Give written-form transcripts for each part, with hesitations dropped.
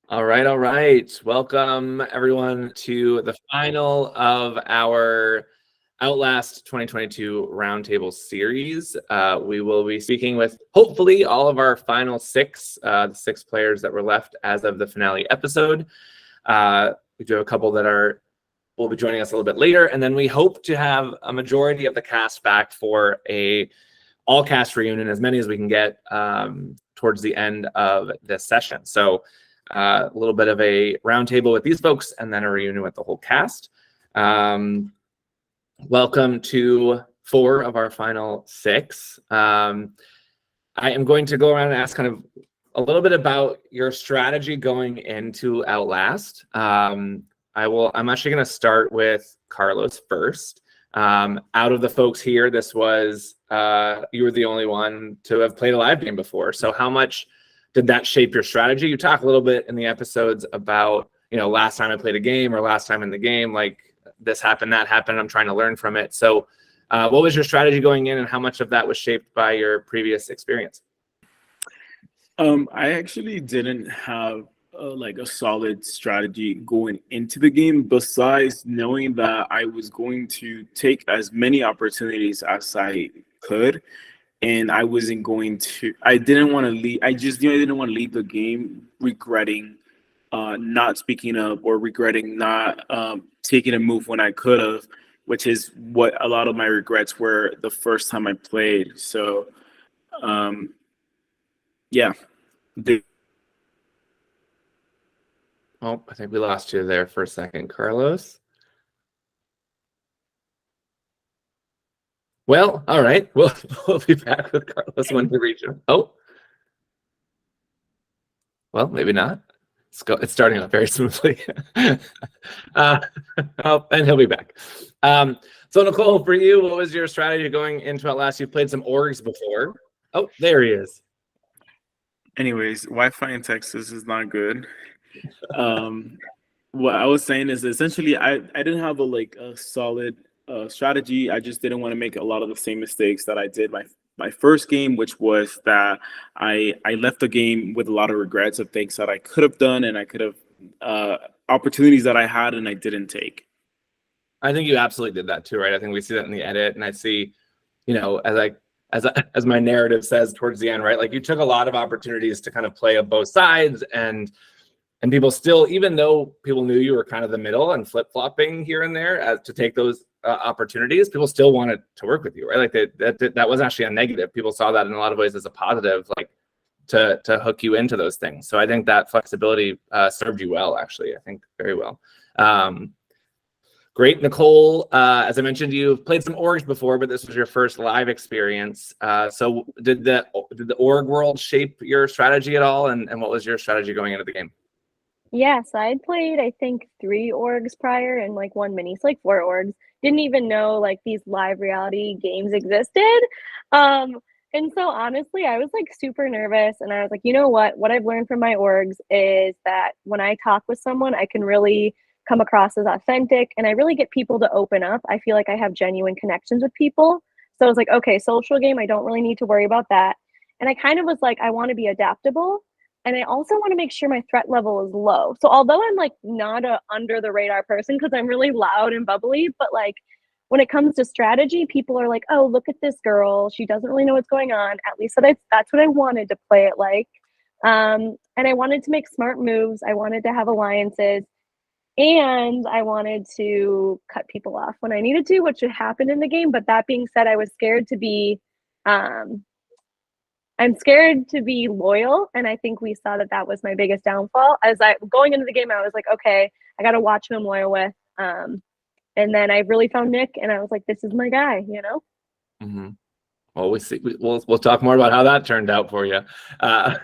All right, all right. Welcome everyone to the final of our Outlast 2022 Roundtable series. We will be speaking with hopefully all of our final the six players that were left as of the finale episode. We do have a couple that will be joining us a little bit later, and then we hope to have a majority of the cast back for a all cast reunion, as many as we can get towards the end of this session. So a little bit of a roundtable with these folks and then a reunion with the whole cast. Welcome to 4 of our final 6. I am going to go around and ask kind of a little bit about your strategy going into Outlast. I'm actually going to start with Carlos first. Out of the folks here, this was you were the only one to have played a live game before. So how much did that shape your strategy? You talk a little bit in the episodes about, last time I played a game or last time in the game, like this happened, that happened. I'm trying to learn from it. So what was your strategy going in and how much of that was shaped by your previous experience? I actually didn't have a solid strategy going into the game, besides knowing that I was going to take as many opportunities as I could. And I didn't want to leave. I just knew I didn't want to leave the game regretting not speaking up or regretting not taking a move when I could have, which is what a lot of my regrets were the first time I played. So, yeah. Oh, I think we lost you there for a second, Carlos. Well, all right. We'll be back with Carlos when we reach him. Oh. Well, maybe not. It's starting off very smoothly. And he'll be back. So Nicole, for you, what was your strategy going into Outlast? You've played some orgs before. Oh, there he is. Anyways, Wi-Fi in Texas is not good. What I was saying is essentially I didn't have a solid strategy. I just didn't want to make a lot of the same mistakes that I did my first game, which was that I left the game with a lot of regrets of things that I could have done and I could have opportunities that I had and I didn't take. I think you absolutely did that too, right? I think we see that in the edit, and I see, as my narrative says towards the end, right? Like you took a lot of opportunities to kind of play on both sides, and people still, even though people knew you were kind of the middle and flip-flopping here and there to take those opportunities, people still wanted to work with you, right? Like that was actually a negative. People saw that in a lot of ways as a positive, like to hook you into those things. So I think that flexibility served you well, actually. I think very well. Great. Nicole, as I mentioned, you've played some orgs before, but this was your first live experience. So did the org world shape your strategy at all? And what was your strategy going into the game? Yeah, so I'd played, I think, 3 orgs prior and 1 mini, so 4 orgs. Didn't even know these live reality games existed. And so honestly, I was super nervous, and I was like, you know what I've learned from my orgs is that when I talk with someone, I can really come across as authentic, and I really get people to open up. I feel like I have genuine connections with people. So I was like, okay, social game, I don't really need to worry about that. And I kind of was like, I want to be adaptable. And I also want to make sure my threat level is low. So although I'm not a under the radar person because I'm really loud and bubbly, but when it comes to strategy, people are like, oh, look at this girl. She doesn't really know what's going on. At least that's what I wanted to play it like. And I wanted to make smart moves. I wanted to have alliances. And I wanted to cut people off when I needed to, which would happen in the game. But that being said, I was scared to be I'm scared to be loyal, and I think we saw that was my biggest downfall. Going into the game, I was like, okay, I got to watch who I'm loyal with. And then I really found Nick, and I was like, this is my guy, Mm-hmm. Well, we'll talk more about how that turned out for you. And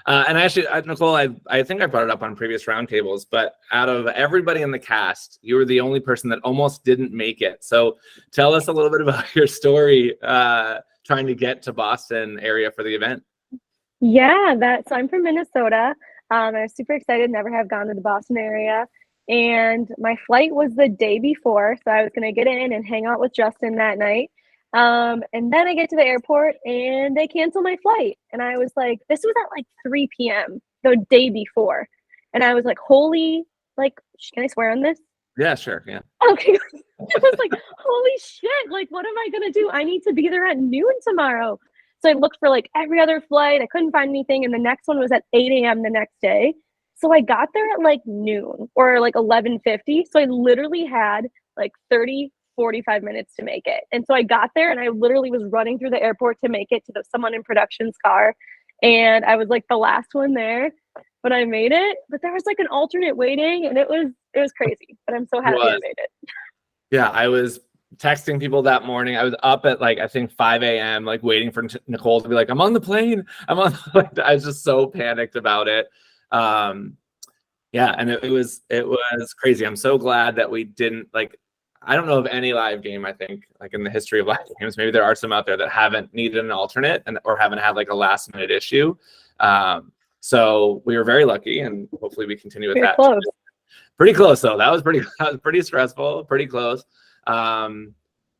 actually, Nicole, I think I brought it up on previous roundtables, but out of everybody in the cast, you were the only person that almost didn't make it. So tell us a little bit about your story trying to get to Boston area for the event. Yeah, so I'm from Minnesota. I was super excited, never have gone to the Boston area. And my flight was the day before, so I was going to get in and hang out with Justin that night. And then I get to the airport and they cancel my flight. And I was like, this was at 3 p.m. the day before. And I was like, holy, like, can I swear on this? Yeah, sure. Yeah. Okay. I was like, holy shit, like, what am I gonna do? I need to be there at noon tomorrow. So I looked for like every other flight. I couldn't find anything. And the next one was at 8 a.m. the next day. So I got there at like noon or like 11:50. So I literally had like 30, 45 minutes to make it. And so I got there and I literally was running through the airport to make it to someone in production's car. And I was like the last one there, but I made it. But there was like an alternate waiting and it was crazy. But I'm so happy I made it. Yeah, I was texting people that morning. I was up at like I think 5 a.m. like waiting for Nicole to be like, I'm on the plane. I'm on. I was just so panicked about it. Yeah, and it was crazy. I'm so glad that we didn't like. I don't know of any live game, I think, like in the history of live games, maybe there are some out there that haven't needed an alternate or haven't had like a last minute issue. So we were very lucky and hopefully we continue with that. Close. Pretty close though. That was pretty stressful, pretty close. And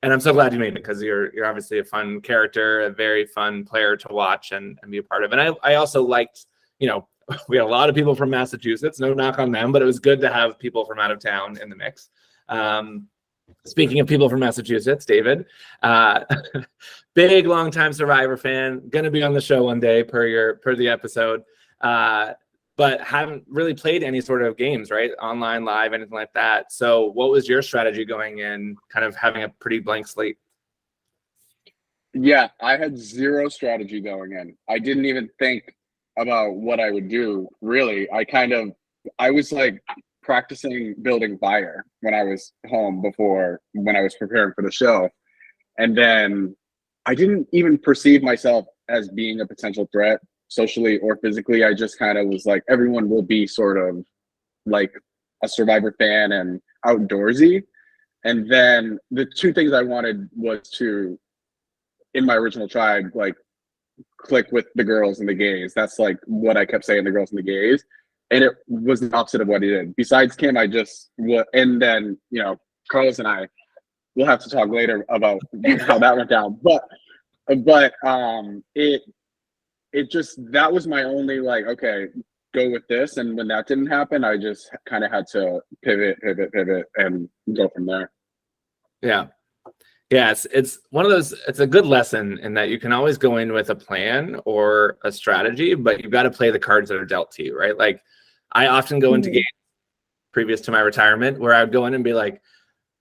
I'm so glad you made it because you're obviously a fun character, a very fun player to watch and be a part of. And I also liked, we had a lot of people from Massachusetts, no knock on them, but it was good to have people from out of town in the mix. Speaking of people from Massachusetts, David, big longtime Survivor fan, gonna be on the show one day per the episode, but haven't really played any sort of games, right? Online, live, anything like that. So what was your strategy going in, kind of having a pretty blank slate? Yeah, I had zero strategy going in. I didn't even think about what I would do, really. I was like practicing building fire when I was home when I was preparing for the show. And then I didn't even perceive myself as being a potential threat socially or physically. I just kind of was like, everyone will be sort of like a Survivor fan and outdoorsy. And then the two things I wanted was to, in my original tribe, like click with the girls and the gays. That's like what I kept saying, the girls and the gays. And it was the opposite of what he did. Besides Kim, and then, Carlos and I, we'll have to talk later about how that went down. But it just, that was my only like, okay, go with this. And when that didn't happen, I just kind of had to pivot and go from there. Yeah. Yeah, it's one of those, it's a good lesson in that you can always go in with a plan or a strategy, but you've got to play the cards that are dealt to you, right? Like I often go into games previous to my retirement where I would go in and be like,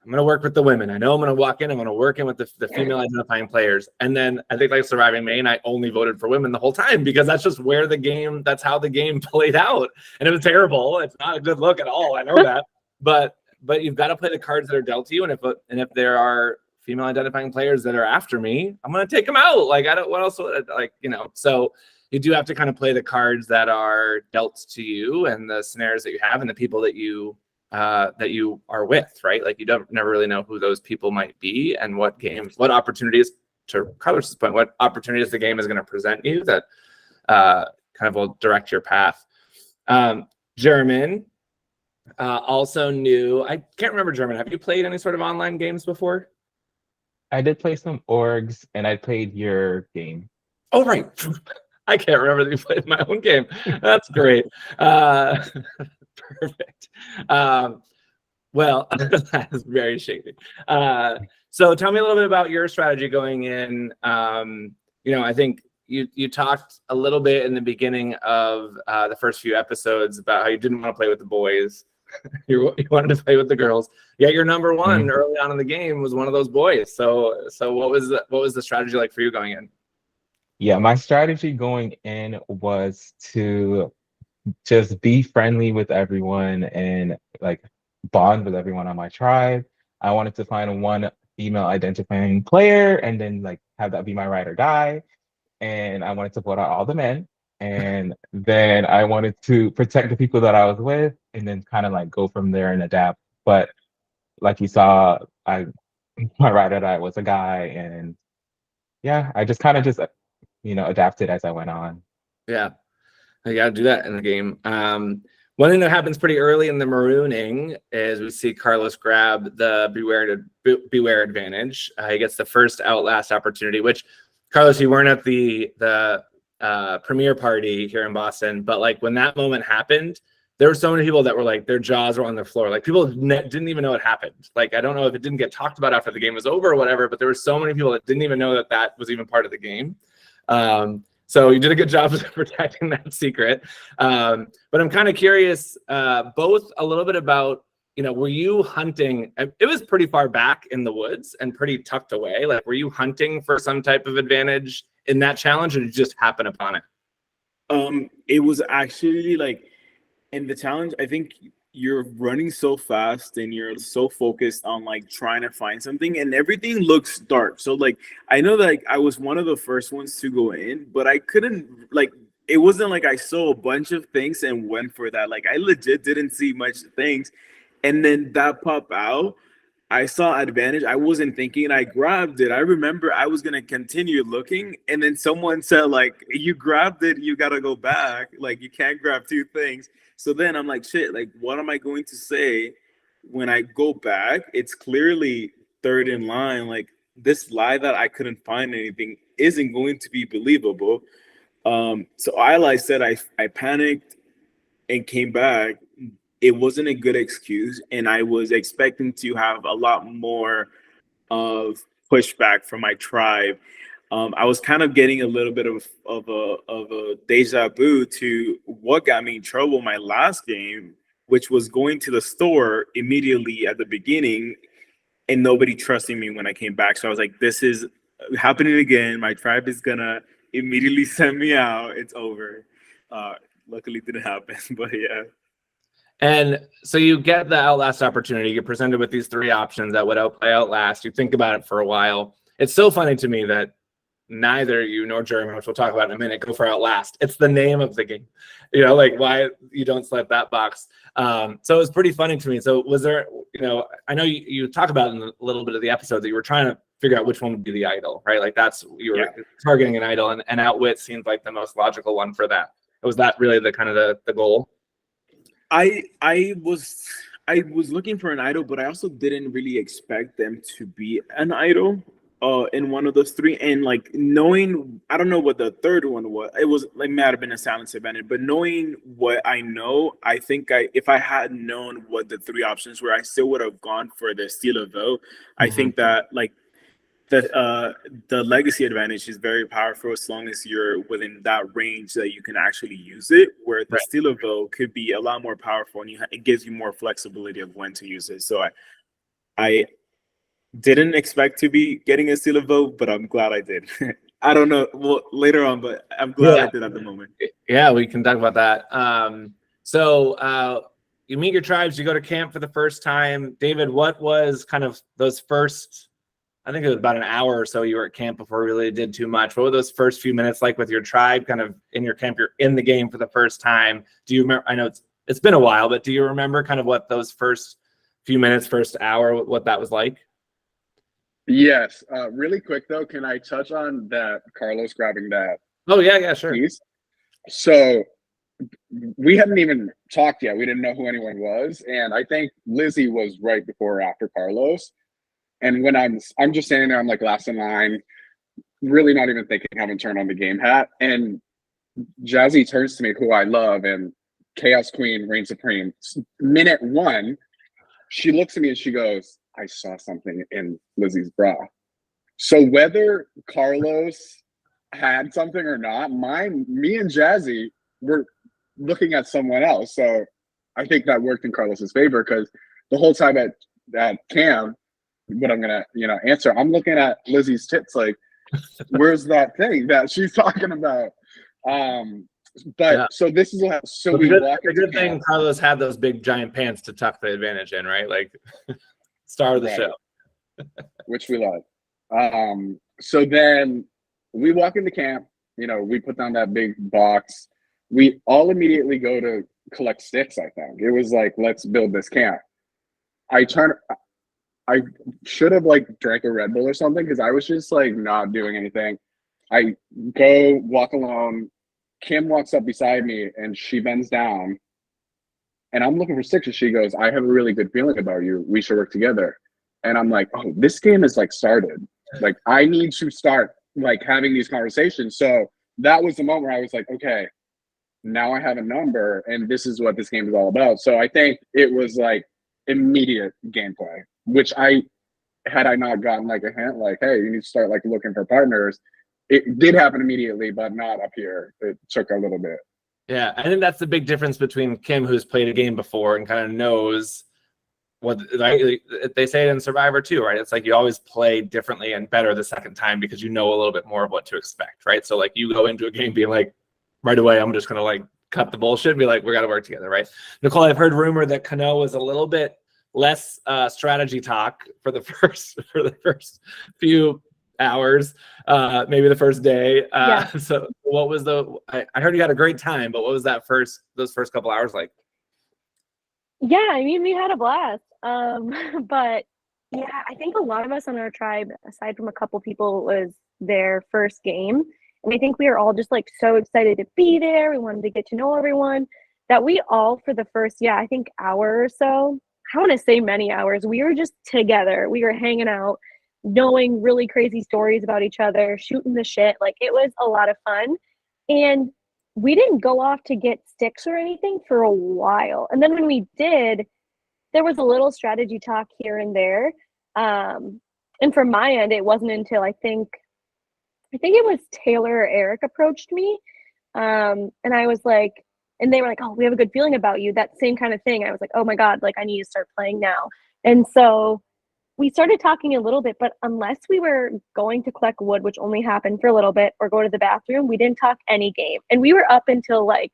I'm going to work with the women. I know I'm going to walk in, I'm going to work in with the female identifying players. And then I think like Surviving Maine, I only voted for women the whole time because that's just where that's how the game played out. And it was terrible. It's not a good look at all. I know that, but you've got to play the cards that are dealt to you. And if there are female identifying players that are after me, I'm going to take them out. Like, what else, so you do have to kind of play the cards that are dealt to you and the scenarios that you have and the people that you are with, right? Like you never really know who those people might be and what opportunities, to Carlos's point, what opportunities the game is going to present you that kind of will direct your path. German, also new. I can't remember German. Have you played any sort of online games before? I did play some orgs, and I played your game. Oh, right. I can't remember that you played my own game. That's great. Perfect. Well, that is very shady. So tell me a little bit about your strategy going in. I think you talked a little bit in the beginning of the first few episodes about how you didn't want to play with the boys. You wanted to play with the girls. Yet your number one early on in the game was one of those boys. So what was the strategy like for you going in? Yeah, my strategy going in was to just be friendly with everyone and like bond with everyone on my tribe. I wanted to find one female identifying player and then like have that be my ride or die. And I wanted to vote out all the men. And then I wanted to protect the people that I was with and then kind of like go from there and adapt. But like you saw, my ride or die was a guy. And yeah, I just kind of adapted as I went on. Yeah, you got to do that in the game. One thing that happens pretty early in the marooning is we see Carlos grab the beware advantage. He gets the first Outlast opportunity, which Carlos, you weren't at the premiere party here in Boston, but like when that moment happened, there were so many people that were like, their jaws were on the floor. Like people didn't even know it happened. Like, I don't know if it didn't get talked about after the game was over or whatever, but there were so many people that didn't even know that that was even part of the game. So you did a good job of protecting that secret. But I'm kind of curious, both a little bit about, were you hunting? It was pretty far back in the woods and pretty tucked away. Like, were you hunting for some type of advantage in that challenge, or did you just happen upon it? It was actually like in the challenge, I think you're running so fast and you're so focused on like trying to find something, and everything looks dark. So like I know that like, I was one of the first ones to go in, but I couldn't like, it wasn't like I saw a bunch of things and went for that. Like I legit didn't see much things, and then that popped out. I saw advantage. I wasn't thinking. I grabbed it. I remember I was gonna continue looking, and then someone said, like, "You grabbed it. You gotta go back. Like, you can't grab two things." So then I'm like, "Shit! Like, what am I going to say when I go back? It's clearly third in line. Like, this lie that I couldn't find anything isn't going to be believable." So I said I panicked and came back. It wasn't a good excuse, and I was expecting to have a lot more of pushback from my tribe. I was kind of getting a little bit of a deja vu to what got me in trouble my last game, which was going to the store immediately at the beginning and nobody trusting me when I came back. So I was like, this is happening again. My tribe is gonna immediately send me out. It's over. Luckily it didn't happen, but yeah. And so you get the Outlast opportunity. You get presented with these three options that would outplay Outlast. You think about it for a while. It's so funny to me that neither you nor Jeremy, which we'll talk about in a minute, go for Outlast. It's the name of the game. Like why you don't select that box. So it was pretty funny to me. So was there, I know you talk about in a little bit of the episode that you were trying to figure out which one would be the idol, right? Like that's, you were targeting an idol, and Outwit seems like the most logical one for that. Was that really the kind of the goal? I was looking for an idol, but I also didn't really expect them to be an idol in one of those three. And like knowing, I don't know what the third one was. It was like might have been a silence advantage, but knowing what I know, I think if I had known what the three options were, I still would have gone for the steal a vote. I think that like the legacy advantage is very powerful as long as you're within that range that you can actually use it, where the steal a vote could be a lot more powerful, and it gives you more flexibility of when to use it. So I didn't expect to be getting a steal a vote, but I'm glad I did. I don't know later on, but I'm glad I did at the moment. Yeah, we can talk about that. So you meet your tribes, you go to camp for the first time. David, what was kind of those first, I think it was about an hour or so you were at camp before we really did too much. What were those first few minutes like with your tribe, kind of in your camp? You're in the game for the first time. Do you remember? I know it's been a while, but do you remember kind of what those first few minutes, first hour, what that was like? Yes. Really quick though, can I touch on that Carlos grabbing that? Oh yeah, sure. Piece? So we hadn't even talked yet. We didn't know who anyone was, and I think Lizzie was right before or after Carlos. And when I'm just standing there, I'm like last in line, really not even thinking, haven't turned on the game hat. And Jazzy turns to me, who I love, and Chaos Queen reigns supreme. Minute one, she looks at me and she goes, I saw something in Lizzie's bra. So whether Carlos had something or not, me and Jazzy were looking at someone else. So I think that worked in Carlos's favor, because the whole time at camp, what I'm gonna answer, I'm looking at Lizzie's tits like, where's that thing that she's talking about? So this is what, so we walk into the good thing Carlos had those big giant pants to tuck the advantage in, right? Like star of the show. Which we love. So then we walk into camp, we put down that big box. We all immediately go to collect sticks, I think. It was like, let's build this camp. I should have like drank a Red Bull or something, because I was just like not doing anything. I go walk alone. Kim walks up beside me and she bends down, and I'm looking for sticks, and she goes, I have a really good feeling about you. We should work together. And I'm like, oh, this game is like started. Like I need to start like having these conversations. So that was the moment where I was like, okay, now I have a number, and this is what this game is all about. So I think it was like immediate gameplay, which had I not gotten like a hint, like, hey, you need to start like looking for partners, it did happen immediately, but not up here. It took a little bit. Yeah, I think that's the big difference between Kim, who's played a game before and kind of knows what, like, they say it in Survivor too, right? It's like you always play differently and better the second time because you know a little bit more of what to expect, right? So like you go into a game being like, right away, I'm just gonna like cut the bullshit and be like, we got to work together, right? Nicole, I've heard rumor that Canoe was a little bit less strategy talk for the first few hours, maybe the first day. Yeah. So what was I heard you had a great time, but what was those first couple hours like? Yeah, I mean, we had a blast. But yeah, I think a lot of us on our tribe, aside from a couple people, was their first game. And I think we were all just like so excited to be there. We wanted to get to know everyone that we all, for the first, I think hour or so, I want to say many hours, we were just together. We were hanging out, knowing really crazy stories about each other, shooting the shit. Like it was a lot of fun. And we didn't go off to get sticks or anything for a while. And then when we did, there was a little strategy talk here and there. And from my end, it wasn't until I think it was Taylor or Eric approached me. And I was like, and they were like, oh, we have a good feeling about you. That same kind of thing. I was like, oh my God, like I need to start playing now. And so we started talking a little bit, but unless we were going to collect wood, which only happened for a little bit, or go to the bathroom, we didn't talk any game. And we were up until like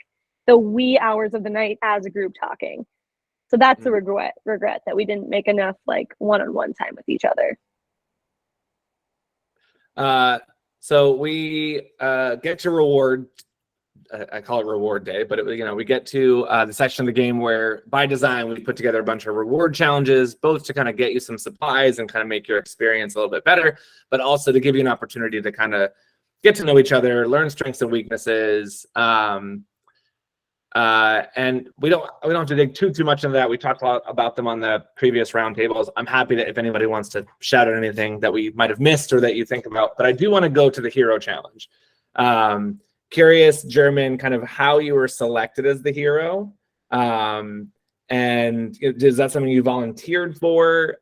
the wee hours of the night as a group talking. So that's the regret that we didn't make enough like one-on-one time with each other. So we get to reward. I call it reward day, but we get to the section of the game where by design, we put together a bunch of reward challenges, both to kind of get you some supplies and kind of make your experience a little bit better, but also to give you an opportunity to kind of get to know each other, learn strengths and weaknesses. And we don't have to dig too much into that. We talked a lot about them on the previous roundtables. I'm happy that if anybody wants to shout out anything that we might have missed or that you think about, but I do want to go to the hero challenge. Curious, German, kind of how you were selected as the hero. And is that something you volunteered for,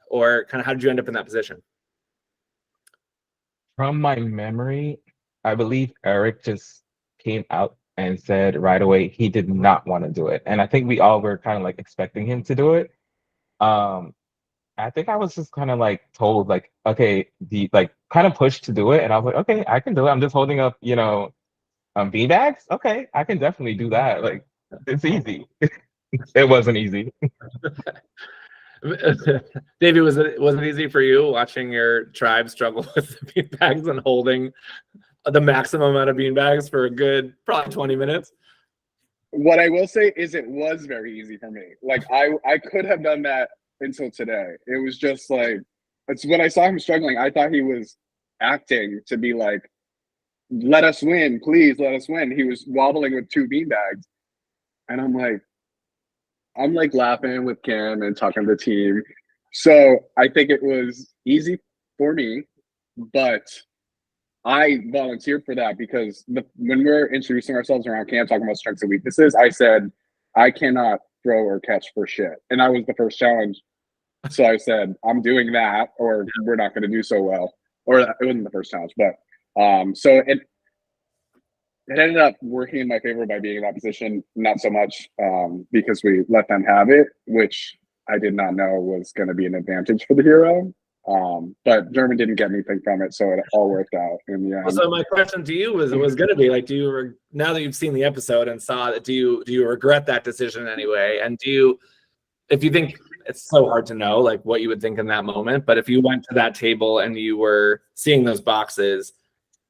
or kind of how did you end up in that position? From my memory, I believe Eric just came out and said right away he did not want to do it. And I think we all were kind of like expecting him to do it. I think I was just kind of like told like, okay, kind of pushed to do it. And I was like, okay, I can do it. I'm just holding up, beanbags. Okay, I can definitely do that. Like, it's easy. It wasn't easy. David, was it easy for you watching your tribe struggle with the beanbags and holding the maximum amount of beanbags for a good probably 20 minutes? What I will say is it was very easy for me. Like I could have done that until today. It was just like, it's when I saw him struggling, I thought he was acting to be like, let us win, please let us win. He was wobbling with 2 beanbags. And I'm like laughing with Kim and talking to the team. So I think it was easy for me, but I volunteered for that because when we're introducing ourselves around camp, talking about strengths and weaknesses, I said, I cannot throw or catch for shit. And that was the first challenge. So I said, I'm doing that or we're not going to do so well. Or it wasn't the first challenge, but so it ended up working in my favor by being in that position, not so much because we let them have it, which I did not know was going to be an advantage for the hero. But German didn't get anything from it, so it all worked out in the end. So my question to you was going to be like, now that you've seen the episode and saw it, do you regret that decision anyway? And if you think, it's so hard to know like what you would think in that moment, but if you went to that table and you were seeing those boxes,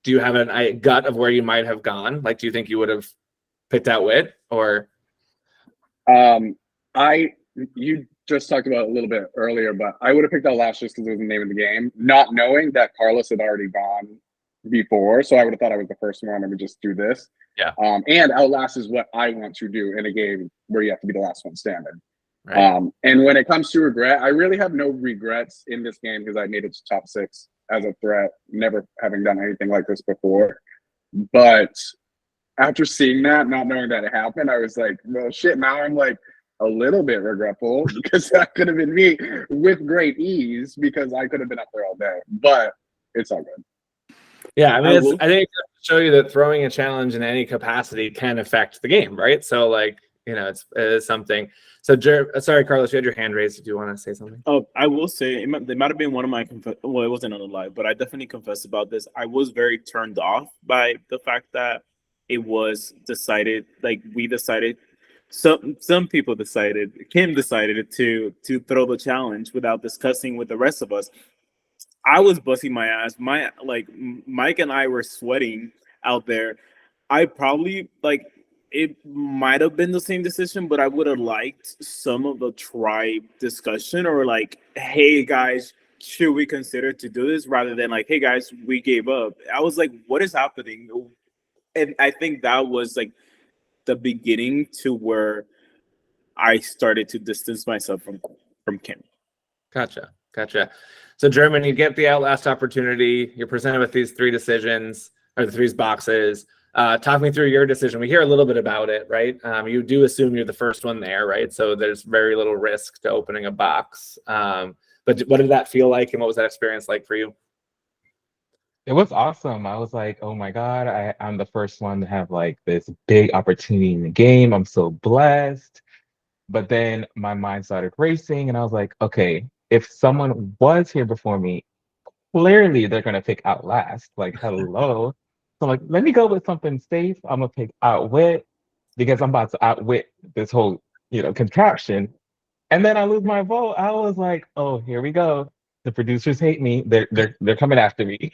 do you have a gut of where you might have gone? Like, do you think you would have picked out wit or? You just talked about it a little bit earlier, but I would have picked Outlast just because it was the name of the game, not knowing that Carlos had already gone before. So I would have thought I was the first one and would just do this. Yeah. And Outlast is what I want to do in a game where you have to be the last one standing. Right. And when it comes to regret, I really have no regrets in this game because I made it to top 6 as a threat, never having done anything like this before. But after seeing that, not knowing that it happened, I was like, well, shit. Now I'm like a little bit regretful because that could have been me with great ease because I could have been up there all day. But it's all good. Yeah, I mean, will- I think it goes to show you that throwing a challenge in any capacity can affect the game, right? So, like, you know, it is something. So, sorry, Carlos, you had your hand raised. Do you want to say something? Oh, I will say they might have been one of my well, it wasn't on the live, but I definitely confessed about this. I was very turned off by the fact that it was decided, like we decided, some people decided, Kim decided to throw the challenge without discussing with the rest of us. I was busting my ass. Mike and I were sweating out there. I probably like it might have been the same decision, but I would have liked some of the tribe discussion or like, hey guys, should we consider to do this rather than like, hey guys, we gave up. I was like, what is happening? And I think that was like the beginning to where I started to distance myself from Kim. Gotcha. So, German, you get the Outlast opportunity. You're presented with these 3 decisions, or the 3 boxes. Talk me through your decision. We hear a little bit about it, right? You do assume you're the first one there, right? So there's very little risk to opening a box. But what did that feel like, and what was that experience like for you? It was awesome. I was like, oh my God, I'm the first one to have like this big opportunity in the game. I'm so blessed. But then my mind started racing, and I was like, okay, if someone was here before me, clearly they're gonna pick Outlast. Like, hello. So I'm like, let me go with something safe. I'm gonna pick Outwit because I'm about to outwit this whole, contraption. And then I lose my vote. I was like, oh, here we go. The producers hate me. They're coming after me.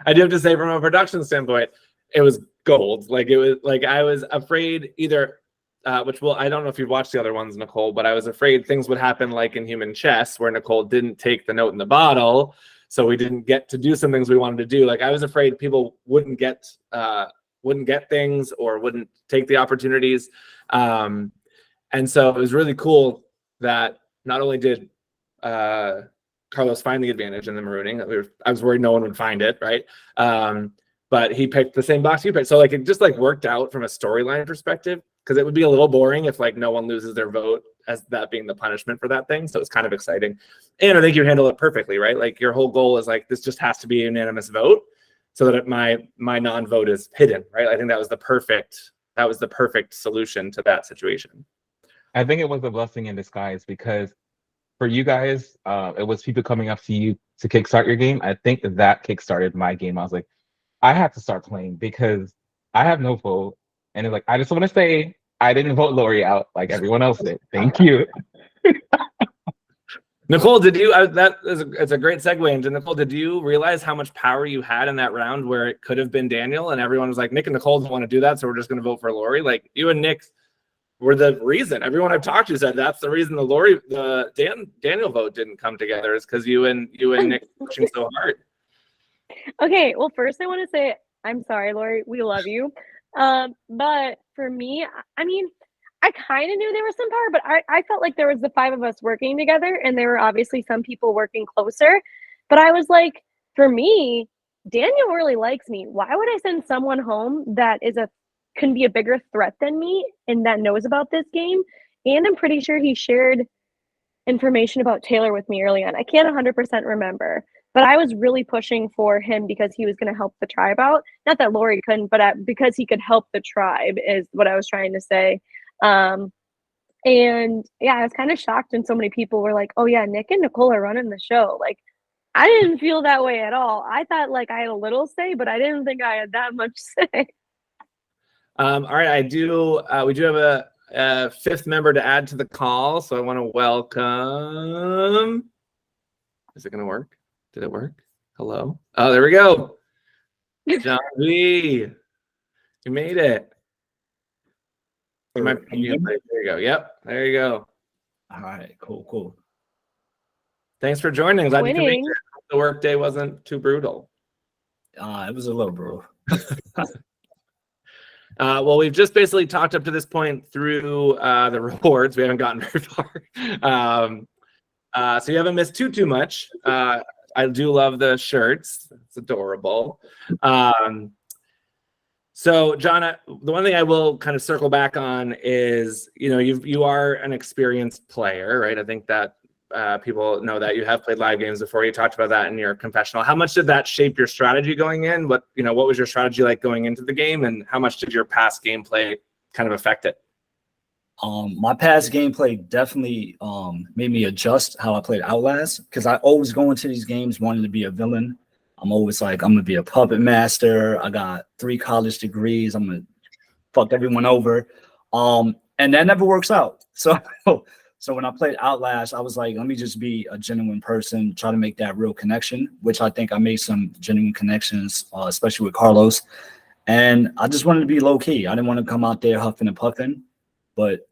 I do have to say, from a production standpoint, it was gold. Like, it was like I was afraid either. I don't know if you've watched the other ones, Nicole, but I was afraid things would happen like in Human Chess, where Nicole didn't take the note in the bottle, so we didn't get to do some things we wanted to do. Like, I was afraid people wouldn't get things or wouldn't take the opportunities. And so it was really cool that not only did Carlos find the advantage in the marooning, I was worried no one would find it, right? But he picked the same box you picked. So like it just like worked out from a storyline perspective, because it would be a little boring if like no one loses their vote as that being the punishment for that thing. So it's kind of exciting. And I think you handle it perfectly, right? Like your whole goal is like, this just has to be a unanimous vote so that my non-vote is hidden, right? I think that was the perfect solution to that situation. I think it was a blessing in disguise because for you guys, it was people coming up to you to kickstart your game. I think that kickstarted my game. I was like, I have to start playing because I have no vote. And it's like, I just want to say I didn't vote Lori out like everyone else did. Thank you. Nicole, did you, it's a great segue into Nicole, did you realize how much power you had in that round where it could have been Daniel and everyone was like, Nick and Nicole don't want to do that, so we're just going to vote for Lori? Like, you and Nick were the reason. Everyone I've talked to said that's the reason the Daniel vote didn't come together, is because you and Nick pushing so hard. Okay, well, first I want to say I'm sorry, Lori. We love you. But for me, I mean, I kind of knew there was some power, but I felt like there was the 5 of us working together, and there were obviously some people working closer. But I was like, for me, Daniel really likes me. Why would I send someone home that can be a bigger threat than me and that knows about this game? And I'm pretty sure he shared information about Taylor with me early on. I can't 100% remember, but I was really pushing for him because he was going to help the tribe out. Not that Lori couldn't, but because he could help the tribe is what I was trying to say. And yeah, I was kind of shocked when so many people were like, oh yeah, Nick and Nicole are running the show. Like, I didn't feel that way at all. I thought like I had a little say, but I didn't think I had that much say. All right, we do have a 5th member to add to the call, so I want to welcome. Is it going to work? Did it work? Hello? Oh, there we go. John V. You made it. There you go. Yep, there you go. All right, cool. Thanks for joining. Glad you could make Winning. it. The work day wasn't too brutal. It was a little, bro. Well, we've just basically talked up to this point through the rewards. We haven't gotten very far. So you haven't missed too much. I do love the shirts. It's adorable. So, John, the one thing I will kind of circle back on is, you are an experienced player, right? I think that people know that you have played live games before. You talked about that in your confessional. How much did that shape your strategy going in? What was your strategy like going into the game, and how much did your past gameplay kind of affect it? My past gameplay definitely made me adjust how I played Outlast, because I always go into these games wanting to be a villain. I'm always like, I'm gonna be a puppet master. I got 3 college degrees. I'm gonna fuck everyone over, and that never works out. So when I played Outlast, I was like, let me just be a genuine person, try to make that real connection, which I think I made some genuine connections, especially with Carlos. And I just wanted to be low key. I didn't want to come out there huffing and puffing, but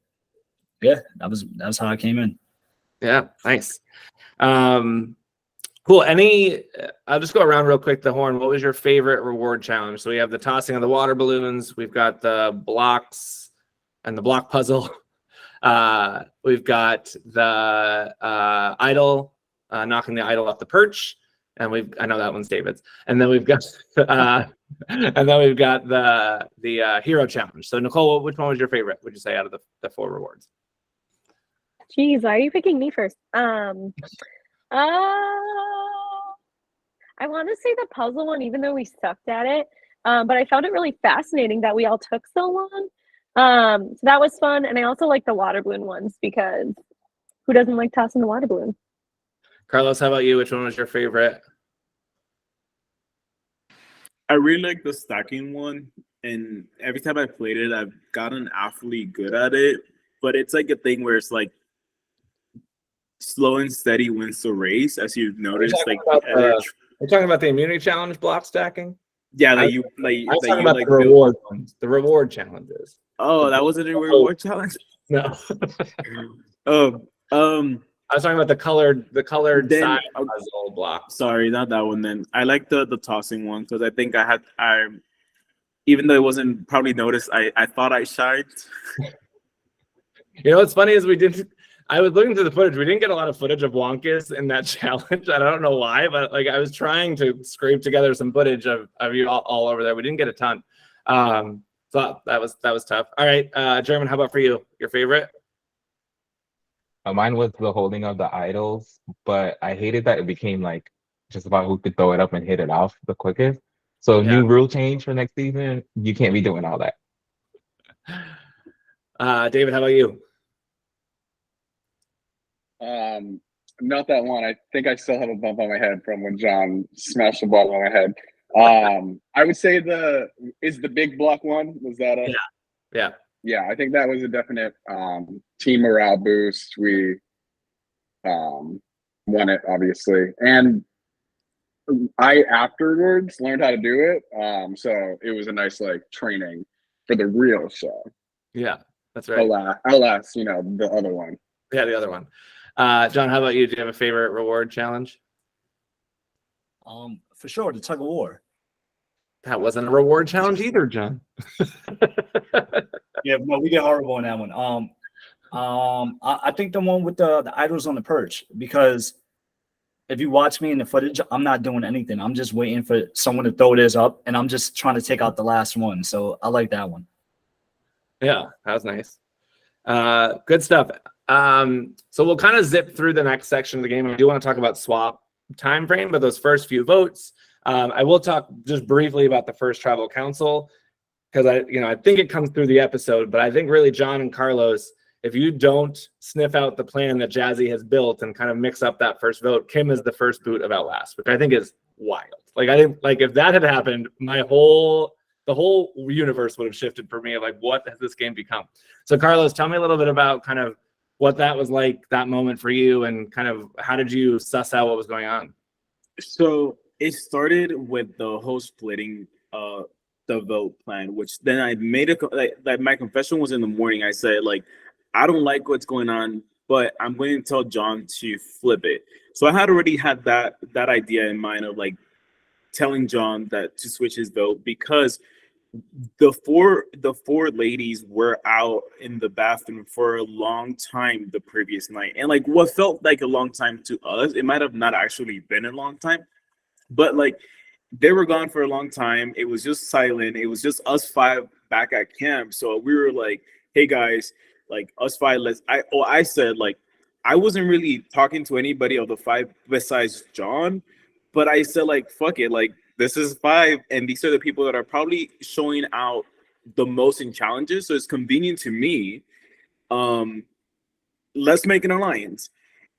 yeah, that's how I came in. Yeah, nice. Cool. I'll just go around real quick. The horn. What was your favorite reward challenge? So we have the tossing of the water balloons. We've got the blocks and the block puzzle. We've got the idol, knocking the idol off the perch, and I know that one's David's. And then we've got the hero challenge. So Nicole, which one was your favorite, would you say, out of the 4 rewards? Jeez, why are you picking me first? I want to say the puzzle one, even though we sucked at it. But I found it really fascinating that we all took so long. So that was fun. And I also like the water balloon ones, because who doesn't like tossing the water balloon? Carlos, how about you? Which one was your favorite? I really like the stacking one, and every time I played it, I've gotten awfully good at it. But it's like a thing where it's like slow and steady wins the race, as you've noticed. We're talking about the immunity challenge block stacking. Yeah, I was talking about the reward ones. The reward challenges. Oh, that wasn't a reward challenge? No. I was talking about the colored then, side puzzle block. Sorry, not that one then. I like the tossing one, because I think even though it wasn't probably noticed, I thought I shined. What's funny is I was looking through the footage. We didn't get a lot of footage of Wonkus in that challenge. I don't know why, but I was trying to scrape together some footage of you all over there. We didn't get a ton. So that was tough. All right, German, how about for you? Your favorite? Mine was the holding of the idols, but I hated that it became like just about who could throw it up and hit it off the quickest. So new rule change for next season, you can't be doing all that. David, how about you? Not that one. I think I still have a bump on my head from when John smashed the ball on my head. I would say the big block one. Was that a Yeah, I think that was a definite team morale boost. We won it, obviously. And I afterwards learned how to do it. So it was a nice training for the real show. Yeah, that's right. Outlast, the other one. Yeah, the other one. John, how about you? Do you have a favorite reward challenge? For sure, the tug of war. That wasn't a reward challenge either, John. Yeah, no, we did horrible on that one. I think the one with the idols on the perch, because if you watch me in the footage, I'm not doing anything. I'm just waiting for someone to throw this up, and I'm just trying to take out the last one. So I like that one. Yeah, that was nice. Good stuff. So we'll kind of zip through the next section of the game. I do want to talk about swap time frame, but those first few votes. I will talk just briefly about the first tribal council, because I think it comes through the episode, but I think really John and Carlos, if you don't sniff out the plan that Jazzy has built and kind of mix up that first vote, Kim is the first boot of Outlast, which I think is wild. If that had happened, the whole universe would have shifted for me. What has this game become? So Carlos, tell me a little bit about kind of what that was like, that moment for you, and kind of how did you suss out what was going on? So it started with the whole splitting the vote plan, which then I made my confession was in the morning. I said, I don't like what's going on, but I'm going to tell John to flip it. So I had already had that idea in mind of telling John that to switch his vote, because the four ladies were out in the bathroom for a long time the previous night, and what felt like a long time to us, it might have not actually been a long time, but they were gone for a long time. It was just silent. It was just us five back at camp. So we were like, hey guys, like us five, I said like I wasn't really talking to anybody of the five besides John, but I said like fuck it, like this is five, and these are the people that are probably showing out the most in challenges. So it's convenient to me. Let's make an alliance.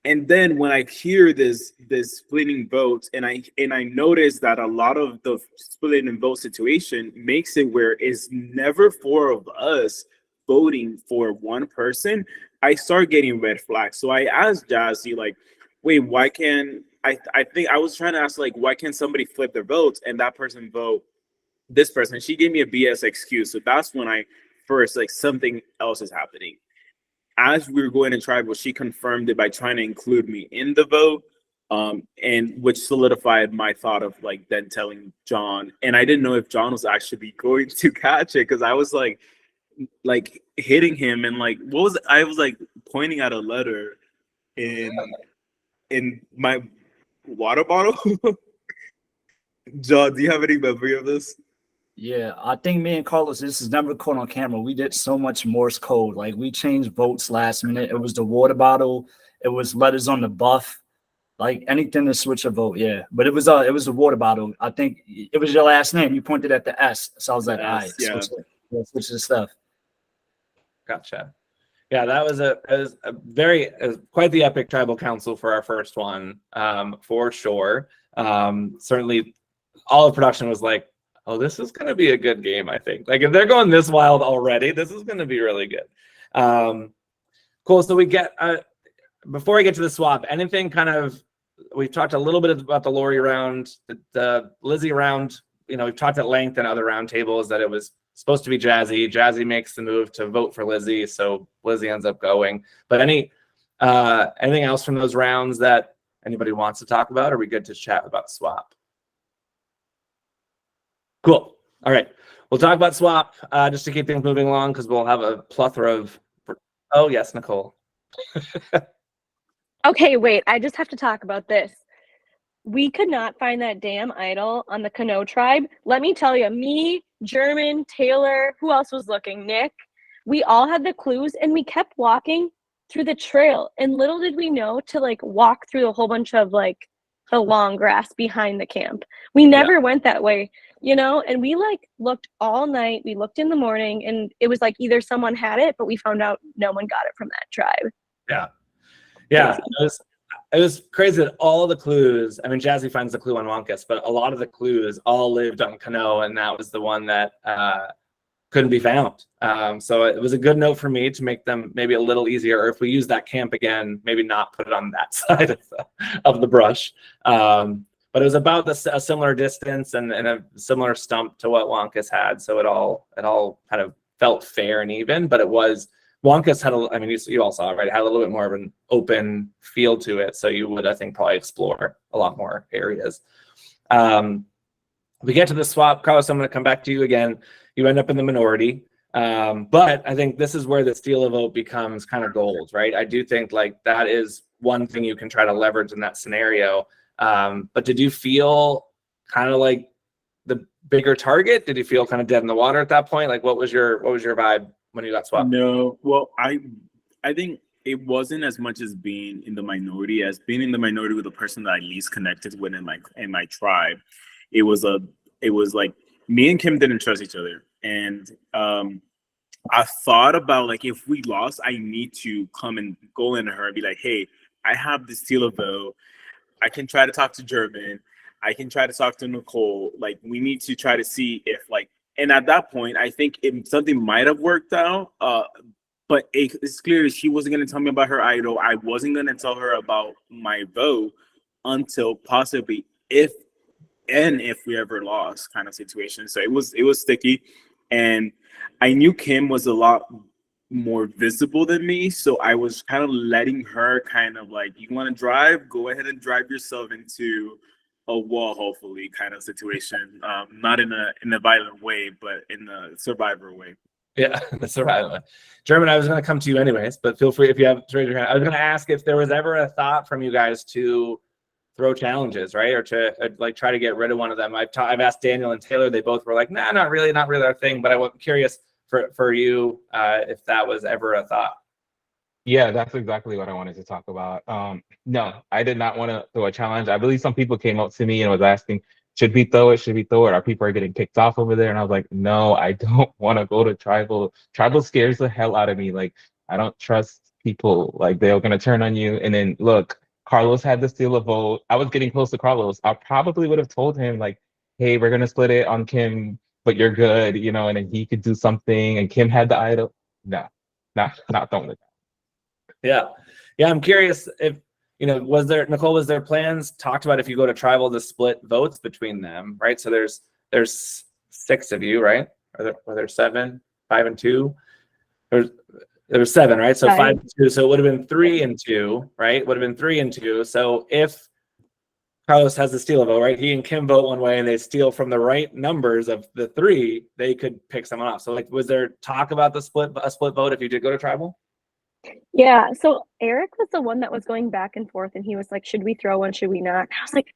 And then when I hear this splitting votes, and I notice that a lot of the splitting vote situation makes it where it's never four of us voting for one person, I start getting red flags. So I asked Jazzy, like, wait, why can't I think I was trying to ask like why can't somebody flip their votes and that person vote this person? She gave me a BS excuse. So that's when I first like something else is happening. As we were going to tribal, she confirmed it by trying to include me in the vote, and which solidified my thought of like then telling John. And I didn't know if John was actually going to catch it because I was like hitting him and like I was like pointing at a letter in my water bottle. John, do you have any memory of this? Yeah, I think me and Carlos, this is never caught on camera. We did so much Morse code. Like we changed votes last minute. It was the water bottle. It was letters on the buff. Like anything to switch a vote. Yeah, but it was a water bottle. I think it was your last name. You pointed at the S, so I was like, all right, yeah. switch the stuff. Gotcha. Yeah, that was quite the epic tribal council for our first one, for sure. Certainly, all of production was like, oh, this is going to be a good game, I think. Like, if they're going this wild already, this is going to be really good. Cool. So we get, before I get to the swap, anything kind of, we've talked a little bit about the Lori round, the Lizzie round, we've talked at length in other roundtables that it was supposed to be Jazzy. Jazzy makes the move to vote for Lizzie, so Lizzie ends up going. But anything else from those rounds that anybody wants to talk about? Or are we good to chat about swap? Cool. All right. We'll talk about swap just to keep things moving along because we'll have a plethora of. Oh, yes, Nicole. Okay, wait. I just have to talk about this. We could not find that damn idol on the Canoe Tribe. Let me tell you, me, German, Taylor, who else was looking? Nick. We all had the clues and we kept walking through the trail. And little did we know to like walk through a whole bunch of like the long grass behind the camp. We never went that way. And we like looked all night. We looked in the morning and it was like either someone had it, but we found out no one got it from that tribe. Yeah. It was crazy that all the clues, I mean, Jazzy finds the clue on Wonkus, but a lot of the clues all lived on Canoe, and that was the one that couldn't be found. So it was a good note for me to make them maybe a little easier, or if we use that camp again, maybe not put it on that side of the brush. But it was about a similar distance and a similar stump to what Wonkus had. So it all kind of felt fair and even, but it was, Wonkus had you all saw it, right? It had a little bit more of an open feel to it. So you would, I think, probably explore a lot more areas. We get to the swap, Carlos, I'm going to come back to you again. You end up in the minority. But I think this is where the steal a vote becomes kind of gold, right? I do think like that is one thing you can try to leverage in that scenario. But did you feel kind of like the bigger target? Did you feel kind of dead in the water at that point? Like what was your vibe when you got swapped? No, well, I think it wasn't as much as being in the minority as being in the minority with the person that I least connected with in my tribe. It was like me and Kim didn't trust each other, and I thought about like if we lost, I need to come and go into her and be like, hey, I have this steal a vote. I can try to talk to German. I can try to talk to Nicole. Like, we need to try to see if, like, and at that point, I think something might have worked out. But it's clear she wasn't going to tell me about her idol. I wasn't going to tell her about my vote until possibly if we ever lost kind of situation. So it was sticky. And I knew Kim was a lot more visible than me, so I was kind of letting her kind of like, you want to drive, go ahead and drive yourself into a wall, hopefully, kind of situation. Not in a violent way, but in a survivor way. Yeah, the survivor. German, I was going to come to you anyways, but feel free if you have to raise your hand. I was going to ask if there was ever a thought from you guys to throw challenges, right? Or to like try to get rid of one of them. I've asked Daniel and Taylor, they both were like, nah, not really our thing. But I'm curious for you if that was ever a thought. Yeah, that's exactly what I wanted to talk about. No, I did not want to throw a challenge. I believe some people came up to me and was asking, should we throw it? Should we throw it? Our people are getting kicked off over there. And I was like, no, I don't want to go to tribal. Tribal scares the hell out of me. Like, I don't trust people. Like, they're going to turn on you. And then look, Carlos had to steal a vote. I was getting close to Carlos. I probably would have told him, like, hey, we're going to split it on Kim, but you're good, you know, and then he could do something. And Kim had the idol. No, not throwing it. Yeah. I'm curious if, was there plans talked about if you go to tribal to split votes between them, right? So there's 6 of you, right? Are there 7, 5 and 2? There's 7, right? So 5 and 2. So it would have been 3 and 2, right? Would have been 3 and 2. So if Carlos has to steal a vote, right? He and Kim vote one way and they steal from the right numbers of the 3, they could pick someone off. So like, was there talk about a split vote if you did go to tribal? Yeah, so Eric was the one that was going back and forth, and he was like, should we throw one, should we not? I was like,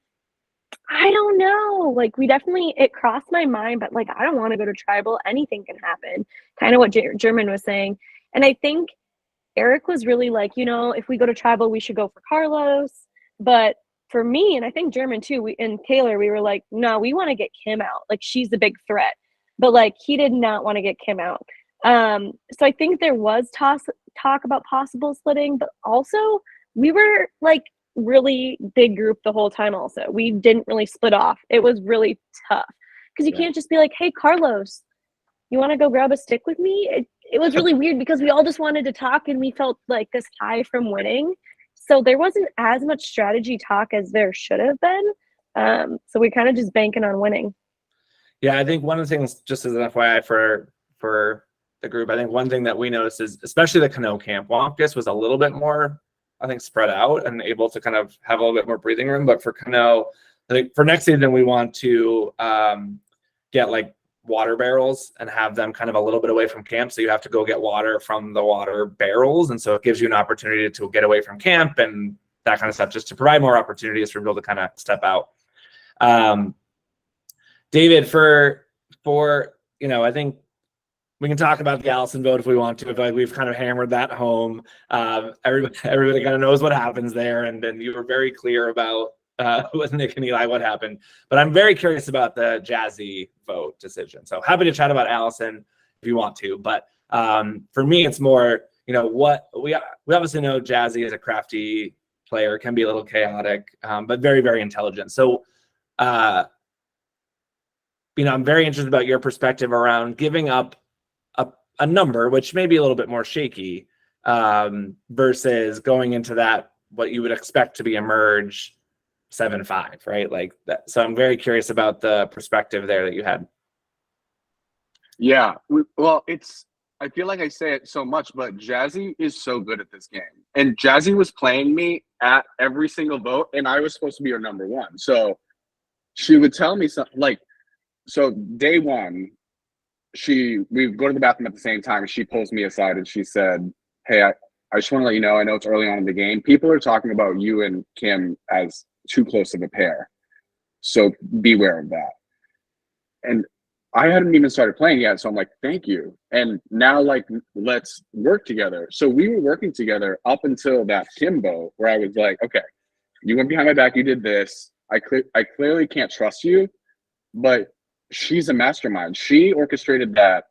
I don't know. Like, it crossed my mind, but like, I don't want to go to tribal. Anything can happen. Kind of what German was saying. And I think Eric was really like, if we go to tribal, we should go for Carlos. But for me, and I think German too, and Taylor, we were like, no, we want to get Kim out. Like, she's the big threat. But like, he did not want to get Kim out. So I think there was talk about possible splitting, but also we were like really big group the whole time. Also, we didn't really split off. It was really tough because you can't just be like, hey, Carlos, you want to go grab a stick with me? It was really weird because we all just wanted to talk and we felt like this high from winning. So there wasn't as much strategy talk as there should have been. So we kind of just banking on winning. Yeah, I think one of the things, just as an FYI for the group, I think one thing that we noticed is, especially the Canoe camp, Wonkus was a little bit more, I think, spread out and able to kind of have a little bit more breathing room. But for Canoe, I think for next season, we want to get like water barrels and have them kind of a little bit away from camp. So you have to go get water from the water barrels. And so it gives you an opportunity to get away from camp and that kind of stuff, just to provide more opportunities for people to kind of step out. David, for I think we can talk about the Allison vote if we want to. I feel like we've kind of hammered that home. Everybody kind of knows what happens there, and then you were very clear about with Nick and Eli what happened. But I'm very curious about the Jazzy vote decision. So happy to chat about Allison if you want to. But for me, it's more, what we obviously know Jazzy is a crafty player, can be a little chaotic, but very, very intelligent. So I'm very interested about your perspective around giving up a number, which may be a little bit more shaky, versus going into that, what you would expect to be a merge 7-5, right? Like that. So I'm very curious about the perspective there that you had. Yeah. Well, I feel like I say it so much, but Jazzy is so good at this game. And Jazzy was playing me at every single vote, and I was supposed to be her number 1. So she would tell me something like, so day 1, we go to the bathroom at the same time, and she pulls me aside and she said, hey, I just want to let you know, I know it's early on in the game. People are talking about you and Kim as too close of a pair. So beware of that. And I hadn't even started playing yet. So I'm like, thank you. And now, like, let's work together. So we were working together up until that Kim vote where I was like, okay, you went behind my back, you did this. I clearly can't trust you, but she's a mastermind. She orchestrated that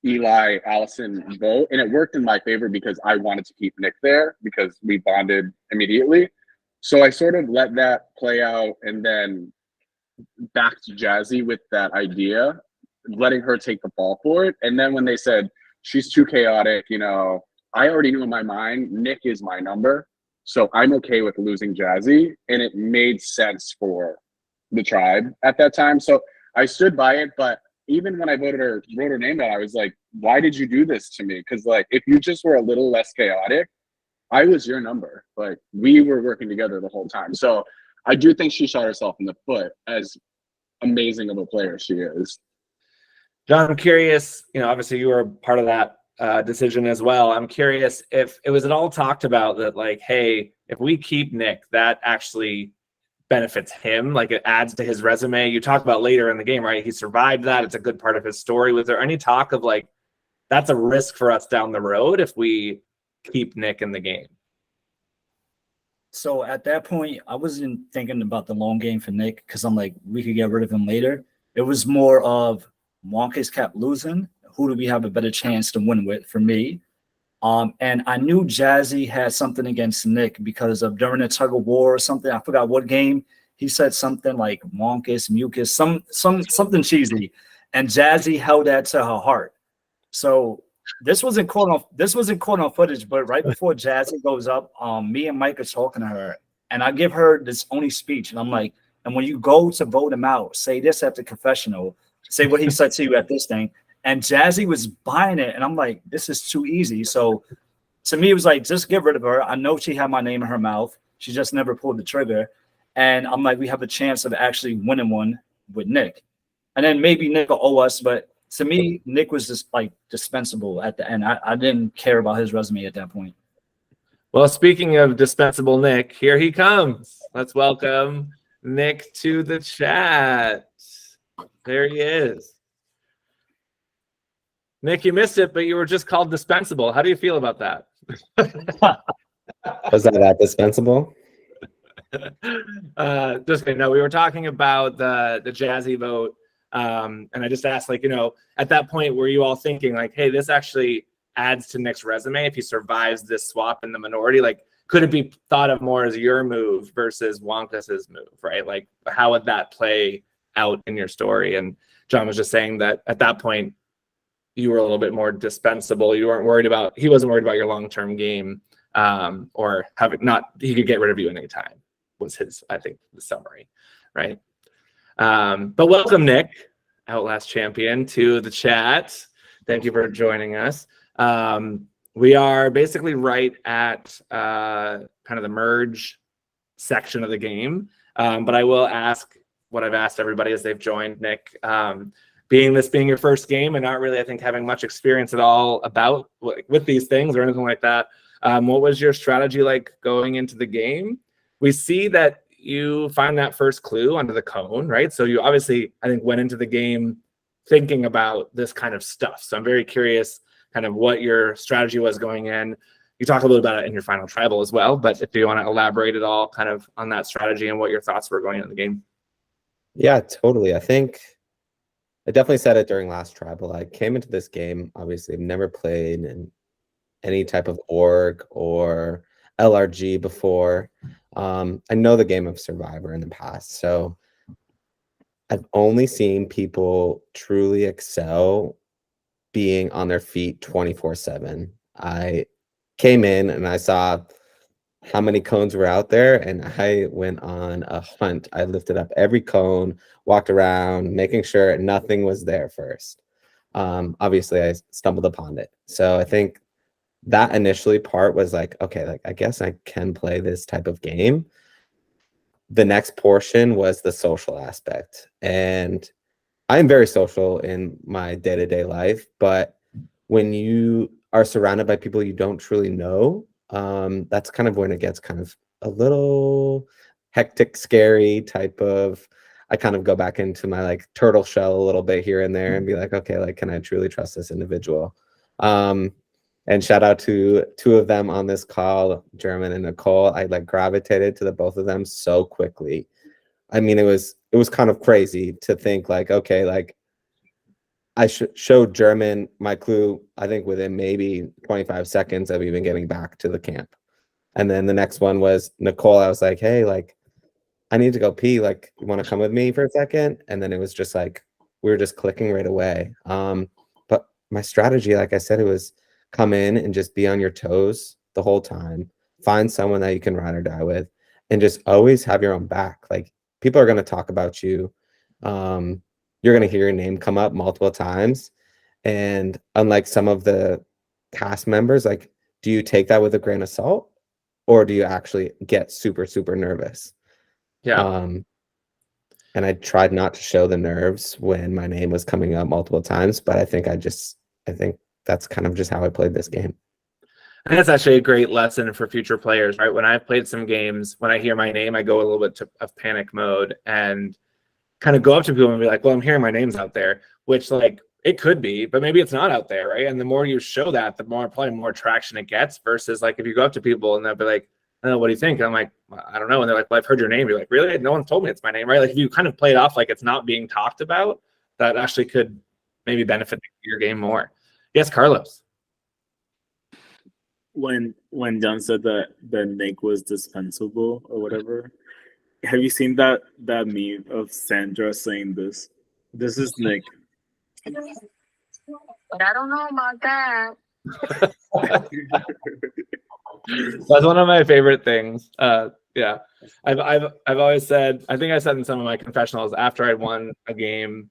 Eli Allison vote, and it worked in my favor because I wanted to keep Nick there because we bonded immediately. So I sort of let that play out, and then back to Jazzy with that idea, letting her take the ball for it. And then when they said she's too chaotic, I already knew in my mind Nick is my number, so I'm okay with losing Jazzy, and it made sense for the tribe at that time. So I stood by it, but even when I wrote her name down, I was like, why did you do this to me? Because like, if you just were a little less chaotic, I was your number. Like, we were working together the whole time. So I do think she shot herself in the foot, as amazing of a player she is. John, I'm curious, obviously you were part of that decision as well. I'm curious if it was at all talked about that, like, hey, if we keep Nick, that actually benefits him, like it adds to his resume. You talk about later in the game, right? He survived that. It's a good part of his story. Was there any talk of like, that's a risk for us down the road if we keep Nick in the game? So at that point, I wasn't thinking about the long game for Nick because I'm like, we could get rid of him later. It was more of Wonkus kept losing. Who do we have a better chance to win with for me? And I knew Jazzy had something against Nick because of during a tug of war or something. I forgot what game. He said something like Wonkus, mucus, something cheesy. And Jazzy held that to her heart. So this wasn't caught on footage, but right before Jazzy goes up, me and Mike are talking to her, and I give her this only speech, and I'm like, and when you go to vote him out, say this at the confessional, say what he said to you at this thing. And Jazzy was buying it, and I'm like, this is too easy. So to me, it was like, just get rid of her. I know she had my name in her mouth. She just never pulled the trigger. And I'm like, we have a chance of actually winning one with Nick. And then maybe Nick will owe us, but to me, Nick was just like dispensable at the end. I didn't care about his resume at that point. Well, speaking of dispensable Nick, here he comes. Let's welcome Nick to the chat. There he is. Nick, you missed it, but you were just called dispensable. How do you feel about that? Was that dispensable? Just kidding. No, we were talking about the Jazzy vote. And I just asked, like, you know, at that point, were you all thinking like, hey, this actually adds to Nick's resume if he survives this swap in the minority? Like, could it be thought of more as your move versus Wonkus's move, right? Like, how would that play out in your story? And John was just saying that at that point, you were a little bit more dispensable. You weren't worried about, he wasn't worried about your long-term game, or having not, he could get rid of you at any time was his, I think, the summary, right? But welcome, Nick, Outlast Champion, to the chat. Thank you for joining us. We are basically right at kind of the merge section of the game. But I will ask what I've asked everybody as they've joined, Nick. Being your first game and not really, I think, having much experience at all about with these things or anything like that, what was your strategy like going into the game? We see that you find that first clue under the cone, right? So you obviously, I think, went into the game thinking about this kind of stuff. So I'm very curious kind of what your strategy was going in. You talked a little about it in your final tribal as well, but if you want to elaborate at all kind of on that strategy and what your thoughts were going into the game. Yeah, totally. I think I definitely said it during last tribal. I came into this game, obviously, I've never played in any type of org or LRG before. I know the game of Survivor in the past, so I've only seen people truly excel being on their feet 24/7. I came in and I saw how many cones were out there, and I went on a hunt. I lifted up every cone, walked around, making sure nothing was there first. Obviously, I stumbled upon it. So I think that initially part was like, okay, like I guess I can play this type of game. The next portion was the social aspect. And I'm very social in my day-to-day life, but when you are surrounded by people you don't truly know, that's kind of when it gets kind of a little hectic, scary type of, I kind of go back into my like turtle shell a little bit here and there and be like, okay, like, can I truly trust this individual? And shout out to two of them on this call, German and Nicole. I like gravitated to the both of them so quickly. I mean, it was kind of crazy to think like, okay, like I showed German my clue, I think within maybe 25 seconds of even getting back to the camp. And then the next one was Nicole. I was like, hey, like, I need to go pee. Like, you want to come with me for a second? And then it was just like, we were just clicking right away. But my strategy, like I said, it was come in and just be on your toes the whole time. Find someone that you can ride or die with and just always have your own back. Like, people are going to talk about you. You're going to hear your name come up multiple times. And unlike some of the cast members, like, do you take that with a grain of salt or do you actually get super, super nervous? Yeah. And I tried not to show the nerves when my name was coming up multiple times, but I think that's kind of just how I played this game. I think that's actually a great lesson for future players, right? When I've played some games, when I hear my name, I go a little bit of panic mode and kind of go up to people and be like, well, I'm hearing my name's out there, which like it could be, but maybe it's not out there, right? And the more you show that, the probably more traction it gets versus like if you go up to people and they'll be like, oh, what do you think? And I'm like, I don't know. And they're like, well, I've heard your name. You're like, really? No one's told me it's my name, right? Like if you kind of play it off like it's not being talked about, that actually could maybe benefit your game more. Yes, Carlos. When John said that Nick was dispensable or whatever, have you seen that meme of Sandra saying this? This is Nick. But I don't know about that. That's one of my favorite things. Yeah, I've always said, I think I said in some of my confessionals after I won a game,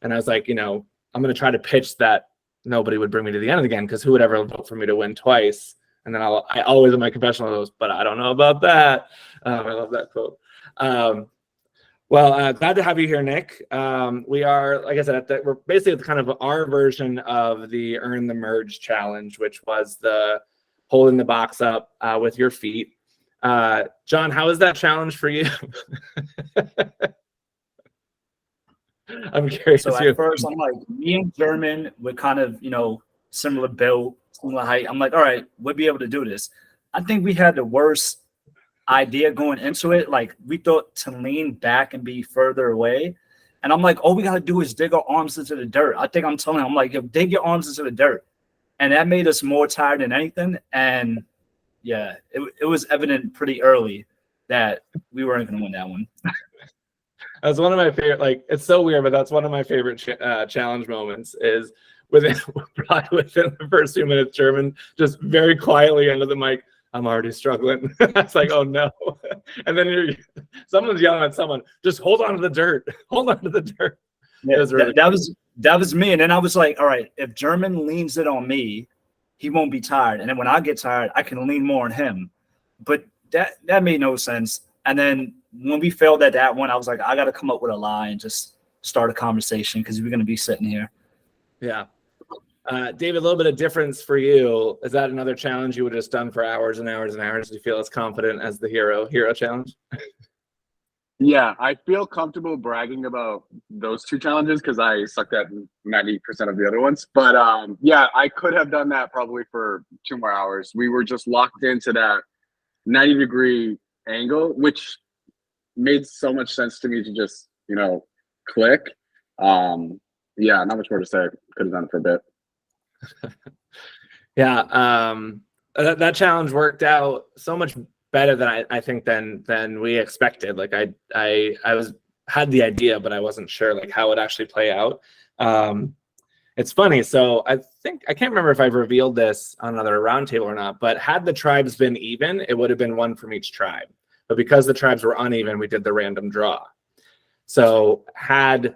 and I was like, I'm going to try to pitch that nobody would bring me to the end again because who would ever vote for me to win twice? And then I always in my confessionals, but I don't know about that. I love that quote. Well, glad to have you here, Nick. We are, like I said, we're basically at kind of our version of the Earn the Merge challenge, which was the holding the box up with your feet. John, how is that challenge for you? I'm curious. So at first, I'm like, me and German, we're kind of, similar build, similar height. I'm like, all right, we'll be able to do this. I think we had the worst idea going into it. Like we thought to lean back and be further away. And I'm like, all we got to do is dig our arms into the dirt. I think I'm telling him, I'm like, yo, dig your arms into the dirt. And that made us more tired than anything. And yeah, it was evident pretty early that we weren't going to win that one. That's one of my favorite, like, it's so weird, but that's one of my favorite challenge moments is probably within the first 2 minutes, German just very quietly into the mic, I'm already struggling. It's like, oh no. And then someone's yelling at someone, just hold on to the dirt. Hold on to the dirt. Yeah, that was me. And then I was like, all right, if German leans it on me, he won't be tired. And then when I get tired, I can lean more on him. But that made no sense. And then when we failed at that one, I was like, I got to come up with a lie and just start a conversation because we're going to be sitting here. Yeah. David, a little bit of difference for you. Is that another challenge you would have just done for hours and hours and hours? Do you feel as confident as the hero challenge? Yeah, I feel comfortable bragging about those two challenges because I sucked at 90% of the other ones. But yeah, I could have done that probably for 2 more hours. We were just locked into that 90-degree angle, which made so much sense to me to just, click. Yeah, not much more to say. Could have done it for a bit. Yeah, that challenge worked out so much better than I think than we expected. Like I had the idea, but I wasn't sure like how it actually play out. It's funny. So I can't remember if I've revealed this on another roundtable or not, but had the tribes been even, it would have been one from each tribe. But because the tribes were uneven, we did the random draw. So had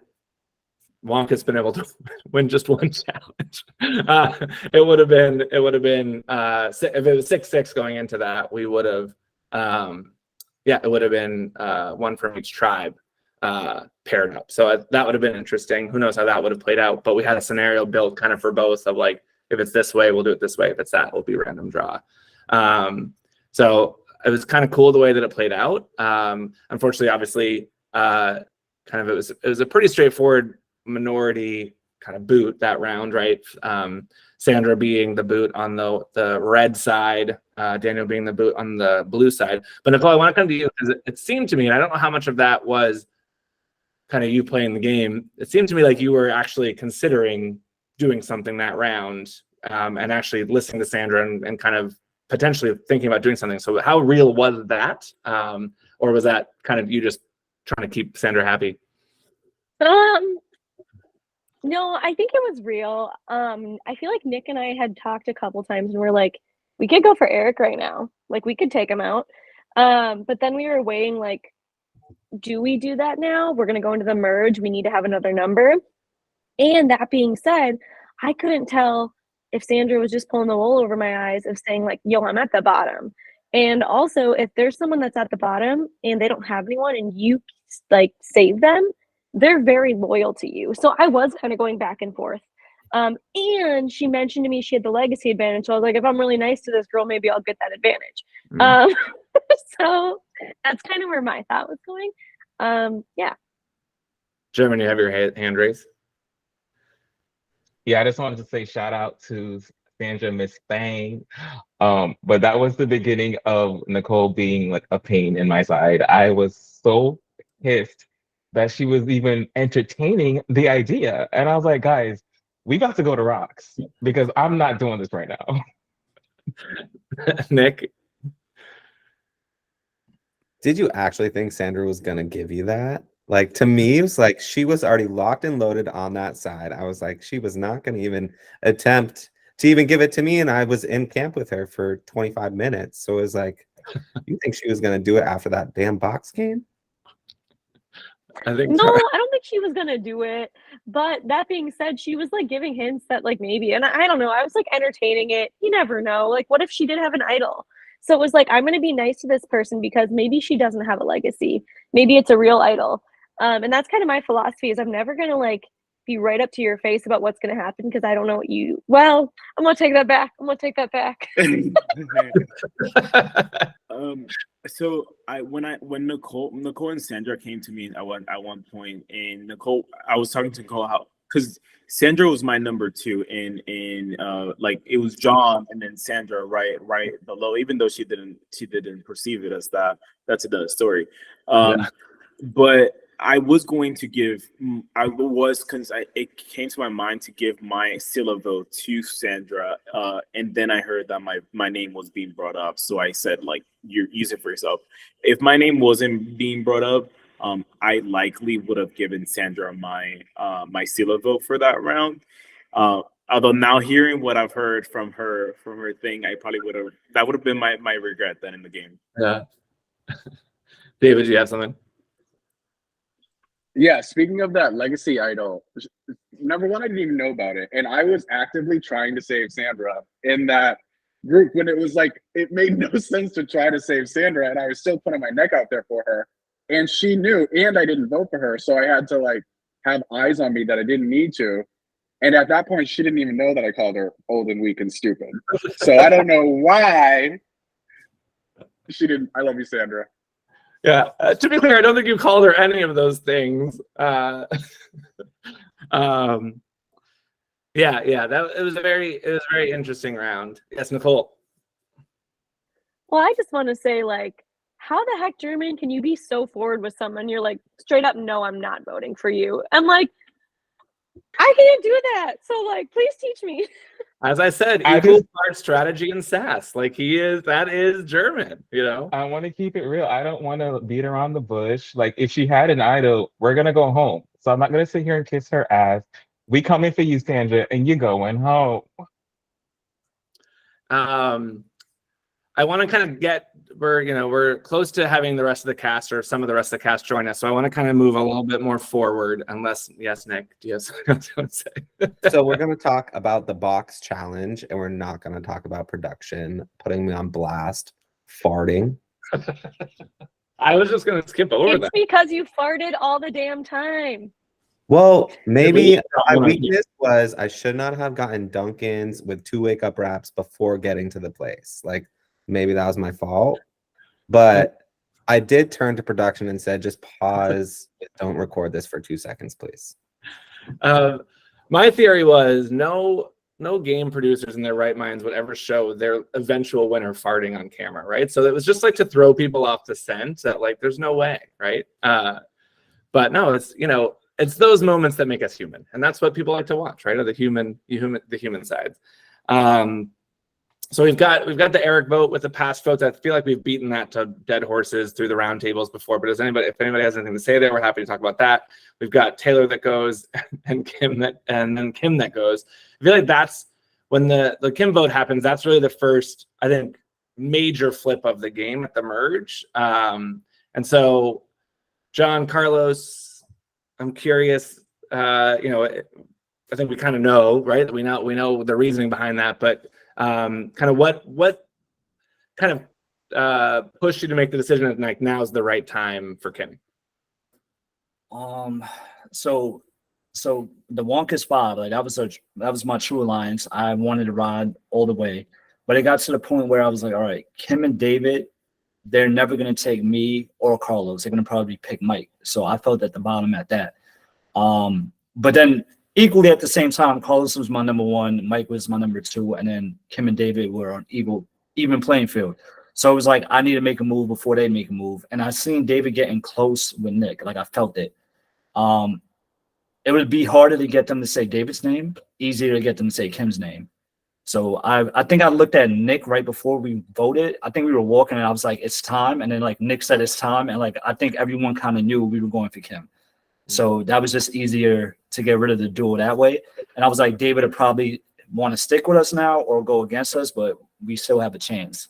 Wonka's been able to win just one challenge, it would have been if it was 6-6 going into that, we would have it would have been one from each tribe paired up. So that would have been interesting. Who knows how that would have played out, but we had a scenario built kind of for both of like, if it's this way, we'll do it this way. If it's that, it'll be random draw. So it was kind of cool the way that it played out. Unfortunately, obviously, it was a pretty straightforward minority kind of boot that round, right? Sandra being the boot on the red side, Daniel being the boot on the blue side. But Nicole, I want to come to you because it seemed to me, and I don't know how much of that was kind of you playing the game. It seemed to me like you were actually considering doing something that round and actually listening to Sandra and kind of potentially thinking about doing something. So how real was that? Or was that kind of you just trying to keep Sandra happy? No, I think it was real. I feel like Nick and I had talked a couple times and we're like, we could go for Eric right now. Like we could take him out. But then we were weighing like, do we do that now? We're going to go into the merge. We need to have another number. And that being said, I couldn't tell if Sandra was just pulling the wool over my eyes of saying like, yo, I'm at the bottom. And also if there's someone that's at the bottom and they don't have anyone and you like save them, they're very loyal to you. So I was kind of going back and forth. And she mentioned to me she had the legacy advantage. So I was like, if I'm really nice to this girl, maybe I'll get that advantage. So that's kind of where my thought was going. Yeah. German, you have your hand raised. Yeah, I just wanted to say shout out to Sandra Miss Thang. But that was the beginning of Nicole being like a pain in my side. I was so pissed that she was even entertaining the idea. And I was like, guys, we got to go to Rocks because I'm not doing this right now. Nick, Did you actually think Sandra was gonna give you that? Like, to me, it was like she was already locked and loaded on that side. I was like, she was not gonna even attempt to even give it to me, and I was in camp with her for 25 minutes. So it was like, you think she was gonna do it after that damn box game? I think No, I don't think she was gonna do it. But that being said, she was like giving hints that like maybe, and I don't know, I was like entertaining it. You never know. Like, what if she did have an idol? So it was like, I'm gonna be nice to this person because maybe she doesn't have a legacy. Maybe it's a real idol. And that's kind of my philosophy is I'm never gonna like be right up to your face about what's gonna happen because I don't know what you well, I'm gonna take that back. I'm gonna take that back. So when Nicole and Sandra came to me at one point, and Nicole, I was talking to Nicole how because Sandra was my number 2 in like it was John and then Sandra right below, even though she didn't perceive it as that. That's another story. But I was going to give, it came to my mind to give my seal of vote to Sandra, and then I heard that my name was being brought up, so I said, like, you use it for yourself. If my name wasn't being brought up, I likely would have given Sandra my seal of vote for that round. Although now hearing what I've heard from her thing, I probably that would have been my regret then in the game. Yeah. David, do you have something? Yeah, speaking of that legacy idol, number one, I didn't even know about it. And I was actively trying to save Sandra in that group when it was like, it made no sense to try to save Sandra. And I was still putting my neck out there for her. And she knew, and I didn't vote for her. So I had to like have eyes on me that I didn't need to. And at that point, she didn't even know that I called her old and weak and stupid. So I don't know why she didn't. I love you, Sandra. Yeah, to be clear, I don't think you called her any of those things. Yeah, it was a very interesting round. Yes, Nicole. Well, I just want to say, like, how the heck, German, can you be so forward with someone? You're like, straight up, no, I'm not voting for you. I'm like, I can't do that. So, like, please teach me. As I said, equal parts strategy and sass. Like that is German, you know? I want to keep it real. I don't want to beat around the bush. Like, if she had an idol, we're going to go home. So I'm not going to sit here and kiss her ass. We coming for you, Sandra, and you going home. I want to kind of we're close to having the rest of the cast or some of the rest of the cast join us. So I want to kind of move a little bit more forward unless, yes, Nick, do you have something else to say? So we're going to talk about the box challenge and we're not going to talk about production, putting me on blast, farting. I was just going to skip over that. It's because you farted all the damn time. Well, maybe my weakness was I should not have gotten Dunkin's with 2 wake-up wraps before getting to the place. Like, maybe that was my fault. But I did turn to production and said, just pause. Don't record this for 2 seconds, please. My theory was no game producers in their right minds would ever show their eventual winner farting on camera, right? So it was just like to throw people off the scent that, like, there's no way, right? But no, it's those moments that make us human, and that's what people like to watch, right? Are the human sides. So we've got the Eric vote with the past votes. I feel like we've beaten that to dead horses through the roundtables before. But if anybody has anything to say there, we're happy to talk about that. We've got Taylor that goes and Kim that goes. I feel like that's when the Kim vote happens. That's really the first, I think, major flip of the game at the merge. And so, John, Carlos, I'm curious. I think we kind of know, right? We know the reasoning behind that, but kind of what kind of pushed you to make the decision that, like, now's the right time for Kim? So so the Wonka's 5, like that was my true alliance. I wanted to ride all the way, but it got to the point where I was like, all right, Kim and David, they're never gonna take me or Carlos. They're gonna probably pick Mike. So I felt at the bottom at that. But then equally at the same time, Carlos was my number 1, Mike was my number 2, and then Kim and David were on even playing field. So it was like I need to make a move before they make a move. And I seen David getting close with Nick. Like I felt it. It would be harder to get them to say David's name, easier to get them to say Kim's name. So I think I looked at Nick right before we voted. I think we were walking and I was like, it's time. And then like Nick said it's time. And like I think everyone kind of knew we were going for Kim. So that was just easier to get rid of the duel that way. And I was like, David would probably want to stick with us now or go against us, but we still have a chance.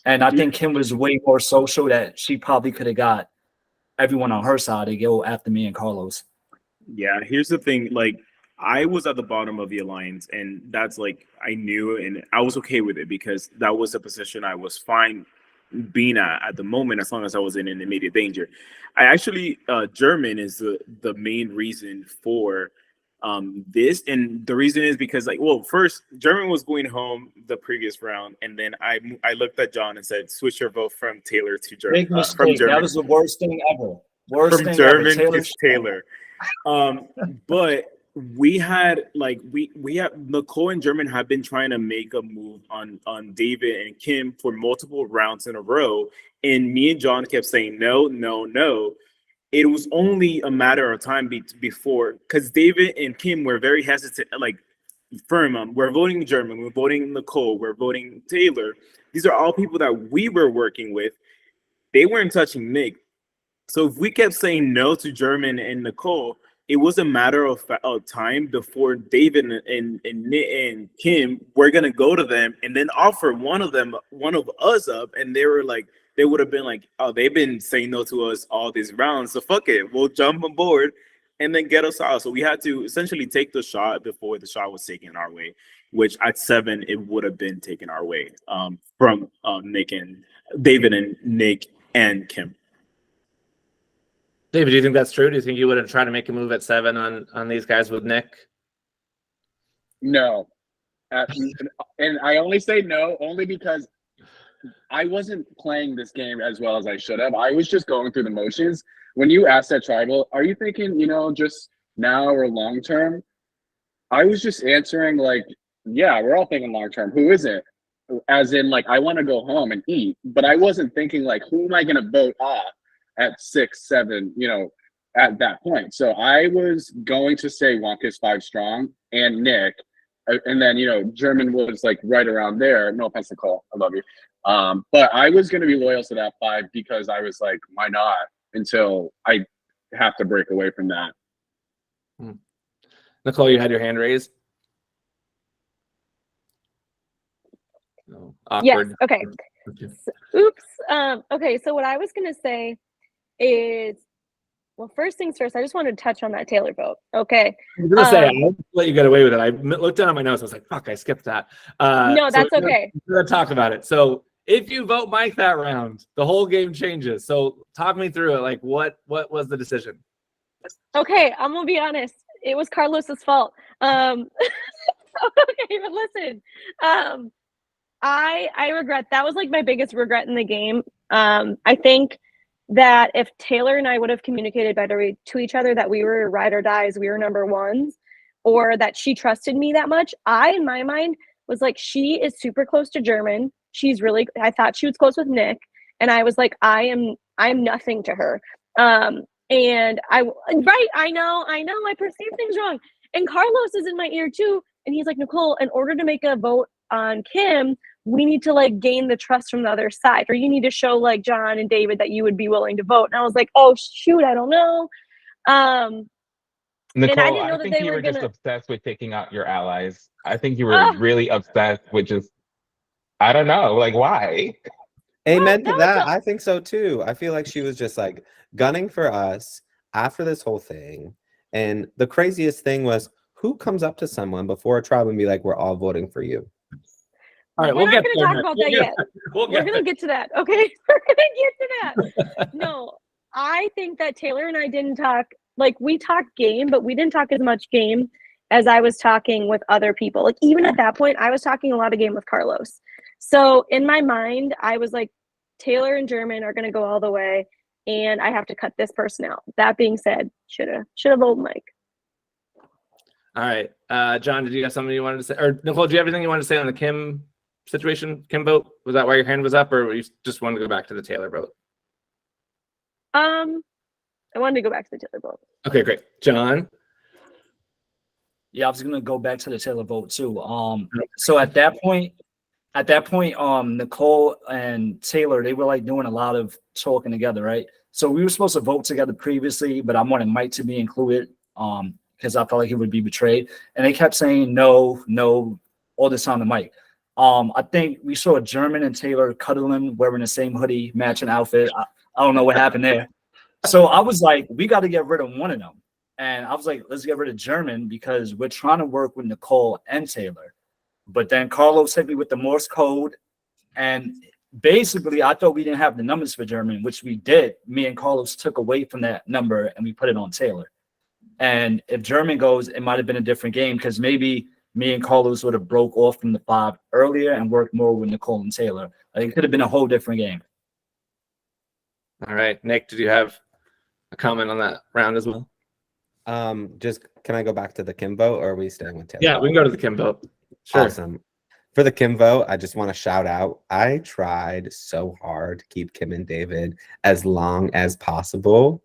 And I think Kim was way more social that she probably could have got everyone on her side to go after me and Carlos. Yeah, here's the thing. Like, I was at the bottom of the alliance, and that's like I knew, and I was okay with it because that was a position I was fine being at the moment, as long as I wasn't in immediate danger. I actually, German is the main reason for this, and the reason is because, like, well, first German was going home the previous round, and then I looked at John and said, switch your vote from Taylor to German. Big mistake. That was the worst thing ever. Worst from thing German ever. to Taylor. But we had like we have Nicole and German have been trying to make a move on David and Kim for multiple rounds in a row, and me and John kept saying no. It was only a matter of time before, because David and Kim were very hesitant, like firm. We're voting German, we're voting Nicole, we're voting Taylor. These are all people that we were working with. They weren't touching Nick. So if we kept saying no to German and Nicole, it was a matter of time before David and Kim were gonna go to them and then offer one of us up, and they would have been like, oh, they've been saying no to us all these rounds, so fuck it, we'll jump on board and then get us out. So we had to essentially take the shot before the shot was taken our way, which at 7 it would have been taken our way from Nick and David and Nick and Kim. David, do you think that's true? Do you think you would have tried to make a move at 7 on these guys with Nick? No. And I only say no only because I wasn't playing this game as well as I should have. I was just going through the motions. When you asked that tribal, are you thinking, just now or long term? I was just answering like, yeah, we're all thinking long term. Who isn't? As in, like, I want to go home and eat, but I wasn't thinking like, who am I going to vote off at 6, 7, at that point. So I was going to say Wonka's 5 strong and Nick, and then, German was like right around there. No offense, Nicole, I love you. But I was going to be loyal to that 5 because I was like, why not? Until I have to break away from that. Nicole, you had your hand raised. No, awkward. Yes. Okay. Oops. Okay. So what I was going to say is, well, first things first, I just wanted to touch on that Taylor vote. Okay. I was gonna say, I won't let you get away with it. I looked down at my notes. I was like, fuck, I skipped that. No, that's okay. We're gonna talk about it. So if you vote Mike that round, the whole game changes. So talk me through it. Like, what was the decision? Okay, I'm gonna be honest. It was Carlos's fault. Okay, but listen, I regret, that was like my biggest regret in the game. I think that if Taylor and I would have communicated better to each other that we were ride or dies, we were number ones, or that she trusted me that much, in my mind, was like, she is super close to German. I thought she was close with Nick. And I was like, I am nothing to her. I know, I perceive things wrong. And Carlos is in my ear too. And he's like, Nicole, in order to make a vote on Kim, we need to like gain the trust from the other side, or you need to show like John and David that you would be willing to vote. And I was like, oh shoot, I don't know. Nicole, I think you were just obsessed with taking out your allies. I think you were really obsessed with just, I don't know, like why? Amen to that. I think so too. I feel like she was just like gunning for us after this whole thing. And the craziest thing was, who comes up to someone before a tribe and be like, we're all voting for you? All right, we're not going to talk about that yet. We're going to get to that. Okay, we're going to get to that. No, I think that Taylor and I didn't talk like we talked game, but we didn't talk as much game as I was talking with other people. Like even at that point, I was talking a lot of game with Carlos. So in my mind, I was like, Taylor and German are going to go all the way, and I have to cut this person out. That being said, should have old Mike. All right, John, did you have something you wanted to say, or Nicole, do you have anything you wanted to say on the Kim situation, Kim vote? Was that why your hand was up, or you just wanted to go back to the Taylor vote? I wanted to go back to the Taylor vote. Okay, great, John. Yeah, I was gonna go back to the Taylor vote too. So at that point, Nicole and Taylor, they were like doing a lot of talking together, right? So we were supposed to vote together previously, but I wanted Mike to be included, because I felt like he would be betrayed. And they kept saying no, all this time to Mike. I think we saw German and Taylor cuddling, wearing the same hoodie, matching outfit. I don't know what happened there. So I was like, we got to get rid of one of them. And I was like, let's get rid of German because we're trying to work with Nicole and Taylor. But then Carlos hit me with the Morse code. And basically, I thought we didn't have the numbers for German, which we did. Me and Carlos took away from that number and we put it on Taylor. And if German goes, it might have been a different game because maybe me and Carlos would have broke off from the 5 earlier and worked more with Nicole and Taylor. I think it could have been a whole different game. All right, Nick, did you have a comment on that round as well? Just can I go back to the Kim vote, or are we staying with Taylor? Yeah, we can go to the Kim vote. Sure. Awesome. For the Kim vote, I just want to shout out. I tried so hard to keep Kim and David as long as possible,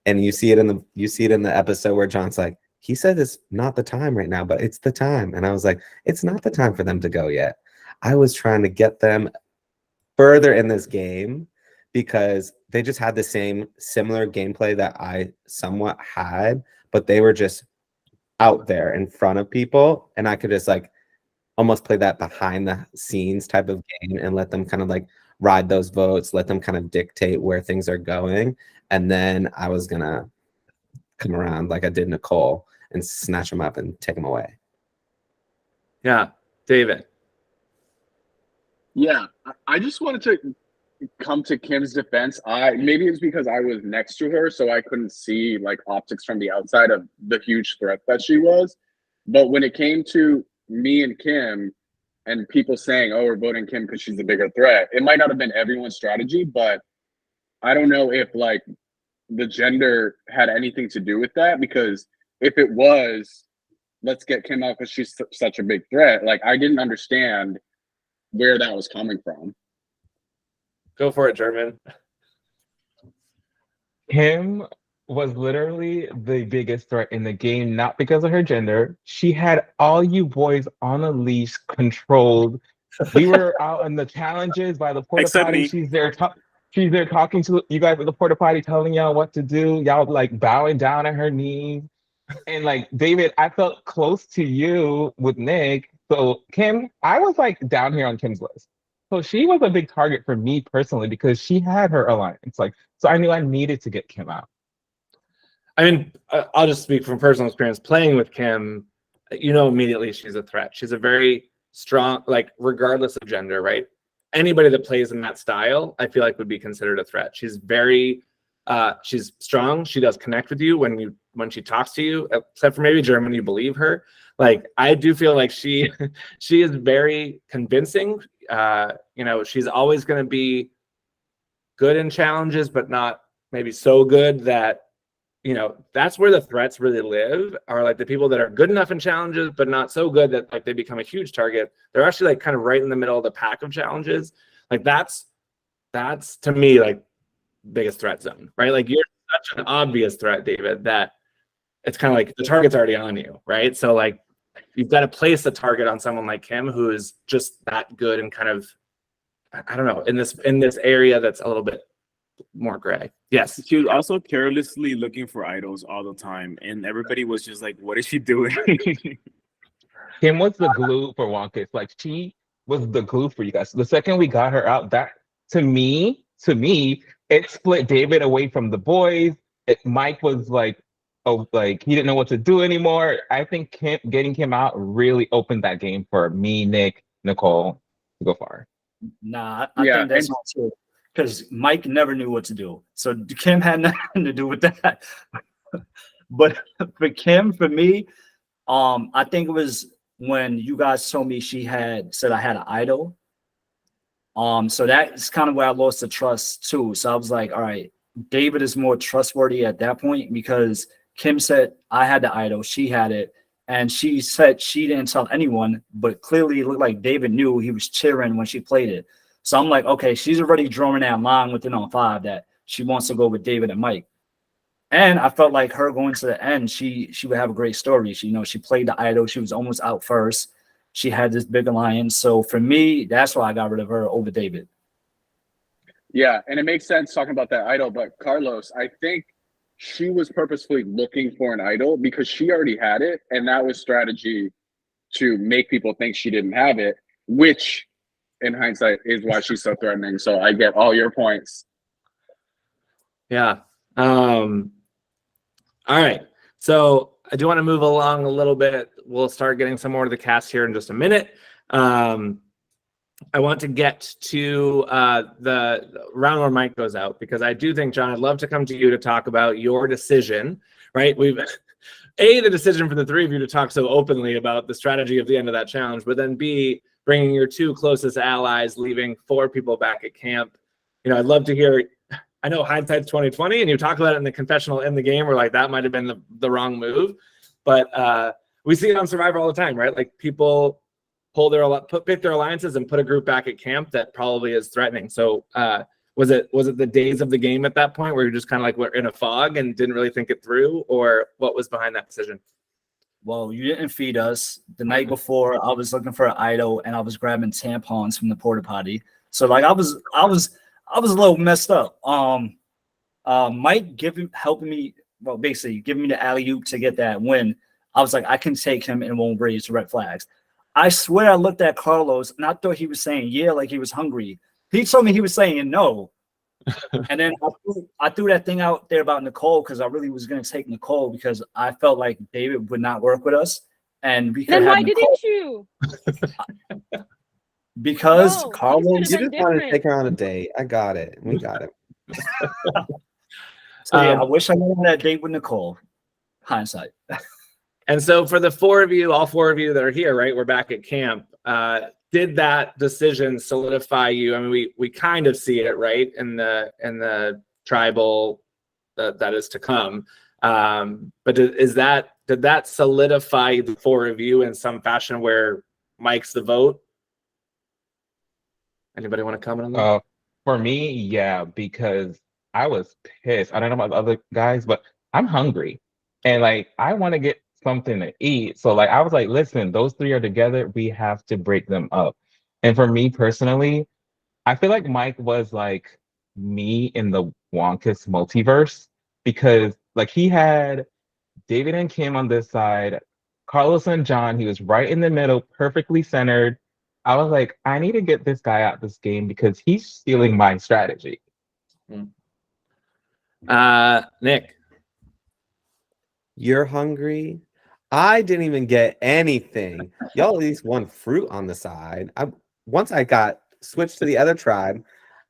and you see it in the episode where John's like, he said it's not the time right now, but it's the time, and I was like, it's not the time for them to go yet. I was trying to get them further in this game because they just had the similar gameplay that I somewhat had, but they were just out there in front of people, and I could just like almost play that behind the scenes type of game and let them kind of like ride those votes, let them kind of dictate where things are going, and then I was gonna come around like I did Nicole and snatch them up and take them away. Yeah, David. Yeah, I just wanted to come to Kim's defense. Maybe it's because I was next to her, so I couldn't see like optics from the outside of the huge threat that she was. But when it came to me and Kim and people saying, oh, we're voting Kim because she's the bigger threat, it might not have been everyone's strategy, but I don't know if like the gender had anything to do with that, because if it was, let's get Kim out because she's such a big threat, like I didn't understand where that was coming from. Go for it, German. Kim was literally the biggest threat in the game, not because of her gender. She had all you boys on a leash, controlled. We were out in the challenges by the porta Except potty. me. She's there talking to you guys at the porta potty, telling y'all what to do. Y'all like bowing down at her knees. And like David, I felt close to you with Nick. So Kim, I was like down here on Kim's list. So she was a big target for me personally because she had her alliance. Like, so I knew I needed to get Kim out. I mean, I'll just speak from personal experience playing with Kim. You know, immediately she's a threat. She's a very strong, like regardless of gender, right? Anybody that plays in that style, I feel like would be considered a threat. She's very, she's strong. She does connect with you when she talks to you, except for maybe German, you believe her. Like, I do feel like she is very convincing. You know, she's always going to be good in challenges, but not maybe so good that, you know, that's where the threats really live, are like the people that are good enough in challenges, but not so good that like they become a huge target. They're actually like kind of right in the middle of the pack of challenges. Like that's to me like biggest threat zone, right? Like you're such an obvious threat, David, that it's kind of like the target's already on you, right? So like you've got to place a target on someone like Kim who is just that good and kind of, I don't know, in this area that's a little bit more gray. Yes. She was also carelessly looking for idols all the time, and everybody was just like, what is she doing? Kim was the glue for Wonkus. Like, she was the glue for you guys. The second we got her out, that to me, it split David away from the boys. Mike was like, oh, like he didn't know what to do anymore. I think getting Kim out really opened that game for me, Nick, Nicole to go far. Nah, I think that's not true. Because Mike never knew what to do. So Kim had nothing to do with that. But for Kim, for me, I think it was when you guys told me she had said I had an idol. So that's kind of where I lost the trust too. So I was like, all right, David is more trustworthy at that point because Kim said I had the idol, she had it, and she said she didn't tell anyone, but clearly it looked like David knew. He was cheering when she played it. So I'm like, okay, she's already drawing that line within on 5 that she wants to go with David and Mike. And I felt like her going to the end, she would have a great story. She, she played the idol. She was almost out first. She had this big alliance. So for me, that's why I got rid of her over David. Yeah, and it makes sense talking about that idol, but Carlos, I think she was purposefully looking for an idol because she already had it, and that was strategy to make people think she didn't have it, which in hindsight is why she's so threatening. So I get all your points. Yeah. All right. So I do want to move along a little bit. We'll start getting some more of the cast here in just a minute. I want to get to the round where Mike goes out because I do think, John, I'd love to come to you to talk about your decision, right? We've the decision for the 3 of you to talk so openly about the strategy of the end of that challenge, but then B, bringing your 2 closest allies, leaving 4 people back at camp. I'd love to hear. I know hindsight's 2020, and you talk about it in the confessional in the game where like that might have been the wrong move, but we see it on Survivor all the time, right? Like people pick their alliances and put a group back at camp that probably is threatening. So was it the days of the game at that point where you're just kind of like we're in a fog and didn't really think it through, or what was behind that decision? Well, you didn't feed us. The night before, I was looking for an idol and I was grabbing tampons from the porta potty. So like I was a little messed up. Mike helping me, well, basically giving me the alley-oop to get that win. I was like, I can take him and won't raise red flags. I swear I looked at Carlos and I thought he was saying yeah, like he was hungry. He told me he was saying no. And then I threw that thing out there about Nicole because I really was going to take Nicole because I felt like David would not work with us. And we could Then have why Nicole. didn't you? Because No, Carlos. You just wanted to take her on a date. I got it. We got it. So yeah, I wish I went on that date with Nicole. Hindsight. And so for the 4 of you, all 4 of you that are here, right? We're back at camp. Did that decision solidify you? I mean, we kind of see it, right? In the tribal that is to come. But did that solidify the 4 of you in some fashion where Mike's the vote? Anybody want to comment on that? For me, yeah, because I was pissed. I don't know about the other guys, but I'm hungry. And like I want to get something to eat. So like I was like, listen, those 3 are together. We have to break them up. And for me personally, I feel like Mike was like me in the Wonkus multiverse because like he had David and Kim on this side, Carlos and John. He was right in the middle, perfectly centered. I was like, I need to get this guy out this game because he's stealing my strategy. Nick. You're hungry. I didn't even get anything. Y'all at least won fruit on the side. Once I got switched to the other tribe,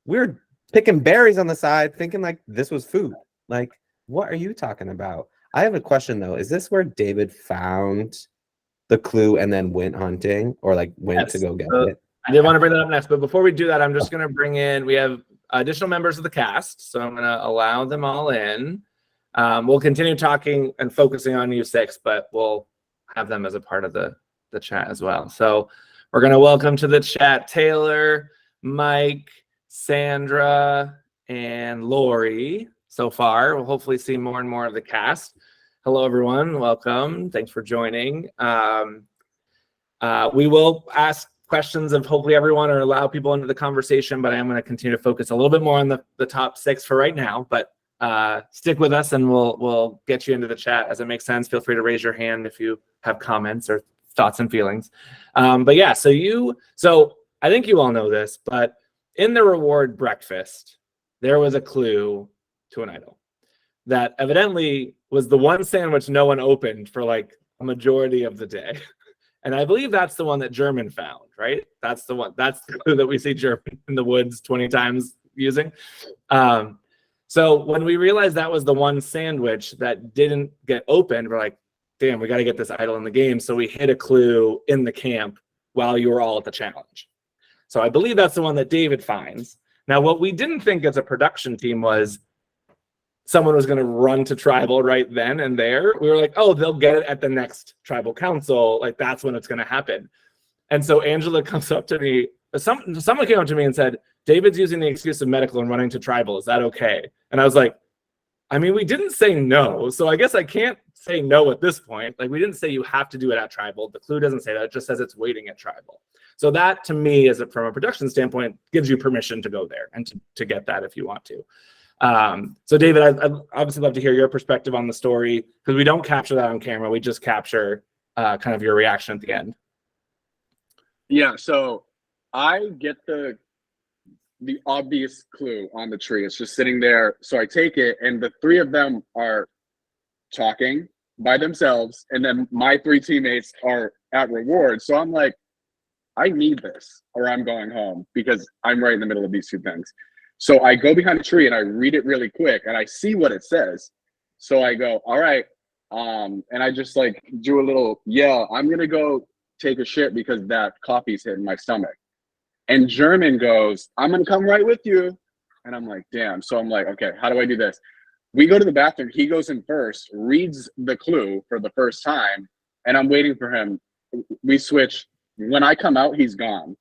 we were picking berries on the side, thinking like this was food. Like, what are you talking about? I have a question though. Is this where David found the clue and then went hunting, or like went to go get it? I did want to bring that up next, but before we do that, I'm just going to bring in. We have additional members of the cast, so I'm going to allow them all in. We'll continue talking and focusing on U6, but we'll have them as a part of the chat as well. So we're going to welcome to the chat Taylor, Mike, Sandra, and Lori so far. We'll hopefully see more and more of the cast. Hello, everyone. Welcome. Thanks for joining. We will ask questions of hopefully everyone or allow people into the conversation, but I am going to continue to focus a little bit more on the top 6 for right now. But stick with us and we'll get you into the chat as it makes sense. Feel free to raise your hand if you have comments or thoughts and feelings. But yeah, so I think you all know this, but in the reward breakfast, there was a clue to an idol that evidently was the one sandwich no one opened for like a majority of the day. And I believe that's the one that German found, right? That's the one. That's the clue that we see German in the woods 20 times using. So when we realized that was the one sandwich that didn't get opened, we're like, damn, we got to get this idol in the game. So we hid a clue in the camp while you were all at the challenge. So I believe that's the one that David finds. Now, what we didn't think as a production team was someone was going to run to tribal right then and there. We were like, oh, they'll get it at the next tribal council. Like, that's when it's going to happen. And so Angela comes up to me. Someone came up to me and said, David's using the excuse of medical and running to tribal. Is that okay? And I was like, I mean, we didn't say no. So I guess I can't say no at this point. Like, we didn't say you have to do it at tribal. The clue doesn't say that. It just says it's waiting at tribal. So that, to me, from a production standpoint, gives you permission to go there and to get that if you want to. So David, I'd obviously love to hear your perspective on the story, because we don't capture that on camera. We just capture kind of your reaction at the end. Yeah, so I get the obvious clue on the tree. It's just sitting there. So I take it, and the three of them are talking by themselves, and then my three teammates are at reward. So I'm like, I need this or I'm going home, because I'm right in the middle of these two things. So I go behind a tree and I read it really quick and I see what it says. So I go, all right. And I just like do a little yell, I'm going to go take a shit because that coffee's hitting my stomach. And German goes, I'm going to come right with you. And I'm like, damn. So I'm like, okay, how do I do this? We go to the bathroom. He goes in first, reads the clue for the first time, and I'm waiting for him. We switch. When I come out, he's gone.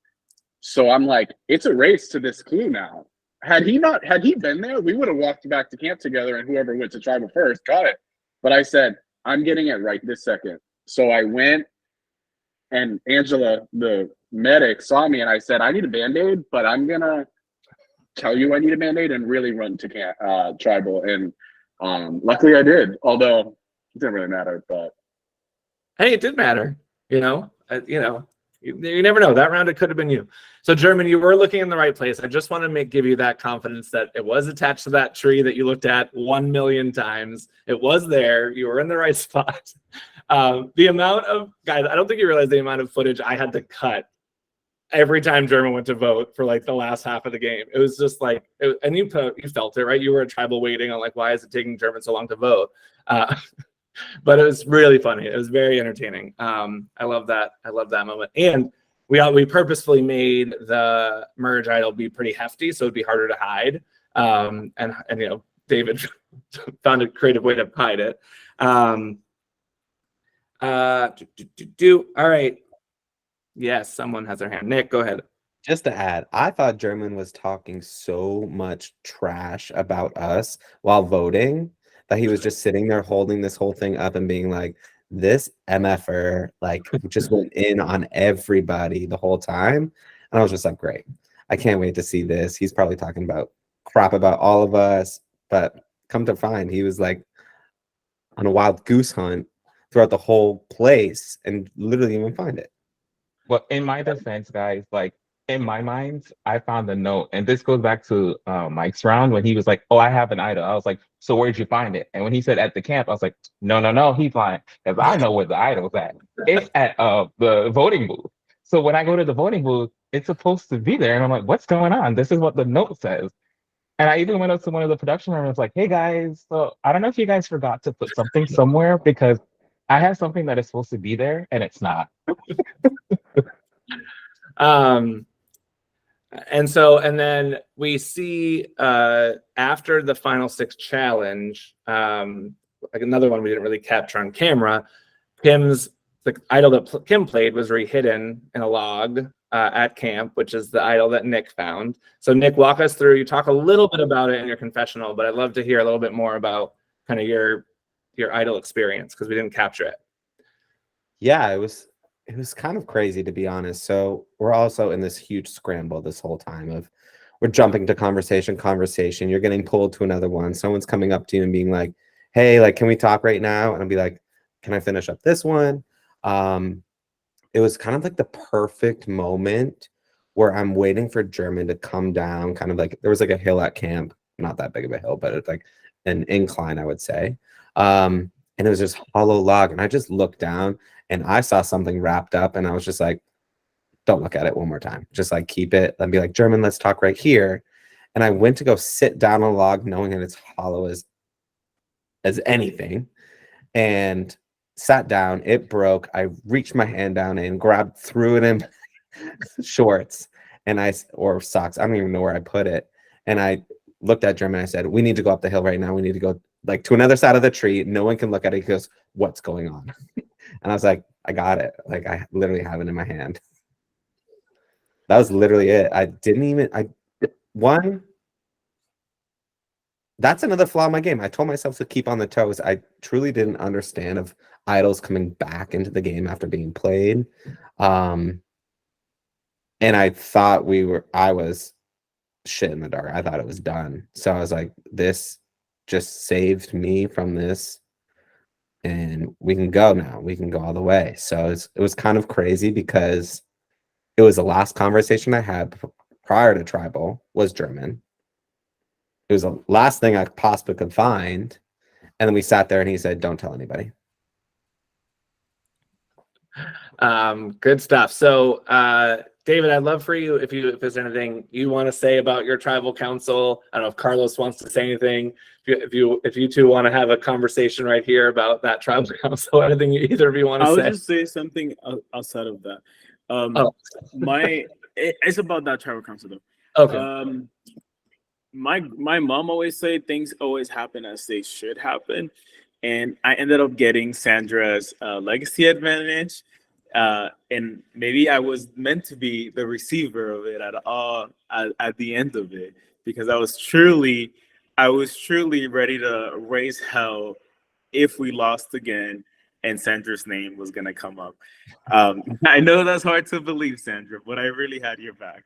So I'm like, it's a race to this clue now. Had he been there, we would have walked back to camp together, and whoever went to tribal first got it. But I said, I'm getting it right this second. So I went, and Angela, the medic, saw me, and I said, I need a Band-Aid, but I'm going to tell you I need a Band-Aid and really run to camp, tribal. And luckily I did, although it didn't really matter. But hey, it did matter, you never know. That round, it could have been you. So German, you were looking in the right place. I just want to give you that confidence that it was attached to that tree that you looked at 1 million times. It was there. You were in the right spot. The amount of, guys, I don't think you realize the amount of footage I had to cut every time German went to vote for like the last half of the game. It was just like, and you felt it, right? You were at tribal waiting on like, why is it taking German so long to vote? But it was really funny. It was very entertaining. I love that. I love that moment. And we purposefully made the merge idol be pretty hefty, so it'd be harder to hide. And David found a creative way to hide it. All right. Yes, someone has their hand. Nick, go ahead. Just to add, I thought German was talking so much trash about us while voting that he was just sitting there holding this whole thing up and being like, this MFer, like, just went in on everybody the whole time. And I was just like, great. I can't wait to see this. He's probably talking about crap about all of us. But come to find, he was like on a wild goose hunt throughout the whole place and literally didn't even find it. Well, in my defense, guys, like, in my mind, I found the note, and this goes back to Mike's round when he was like, oh, I have an idol. I was like, so where'd you find it? And when he said at the camp, I was like, no, he's lying, because I know where the idol's at. It's at the voting booth. So when I go to the voting booth, it's supposed to be there, and I'm like, what's going on? This is what the note says. And I even went up to one of the production members, like, hey guys, so I don't know if you guys forgot to put something somewhere, because I have something that is supposed to be there and it's not. And then we see after the final 6 challenge, like another one we didn't really capture on camera, the idol that Kim played was rehidden in a log at camp, which is the idol that Nick found. So Nick, walk us through. You talk a little bit about it in your confessional, but I'd love to hear a little bit more about kind of your idol experience, because we didn't capture it. Yeah, it was kind of crazy, to be honest. So we're also in this huge scramble this whole time of we're jumping to conversation. You're getting pulled to another one. Someone's coming up to you and being like, hey, like, can we talk right now? And I'll be like, can I finish up this one? It was kind of like the perfect moment where I'm waiting for German to come down, kind of like there was like a hill at camp, not that big of a hill, but it's like an incline, I would say. And it was just hollow log. And I just looked down and I saw something wrapped up, and I was just like, don't look at it one more time. Just like keep it and be like, German, let's talk right here. And I went to go sit down on a log, knowing that it's hollow as anything, and sat down. It broke. I reached my hand down and grabbed, threw it in shorts or socks. I don't even know where I put it. And I looked at Jim and I said, "We need to go up the hill right now. We need to go like to another side of the tree. No one can look at it." He goes, "What's going on?" And I was like, "I got it. Like I literally have it in my hand." That was literally it. That's another flaw in my game. I told myself to keep on the toes. I truly didn't understand of idols coming back into the game after being played. And I thought I was shit in the dark. I thought it was done. So I was like, this just saved me from this. And we can go now. We can go all the way. So it was kind of crazy because it was the last conversation I had prior to Tribal was German. It was the last thing I possibly could find. And then we sat there and he said, "Don't tell anybody." Good stuff. So, David, I'd love for you, if there's anything you want to say about your tribal council. I don't know if Carlos wants to say anything. If you two want to have a conversation right here about that tribal council, anything either of you want to say. I'll just say something outside of that. It's about that tribal council though. Okay. My mom always say things always happen as they should happen, and I ended up getting Sandra's legacy advantage, and maybe I was meant to be the receiver of it at the end of it, because I was truly ready to raise hell if we lost again and Sandra's name was gonna come up. I know that's hard to believe, Sandra, but I really had your back.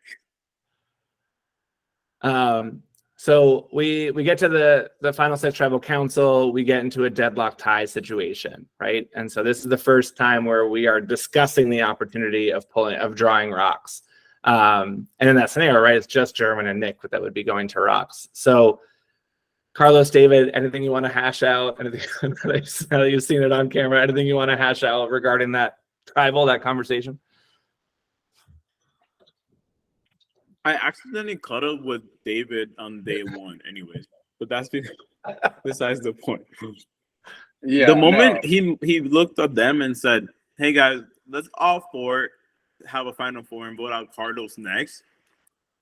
So we get to the final six tribal council, we get into a deadlock tie situation, right? And so this is the first time where we are discussing the opportunity of drawing rocks. And in that scenario, right, it's just German and Nick that would be going to rocks. So Carlos, David, anything you want to hash out? Anything that you've seen it on camera? Anything you want to hash out regarding that conversation? I accidentally caught up with David on day one anyways, but that's besides the point. Yeah. The moment he looked at them and said, "Hey guys, let's all four have a final four and vote out Carlos next,"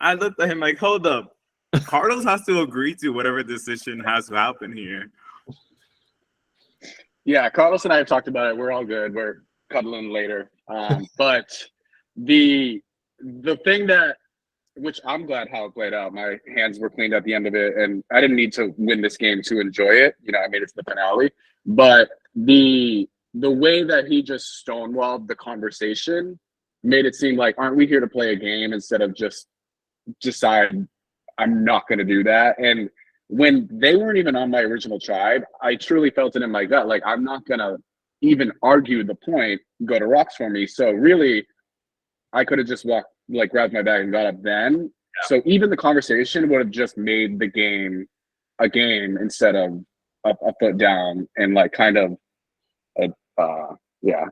I looked at him like, hold up. Carlos has to agree to whatever decision has to happen here. Yeah, Carlos and I have talked about it. We're all good. We're cuddling later. But the thing which I'm glad how it played out. My hands were cleaned at the end of it, and I didn't need to win this game to enjoy it. I made it to the finale. But the way that he just stonewalled the conversation made it seem like, aren't we here to play a game instead of just decide I'm not going to do that? And when they weren't even on my original tribe, I truly felt it in my gut. Like, I'm not going to even argue the point, go to rocks for me. So really, I could have just grabbed my bag and got up then. Yeah. So even the conversation would have just made the game a game instead of a foot down and yeah.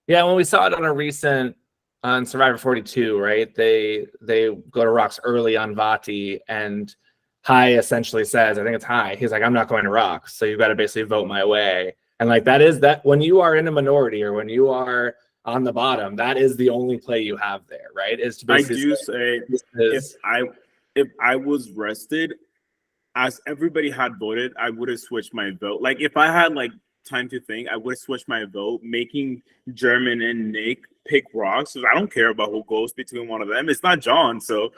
Yeah, when we saw it on a recent on Survivor 42, right? They go to rocks early on Vati, and Hai essentially says, I think it's Hai, he's like, "I'm not going to rocks, so you've got to basically vote my way." And that when you are in a minority or when you are on the bottom, that is the only play you have there, right? Is to basically if I was rested, as everybody had voted, I would have switched my vote. Like, if I had time to think, I would have switched my vote, making German and Nick pick rocks, because I don't care about who goes between one of them. It's not John, so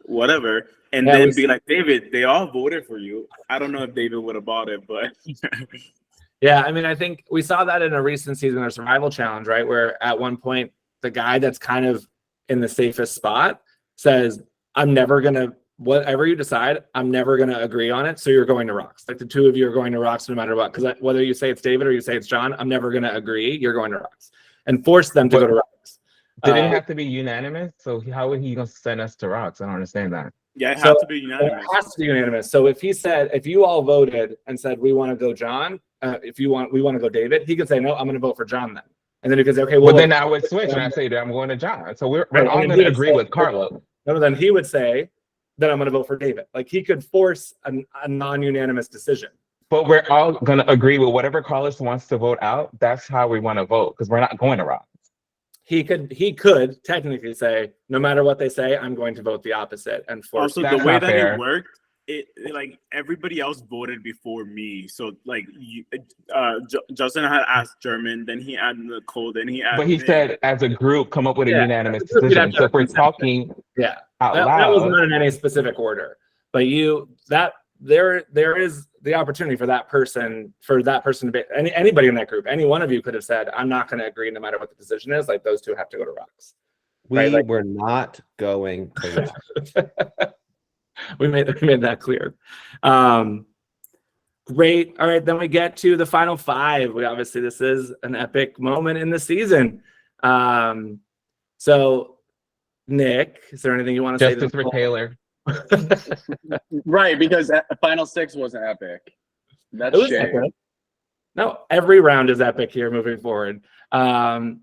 whatever. And then be like, "David, they all voted for you." I don't know if David would have bought it, but yeah, I mean, I think we saw that in a recent season of Survival Challenge, right? Where at one point, the guy that's kind of in the safest spot says, "I'm never going to, whatever you decide, I'm never going to agree on it. So you're going to rocks." Like, the two of you are going to rocks no matter what. Because whether you say it's David or you say it's John, I'm never going to agree. You're going to rocks. And force them to go to rocks. Did it have to be unanimous? So how would he going to send us to rocks? I don't understand that. Yeah, it has to be unanimous. It has to be unanimous. So if you all voted and said, "We want to go John," we want to go David, he could say, "No, I'm going to vote for John then." And then he could say, "Okay, well." But then I would switch and I say that I'm going to John. So we're all going to agree with Carlo. No, then he would say, then I'm going to vote for David. Like he could force a non-unanimous decision. But we're all gonna agree with whatever Carlos wants to vote out. That's how we want to vote because we're not going to rock. He could technically say, no matter what they say, I'm going to vote the opposite and force. Also, That's the way not that fair. it worked, it like everybody else voted before me. So like Justin had asked German, then he added Nicole, then he added. But he Nick. said, as a group, come up with a Yeah, unanimous as a group, you'd have decision. to So have if we're consensus. talking Yeah, out that loud, was not in any specific order. But there is the opportunity for that person to be anybody in that group. Any one of you could have said, I'm not going to agree no matter what the decision is. Like those two have to go to rocks. We Right, like- were not going to rock. we made that clear. Great. All right, then we get to the final five. This is an epic moment in the season. So Nick, is there anything you want to say? justice for Taylor. Right, because Final Six wasn't epic. That's It was shame. epic. No, every round is epic here moving forward. I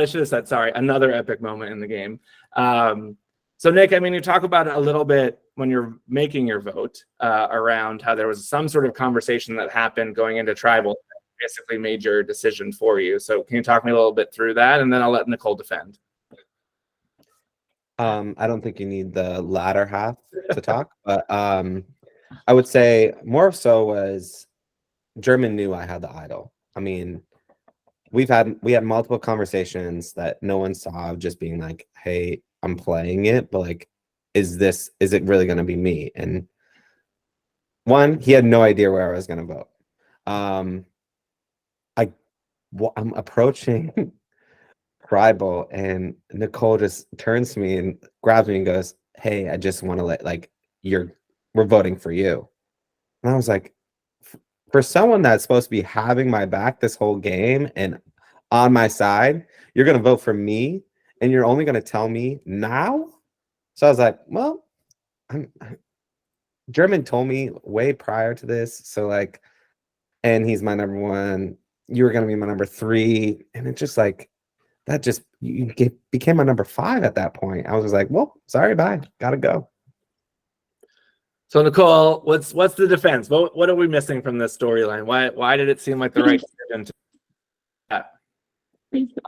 should have said, sorry, another epic moment in the game. So Nick, I mean, you talk about it a little bit when you're making your vote around how there was some sort of conversation that happened going into tribal that basically made your decision for you. So can you talk me a little bit through that, and then I'll let Nicole defend. I don't think you need the latter half to talk, but I would say more so was German knew I had the idol. I mean, we had multiple conversations that no one saw of just being like, hey, I'm playing it, but like, is it really going to be me? And one, he had no idea where I was going to vote. I'm approaching tribal, and Nicole just turns to me and grabs me and goes, hey, I just want to we're voting for you. And I was like, for someone that's supposed to be having my back this whole game and on my side, you're going to vote for me and you're only going to tell me now? So I was like, well, German told me way prior to this. So like, and he's my number one. You were going to be my number three. And it just like, became my number five at that point. I was just like, well, sorry, bye. Gotta go. So Nicole, what's the defense? What are we missing from this storyline? Why did it seem like the right decision to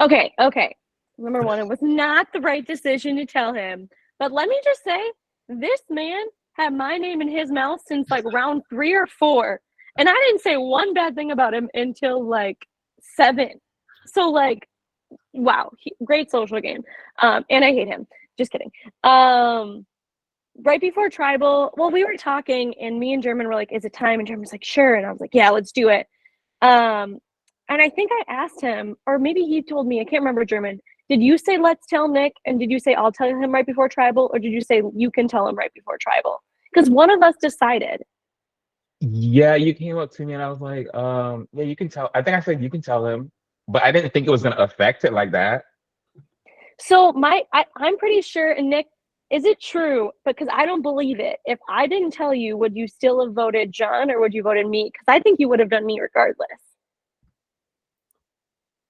Okay. Number one, it was not the right decision to tell him. But let me just say, this man had my name in his mouth since like round 3 or 4. And I didn't say one bad thing about him until like 7. So like, wow, great social game. And I hate him. Just kidding. Right before tribal, well, we were talking and me and German were like, is it time? And German was like, sure. And I was like, yeah, let's do it. And I think I asked him, or maybe he told me, I can't remember, German, did you say let's tell Nick? And did you say I'll tell him right before tribal? Or did you say you can tell him right before tribal? Because one of us decided. Yeah, you came up to me and I was like, yeah, you can tell. I think I said you can tell him, but I didn't think it was going to affect it like that. So I'm pretty sure, and Nick, is it true? Because I don't believe it. If I didn't tell you, would you still have voted John or would you voted me? Because I think you would have done me regardless.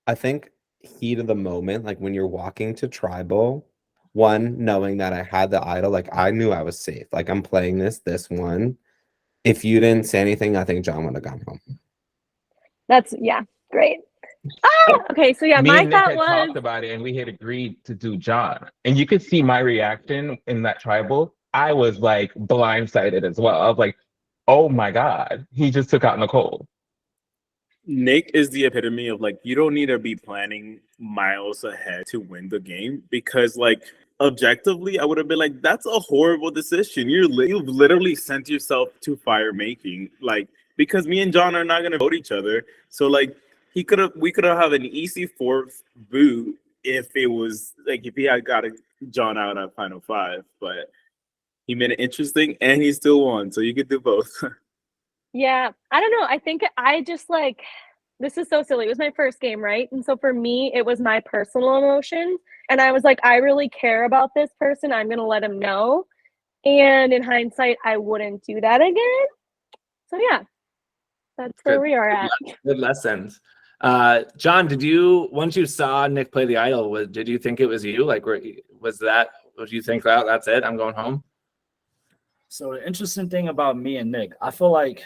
I think heat of the moment, like when you're walking to tribal, one, knowing that I had the idol, like I knew I was safe. Like I'm playing this one. If you didn't say anything, I think John would have gone home. Yeah, great. Okay, so yeah, Me my and Nick thought had was talked about it and we had agreed to do John. And you could see my reaction in that tribal. I was like blindsided as well. I was like, oh my God, he just took out Nicole. Nick is the epitome of like, you don't need to be planning miles ahead to win the game because like objectively, I would have been like, that's a horrible decision. You've literally sent yourself to fire making, like, because me and John are not going to vote each other. So like we could have had an easy 4th boot if it was like, if he had got John out at final 5, but he made it interesting and he still won. So you could do both. yeah, I don't know. I think I just like, this is so silly. It was my first game, right? And so for me, it was my personal emotions. And I was like, I really care about this person. I'm going to let him know. And in hindsight, I wouldn't do that again. So yeah, that's where we are at. Good lessons. John, once you saw Nick play the idol, did you think it was you? Like, would you think, oh, that's it, I'm going home? So the interesting thing about me and Nick, I feel like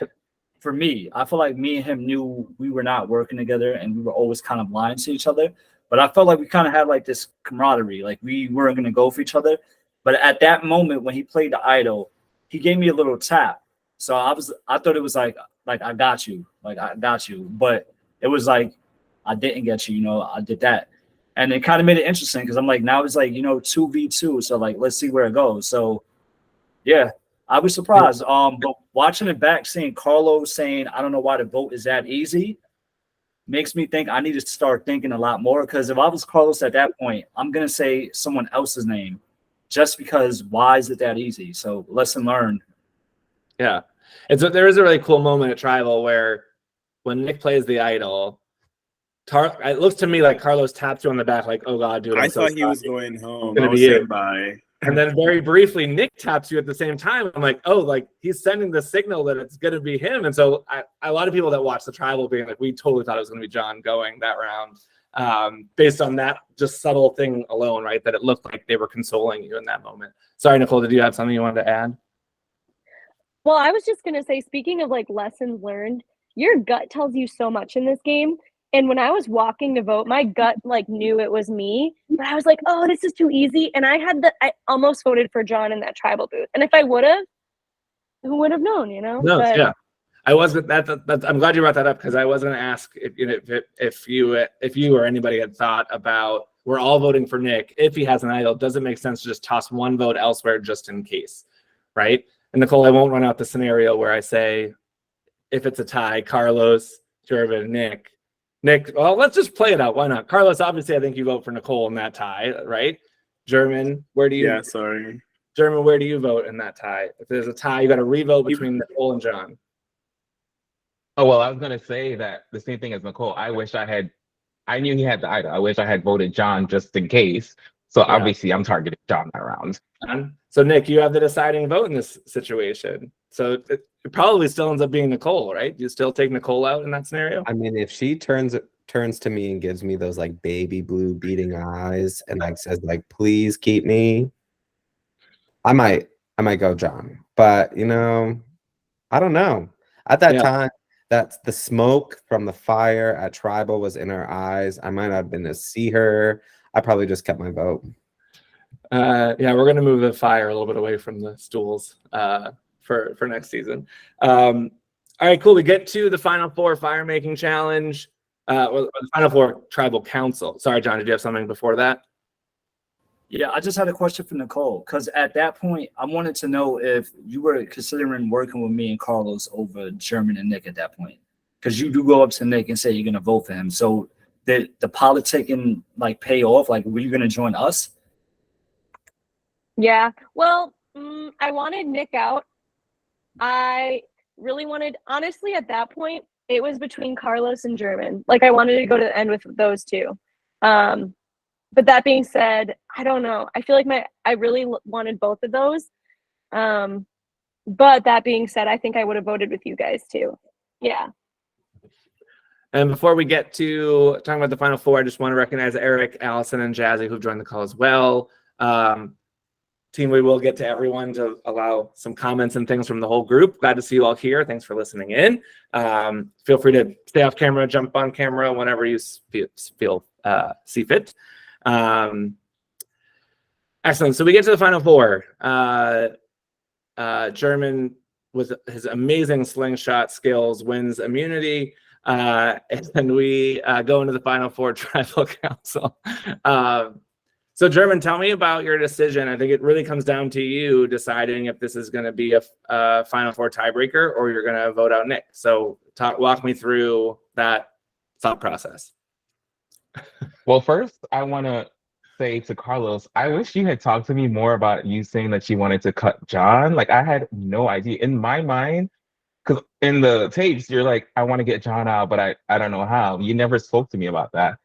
for me, I feel like me and him knew we were not working together and we were always kind of lying to each other. But I felt like we kind of had like this camaraderie, like we weren't going to go for each other. But at that moment when he played the idol, he gave me a little tap. So I thought it was like I got you, but it was like I didn't get you, you know, I did that. And it kind of made it interesting because I'm like, now it's like, you know, 2v2. So like, let's see where it goes. So yeah, I was surprised. But watching it back, seeing Carlos saying, I don't know why the vote is that easy, makes me think I need to start thinking a lot more. Because if I was Carlos at that point, I'm gonna say someone else's name just because why is it that easy? So lesson learned. Yeah. There is a really cool moment at Tribal where when Nick plays the idol, it looks to me like Carlos taps you on the back, like, "Oh God, dude, I so thought he sorry. was going home. Gonna I was be saying it." bye. And then very briefly, Nick taps you at the same time. I'm like, "Oh, like he's sending the signal that it's gonna be him." And so a lot of people that watch the Tribal being like, "We totally thought it was gonna be John going that round," based on that just subtle thing alone, right? That it looked like they were consoling you in that moment. Sorry, Nicole, did you have something you wanted to add? Well, I was just gonna say, speaking of like lessons learned, your gut tells you so much in this game. And when I was walking to vote, my gut like knew it was me, but I was like, "Oh, this is too easy." And I almost voted for John in that Tribal booth. And if I would have, who would have known, you know? No, But yeah. I wasn't. I'm glad you brought that up because I was going to ask if you or anybody had thought about, we're all voting for Nick. If he has an idol, does it make sense to just toss one vote elsewhere just in case, right? And Nicole, I won't run out the scenario where I say, if it's a tie, Carlos, Jervin, Nick. Well, let's just play it out. Why not? Carlos, obviously, I think you vote for Nicole in that tie, right? German, where do you? Yeah, sorry. German, where do you vote in that tie? If there's a tie, you got to revote between Nicole and John. Oh, well, I was going to say that the same thing as Nicole. I knew he had the idol. I wish I had voted John just in case. So Yeah. obviously I'm targeting John that round. So Nick, you have the deciding vote in this situation. So it probably still ends up being Nicole, right? You still take Nicole out in that scenario? I mean, if she turns to me and gives me those like baby blue beating eyes and like says like, "Please keep me," I might go John. But you know, I don't know. At that time, that's the smoke from the fire at Tribal was in her eyes. I might not have been to see her. I probably just kept my vote. Yeah, we're gonna move the fire a little bit away from the stools for next season. All right, cool. We get to the Final Four Fire Making Challenge. Well, the Final Four Tribal Council. Sorry, John, did you have something before that? Yeah, I just had a question for Nicole because at that point, I wanted to know if you were considering working with me and Carlos over German and Nick at that point, because you do go up to Nick and say you're gonna vote for him. So did the politicking like pay off? Like, were you gonna join us? yeah, well, I wanted Nick out. I really wanted, honestly, at that point, it was between Carlos and German. Like, I wanted to go to the end with those two. But that being said, I don't know. I feel like I really wanted both of those. But that being said, I think I would have voted with you guys too. Yeah. And before we get to talking about the Final Four, I just want to recognize Eric, Allison, and Jazzy who've joined the call as well. Team, we will get to everyone to allow some comments and things from the whole group. Glad to see you all here. Thanks for listening in. Feel free to stay off camera, jump on camera whenever you see fit. Excellent. So we get to the Final Four. German, with his amazing slingshot skills, wins immunity. And then we go into the Final Four Tribal Council. So German, tell me about your decision. I think it really comes down to you deciding if this is going to be a Final Four tiebreaker or you're going to vote out Nick. So walk me through that thought process. Well, first, I want to say to Carlos, I wish you had talked to me more about you saying that you wanted to cut John. Like, I had no idea. In my mind, because in the tapes, you're like, I want to get John out, but I don't know how. You never spoke to me about that.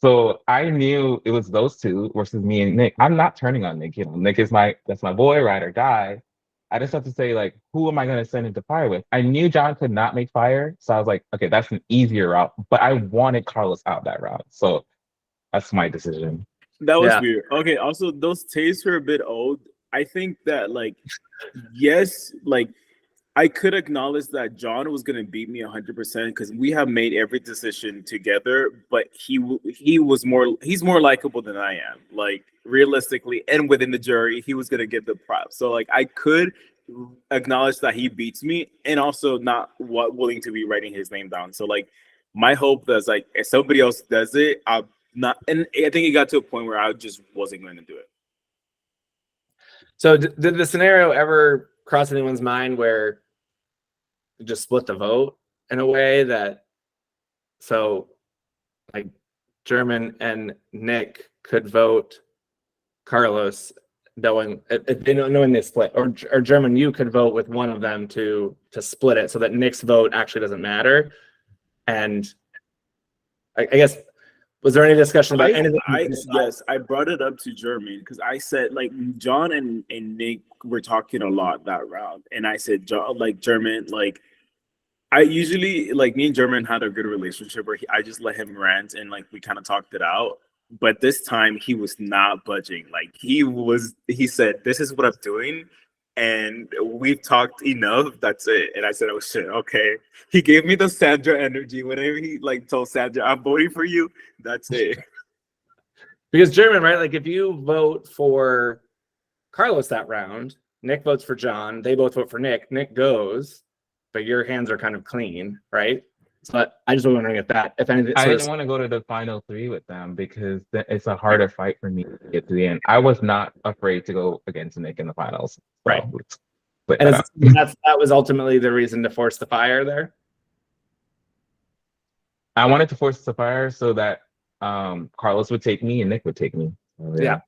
So I knew it was those two versus me and Nick. I'm not turning on Nick. You know, Nick is that's my boy, ride or die. I just have to say, like, who am I going to send into fire with? I knew John could not make fire. So I was like, okay, that's an easier route. But I wanted Carlos out that route. So that's my decision. That was weird. Okay, also, those tapes were a bit old. I think that like, yes, like I could acknowledge that John was going to beat me 100% because we have made every decision together. But he's more likable than I am. Like realistically, and within the jury, he was going to get the props. So like I could acknowledge that he beats me, and also not willing to be writing his name down. So like my hope is like if somebody else does it, I'll not. And I think it got to a point where I just wasn't going to do it. So did the scenario ever cross anyone's mind where you just split the vote in a way that, so like German and Nick could vote Carlos knowing they split, or German, you could vote with one of them to split it so that Nick's vote actually doesn't matter? And I guess, was there any discussion about anything? Yes, I brought it up to German because I said like John and Nick were talking a lot that round, and I said John, like German, like I usually like me and German had a good relationship where I just let him rant and like we kind of talked it out. But this time he was not budging. Like he said, "This is what I'm doing." And we've talked enough. That's it. And I said, "Oh shit, okay." He gave me the Sandra energy. Whenever he like told Sandra, "I'm voting for you," that's it. Because German, right? Like if you vote for Carlos that round, Nick votes for John. They both vote for Nick. Nick goes, but your hands are kind of clean, right? So I just was wondering if anything. I didn't want to go to the final 3 with them because it's a harder fight for me to get to the end. I was not afraid to go against Nick in the finals. Right. But and that was ultimately the reason to force the fire there? I wanted to force the fire so that Carlos would take me and Nick would take me. So,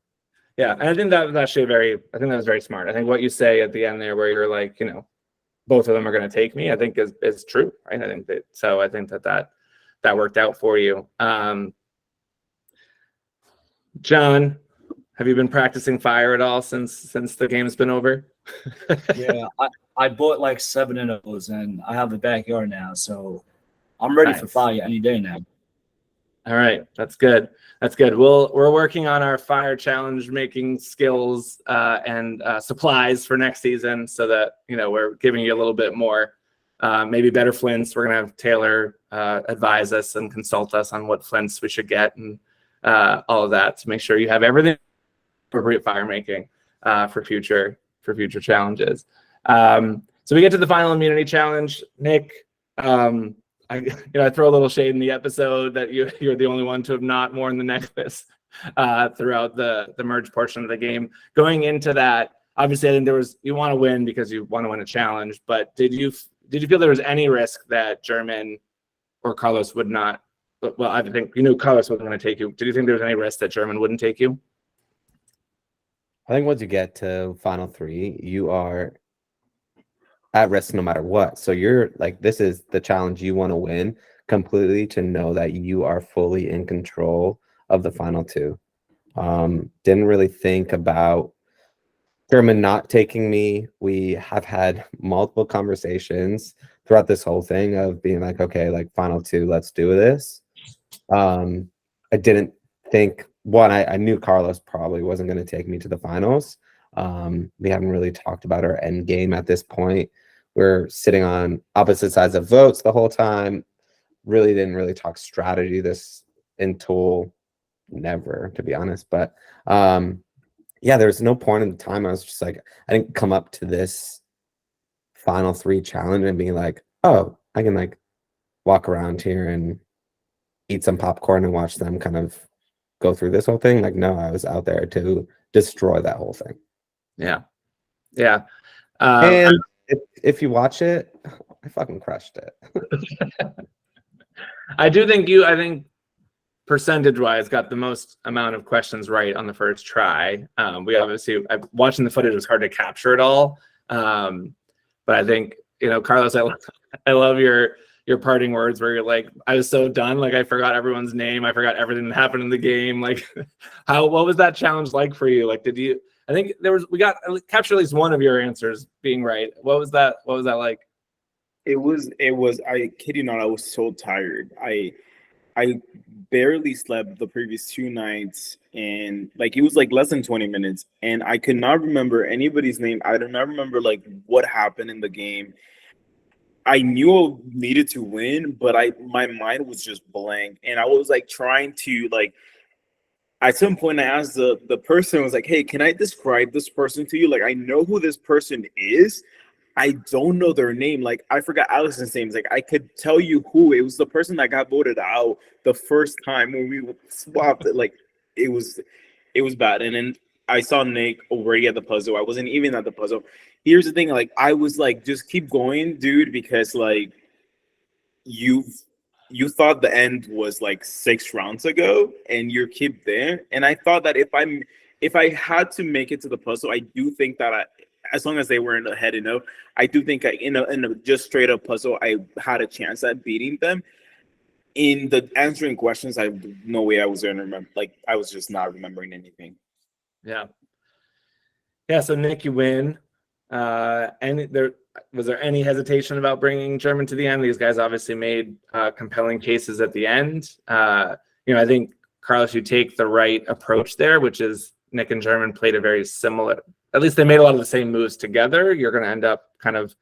yeah. And I think that was actually that was very smart. I think what you say at the end there where you're like, both of them are going to take me, I think is true, right? I think that worked out for you. John, have you been practicing fire at all since the game's been over? Yeah, I bought like 7 of those, and I have a backyard now, so I'm ready for fire any day now. All right, that's good. We're working on our fire challenge making skills and supplies for next season, so that we're giving you a little bit more, maybe better flints. We're gonna have Taylor advise us and consult us on what flints we should get and all of that to make sure you have everything appropriate fire making for future challenges. So we get to the final immunity challenge, Nick. I throw a little shade in the episode that you're the only one to have not worn the necklace throughout the merge portion of the game. Going into that, obviously, I think you want to win because you want to win a challenge. But did you feel there was any risk that German or Carlos would not? Well, I think Carlos wasn't going to take you. Did you think there was any risk that German wouldn't take you? I think once you get to final 3, you are at risk no matter what. So you're like, this is the challenge you want to win completely, to know that you are fully in control of the final 2. Didn't really think about German not taking me. We have had multiple conversations throughout this whole thing of being like, okay, like final 2, let's do this. I didn't think I knew Carlos probably wasn't going to take me to the finals. We haven't really talked about our end game at this point. We're sitting on opposite sides of votes the whole time. Really didn't talk strategy this until never, to be honest. But there's no point in the time. I was just like, I didn't come up to this final 3 challenge and being like, oh, I can like walk around here and eat some popcorn and watch them kind of go through this whole thing. Like, no, I was out there to destroy that whole thing. Yeah. And if you watch it, I fucking crushed it. I think percentage-wise got the most amount of questions right on the first try. We obviously, watching the footage, it was hard to capture it all. But I think, Carlos, I love your parting words where you're like, I was so done, like I forgot everyone's name, I forgot everything that happened in the game. Like, what was that challenge like for you? Like, I think we captured at least one of your answers being right. What was that like? It was, I kid you not, I was so tired. I I barely slept the previous 2 nights, and like it was like less than 20 minutes, and I could not remember anybody's name. I do not remember like what happened in the game. I knew I needed to win, but my mind was just blank, and I was like trying to like. At some point, I asked the person, I was like, "Hey, can I describe this person to you? Like, I know who this person is, I don't know their name. Like I forgot Allison's name. Like I could tell you who it was. The person that got voted out the first time when we swapped it. Like it was bad. And then I saw Nick already at the puzzle. I wasn't even at the puzzle. Here's the thing. Like I was like, just keep going, dude, because like you thought the end was like 6 rounds ago, and you keep there. And I thought that if I had to make it to the puzzle, I do think that as long as they weren't ahead enough, I do think in a just straight up puzzle, I had a chance at beating them. In the answering questions, I no way I was gonna remember. Like I was just not remembering anything. Yeah. So Nick, you win. And was there any hesitation about bringing German to the end? These guys obviously made compelling cases at the end. I think Carlos, you take the right approach there, which is Nick and German played a very similar. At least they made a lot of the same moves together. You're going to end up kind of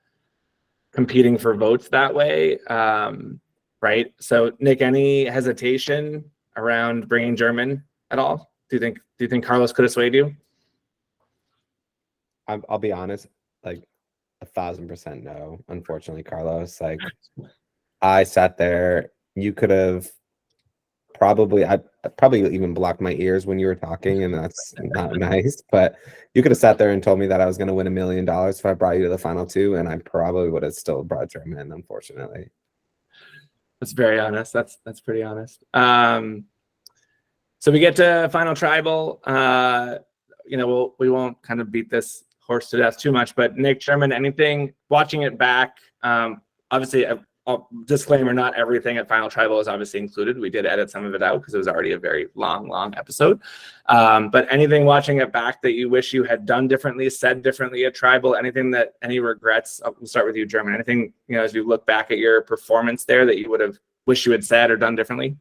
competing for votes that way, right? So, Nick, any hesitation around bringing German at all? Do you think Carlos could have swayed you? I'll be honest, like 1,000% no. Unfortunately, Carlos, like I sat there. You could have I probably even blocked my ears when you were talking, and that's not nice. But you could have sat there and told me that I was going to win $1 million if I brought you to the final two, and I probably would have still brought German. Unfortunately, that's very honest. That's pretty honest. So we get to final tribal. We won't kind of beat this horse to death too much, but Nick, German, anything watching it back? Obviously, disclaimer: not everything at final tribal is obviously included. We did edit some of it out because it was already a very long episode. But anything watching it back that you wish you had done differently, said differently at tribal? Any regrets? We'll start with you, German. Anything as you look back at your performance there that you would have wished you had said or done differently?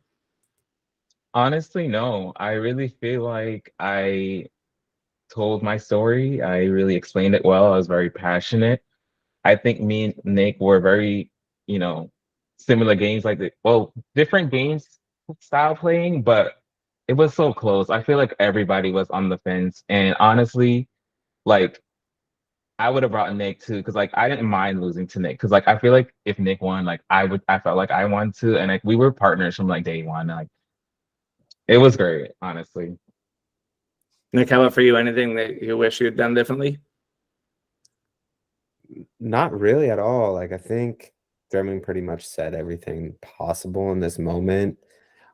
Honestly, no. I really feel like I told my story. I really explained it well. I was very passionate. I think me and Nick were very, similar games, different games style playing, but it was so close. I feel like everybody was on the fence. And honestly, like I would have brought Nick too, because like I didn't mind losing to Nick. Cause like I feel like if Nick won, like I felt like I won too. And like we were partners from like day one. Like it was great, honestly. Nick, how about for you? Anything that you wish you had done differently? not really at all. Like I think German pretty much said everything possible in this moment.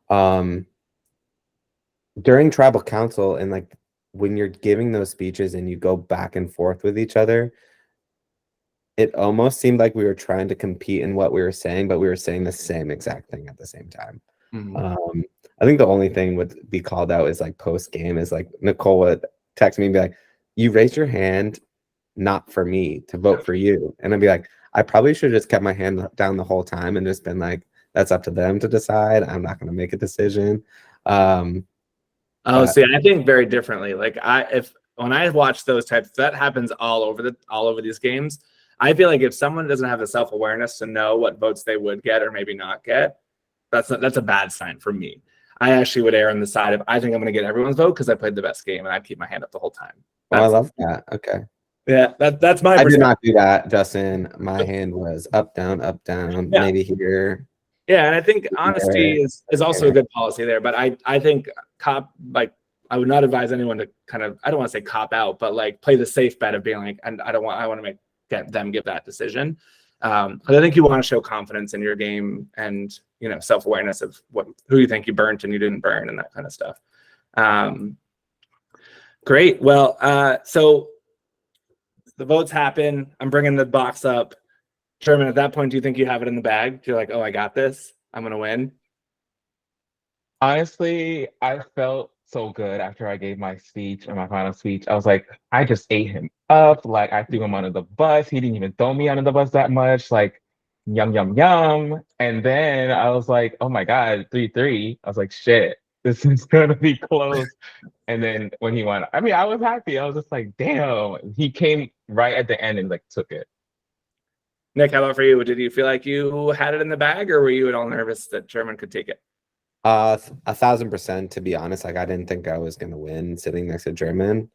During tribal council and like when you're giving those speeches and you go back and forth with each other, it almost seemed like we were trying to compete in what we were saying, but we were saying the same exact thing at the same time. Mhm. I think the only thing would be called out is like post game is like Nicole would text me and be like, "You raised your hand not for me to vote for you," and I'd be like, "I probably should have just kept my hand down the whole time and just been like, that's up to them to decide. I'm not going to make a decision." See, I think very differently. Like when I watch those types, that happens all over these games. I feel like if someone doesn't have the self-awareness to know what votes they would get or maybe not get, that's a bad sign for me. I actually would err on the side of I think I'm going to get everyone's vote because I played the best game and I'd keep my hand up the whole time. I love that. Okay. Yeah, that's my. I did not do that, Justin. My hand was up, down, yeah. Maybe here. Yeah, and I think honesty is also a good policy there. But I think I would not advise anyone to kind of, I don't want to say cop out, but like play the safe bet of being like, and I want to get them give that decision. Because I think you want to show confidence in your game and self-awareness of who you think you burnt and you didn't burn and that kind of stuff. Great. Well, so the votes happen. I'm bringing the box up. Sherman, at that point, do you think you have it in the bag? You're like, oh, I got this. I'm going to win. Honestly, I felt so good after I gave my speech or my final speech. I was like, I just ate him up. Like I threw him under the bus. He didn't even throw me under the bus that much. Like yum, yum, yum. And then I was like, oh my God, 3-3. I was like, shit, this is gonna be close. And then when he won, I mean, I was happy. I was just like, damn. He came right at the end and like took it. Nick, how about for you? Did you feel like you had it in the bag, or were you at all nervous that German could take it? 1,000%, to be honest. Like, I didn't think I was gonna win sitting next to German.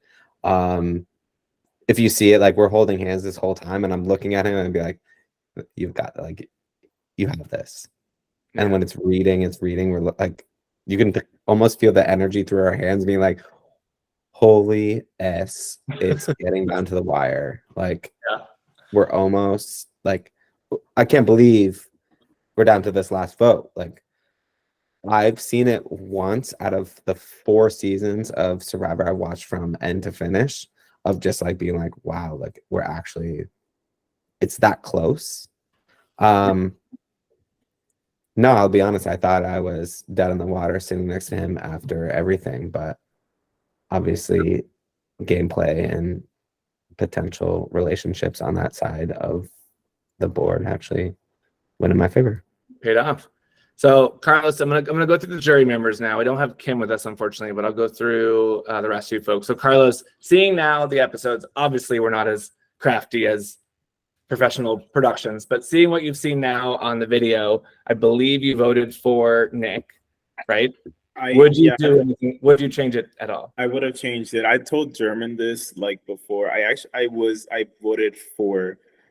If you see it, like, we're holding hands this whole time, and I'm looking at him and be like, you've got, like, you have this. And when it's reading, we're like, you can almost feel the energy through our hands being like, holy S, it's getting down to the wire. Like, we're almost, like, I can't believe we're down to this last vote. Like, I've seen it once out of the 4 seasons of Survivor I watched from end to finish, of just like being like, wow, like, we're actually, it's that close. No, I'll be honest, I thought I was dead in the water sitting next to him after everything, but obviously gameplay and potential relationships on that side of the board actually went in my favor. Paid off. So, Carlos, I'm gonna go through the jury members now. We don't have Kim with us, unfortunately, but I'll go through the rest of you folks. So, Carlos, seeing now the episodes, obviously we're not as crafty as professional productions, but seeing what you've seen now on the video, I believe you voted for Nick, right? Would you do anything? Would you change it at all? I would have changed it. I told German this like before.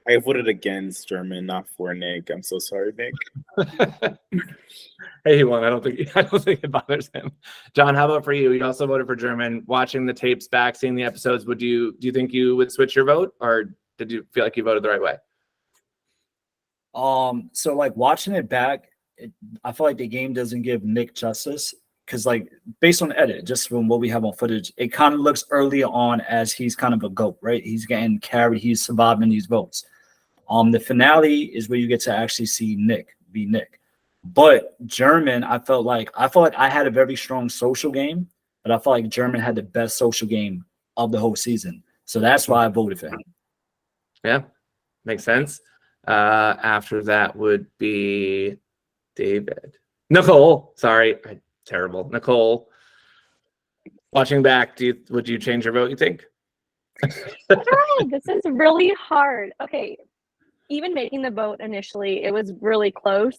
I voted against German, not for Nick. I'm so sorry, Nick. Hey, he won. I don't think it bothers him. John, how about for you? You also voted for German. Watching the tapes back, seeing the episodes, do you think you would switch your vote, or did you feel like you voted the right way? So like watching it back, I feel like the game doesn't give Nick justice, because like based on the edit, just from what we have on footage, it kind of looks early on as he's kind of a GOAT, right? He's getting carried, he's surviving these votes. The finale is where you get to actually see Nick be Nick. But German, I felt like I had a very strong social game, but I felt like German had the best social game of the whole season. So that's why I voted for him. Yeah, makes sense. After that would be David. Nicole, sorry, terrible. Nicole, watching back, would you change your vote, you think? God, this is really hard. Okay, even making the vote initially, it was really close.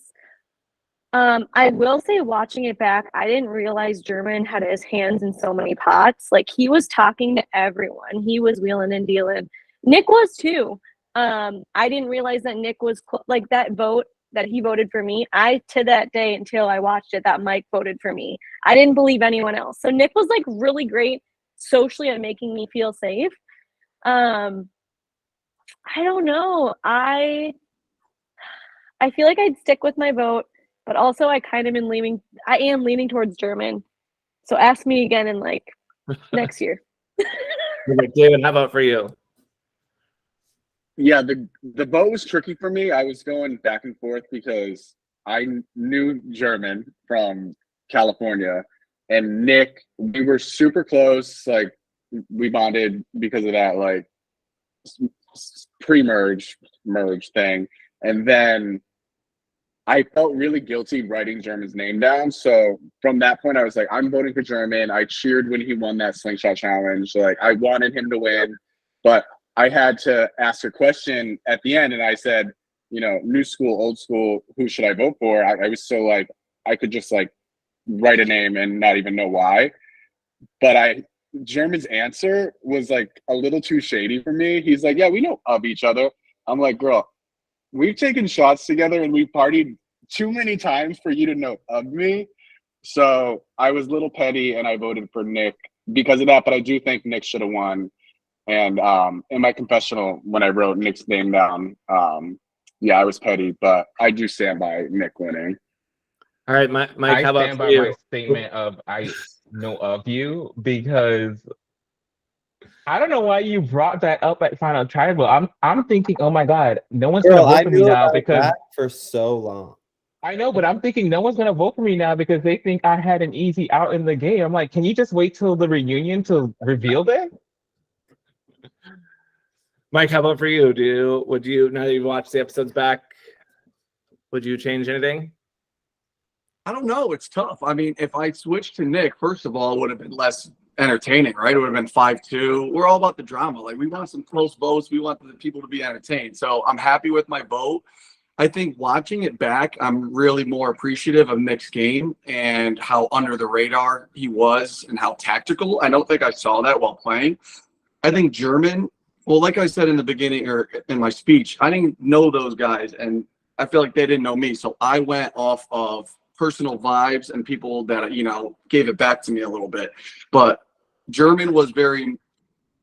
I will say, watching it back, I didn't realize German had his hands in so many pots. Like, he was talking to everyone. He was wheeling and dealing. Nick was too. I didn't realize that Nick was like that vote that he voted for me. To that day until I watched it, that Mike voted for me. I didn't believe anyone else. So Nick was like really great socially at making me feel safe. I don't know. I feel like I'd stick with my vote, but also I am leaning towards German. So ask me again in like next year. David, how about for you? Yeah, the vote was tricky for me. I was going back and forth because I knew German from California, and Nick, we were super close. Like, we bonded because of that, like, merge thing. And then I felt really guilty writing German's name down. So from that point, I was like, I'm voting for German. I cheered when he won that slingshot challenge. Like, I wanted him to win, but I had to ask a question at the end, and I said, new school, old school, who should I vote for? I was so like, I could just like write a name and not even know why. But German's answer was like a little too shady for me. He's like, yeah, we know of each other. I'm like, girl, we've taken shots together and we've partied too many times for you to know of me. So I was a little petty and I voted for Nick because of that, but I do think Nick should have won. And in my confessional, when I wrote Nick's name down, I was petty, but I do stand by Nick winning. All right, Mike, how about I stand by my statement of I know of you, because I don't know why you brought that up at Final Tribal. I'm thinking, oh my God, no one's gonna vote for me now because that for so long. I know, but I'm thinking no one's gonna vote for me now because they think I had an easy out in the game. I'm like, can you just wait till the reunion to reveal that? Mike, how about for you? Would you, now that you've watched the episodes back, Would you change anything? I don't know. It's tough. I mean, if I switched to Nick, first of all, it would have been less entertaining, right? It would have been 5-2. We're all about the drama. Like, we want some close votes. We want the people to be entertained. So I'm happy with my vote. I think watching it back, I'm really more appreciative of Nick's game and how under the radar he was and how tactical. I don't think I saw that while playing. I think German, well, like I said in the beginning or in my speech, I didn't know those guys and I feel like they didn't know me. So I went off of personal vibes and people that, you know, gave it back to me a little bit. But German was very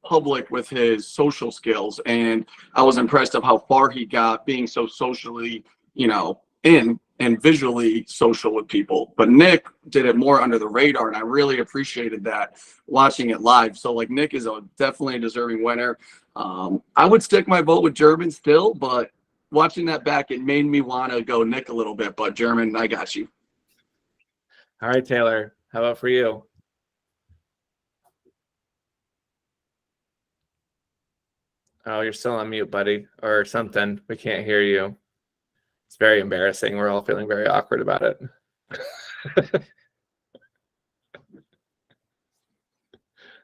public with his social skills, and I was impressed of how far he got being so socially, you know, in and visually social with people. But Nick did it more under the radar, and I really appreciated that watching it live. So like Nick is definitely a deserving winner. I would stick my vote with German still, but watching that back, it made me want to go Nick a little bit. But German, I got you. All right, Taylor, how about for you? Oh, you're still on mute, buddy, or something. We can't hear you. It's very embarrassing. We're all feeling very awkward about it.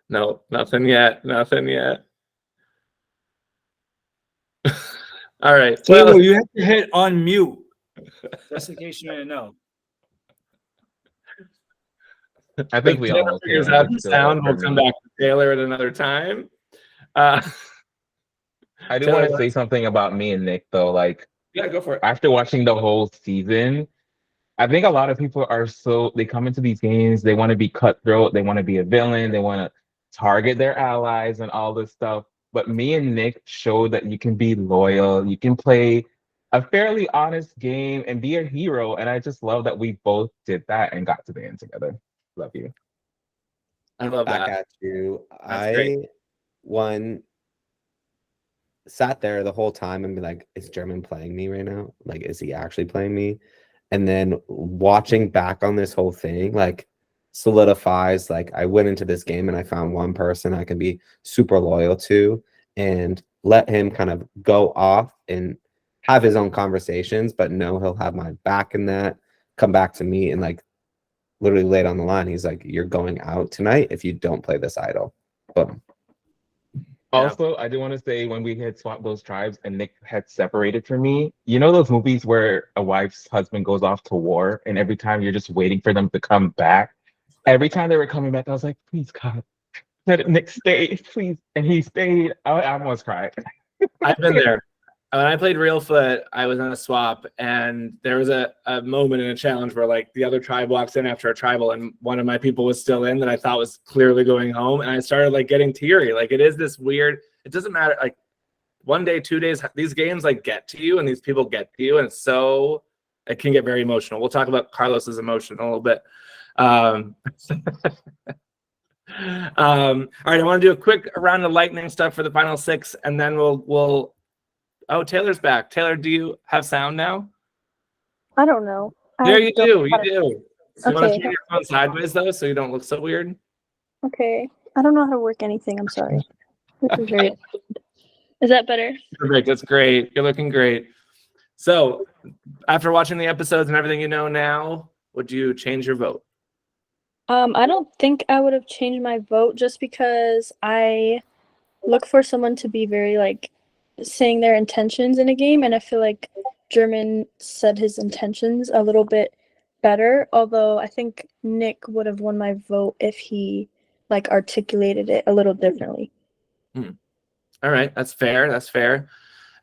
No, nothing yet. Nothing yet. All right. Taylor, you have to hit unmute. Just in case you didn't know. I think we Taylor all figures out the sound. We'll come back to Taylor at another time. I do Taylor, want to say something about me and Nick, though. Like, yeah, go for it. after watching the whole season, I think a lot of people they come into these games, they want to be cutthroat, they want to be a villain, they want to target their allies and all this stuff. But me and Nick showed that you can be loyal, you can play a fairly honest game and be a hero. And I just love that we both did that and got to the end together. Love you. I love Back that. at you. That's great. Sat there the whole time and be like, is German playing me right now? Like, is he actually playing me? And then watching back on this whole thing, like, solidifies, like, I went into this game and I found one person I can be super loyal to and let him kind of go off and have his own conversations, but know he'll have my back in that, come back to me and like literally laid on the line. He's like, you're going out tonight if you don't play this idol. Boom. Also, I do want to say when we had swapped those tribes and Nick had separated from me, you know those movies where a wife's husband goes off to war and every time you're just waiting for them to come back? Every time they were coming back, I was like, please, God, let Nick stay, please. And he stayed. I almost cried. I've been there. When I played Real Foot, I was on a swap, and there was a moment in a challenge where like the other tribe walks in after a tribal, and one of my people was still in that I thought was clearly going home, and I started like getting teary. Like it is this weird. It doesn't matter. Like 1 day, 2 days, these games like get to you, and these people get to you, and it can get very emotional. We'll talk about Carlos's emotion in a little bit. All right, I want to do a quick round of lightning stuff for the final 6, and then we'll. Oh, Taylor's back. Taylor, do you have sound now? I don't know. There you do. You do. So you want to Okay. turn your phone sideways though, so you don't look so weird. Okay. I don't know how to work anything. I'm sorry. This is very. Is that better? Perfect. That's great. You're looking great. So, after watching the episodes and everything you know now, would you change your vote? I don't think I would have changed my vote just because I look for someone to be very like saying their intentions in a game, and I feel like German said his intentions a little bit better, although I think Nick would have won my vote if he like articulated it a little differently. All right, that's fair. That's fair.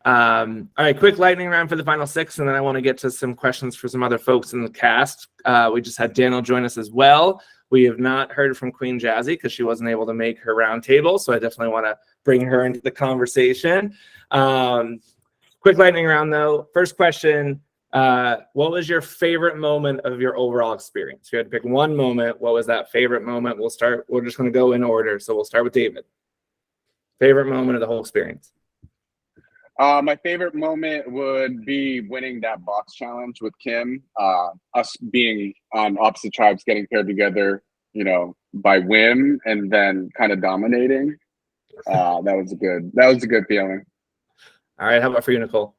All right, quick lightning round for the final 6, and then I want to get to some questions for some other folks in the cast. We just had Daniel join us as well. We have not heard from Queen Jazzy because she wasn't able to make her roundtable, so I definitely want to bring her into the conversation. Quick lightning round, though. First question, what was your favorite moment of your overall experience? If you had to pick one moment, what was that favorite moment? We're just going to go in order, so we'll start with David. Favorite moment of the whole experience? My favorite moment would be winning that box challenge with Kim. Us being on opposite tribes, getting paired together, you know, by whim, and then kind of dominating. That was a good feeling. All right, how about for you, Nicole?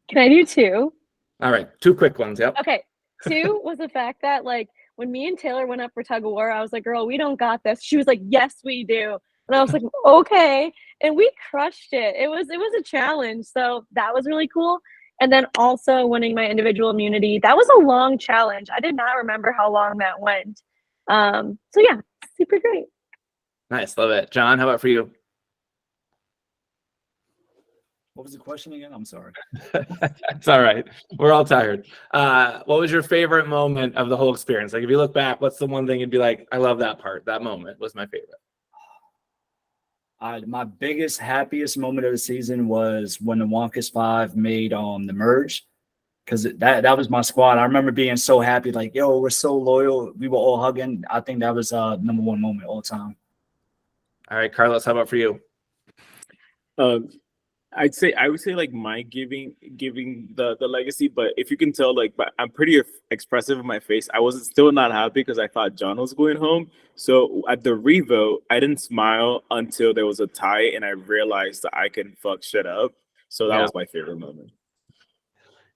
Can I do two? All right, 2 quick ones. Yep. Okay. Two was the fact that like when me and Taylor went up for tug of war, I was like, girl, we don't got this. She was like, yes, we do. And I was like, okay. And we crushed it. It was a challenge. So that was really cool. And then also winning my individual immunity. That was a long challenge. I did not remember how long that went. So yeah, super great. Nice, love it. John, how about for you? What was the question again? I'm sorry. It's all right. We're all tired. What was your favorite moment of the whole experience? Like, if you look back, what's the one thing you'd be like, I love that part. That moment was my favorite. My biggest, happiest moment of the season was when the Wonkus 5 made the merge, because that was my squad. I remember being so happy, like, yo, we're so loyal. We were all hugging. I think that was number one moment all the time. All right, Carlos, how about for you? I would say like my giving the legacy, but if you can tell, like, but I'm pretty expressive in my face. I wasn't still not happy because I thought John was going home. So at the revote, I didn't smile until there was a tie and I realized that I can fuck shit up. So that was my favorite moment.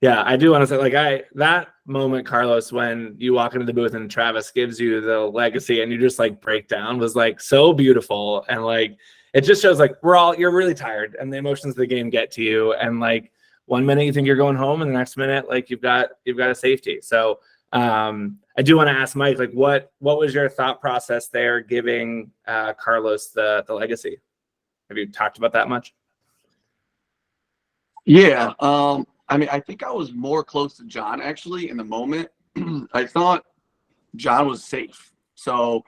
Yeah, I do want to say, like, that moment, Carlos, when you walk into the booth and Travis gives you the legacy and you just like break down, was like so beautiful. And like, it just shows like you're really tired and the emotions of the game get to you. And like 1 minute you think you're going home and the next minute, like you've got a safety. So I do want to ask Mike, like, what was your thought process there giving Carlos the legacy? Have you talked about that much? Yeah. I mean, I think I was more close to John actually in the moment. I thought John was safe. So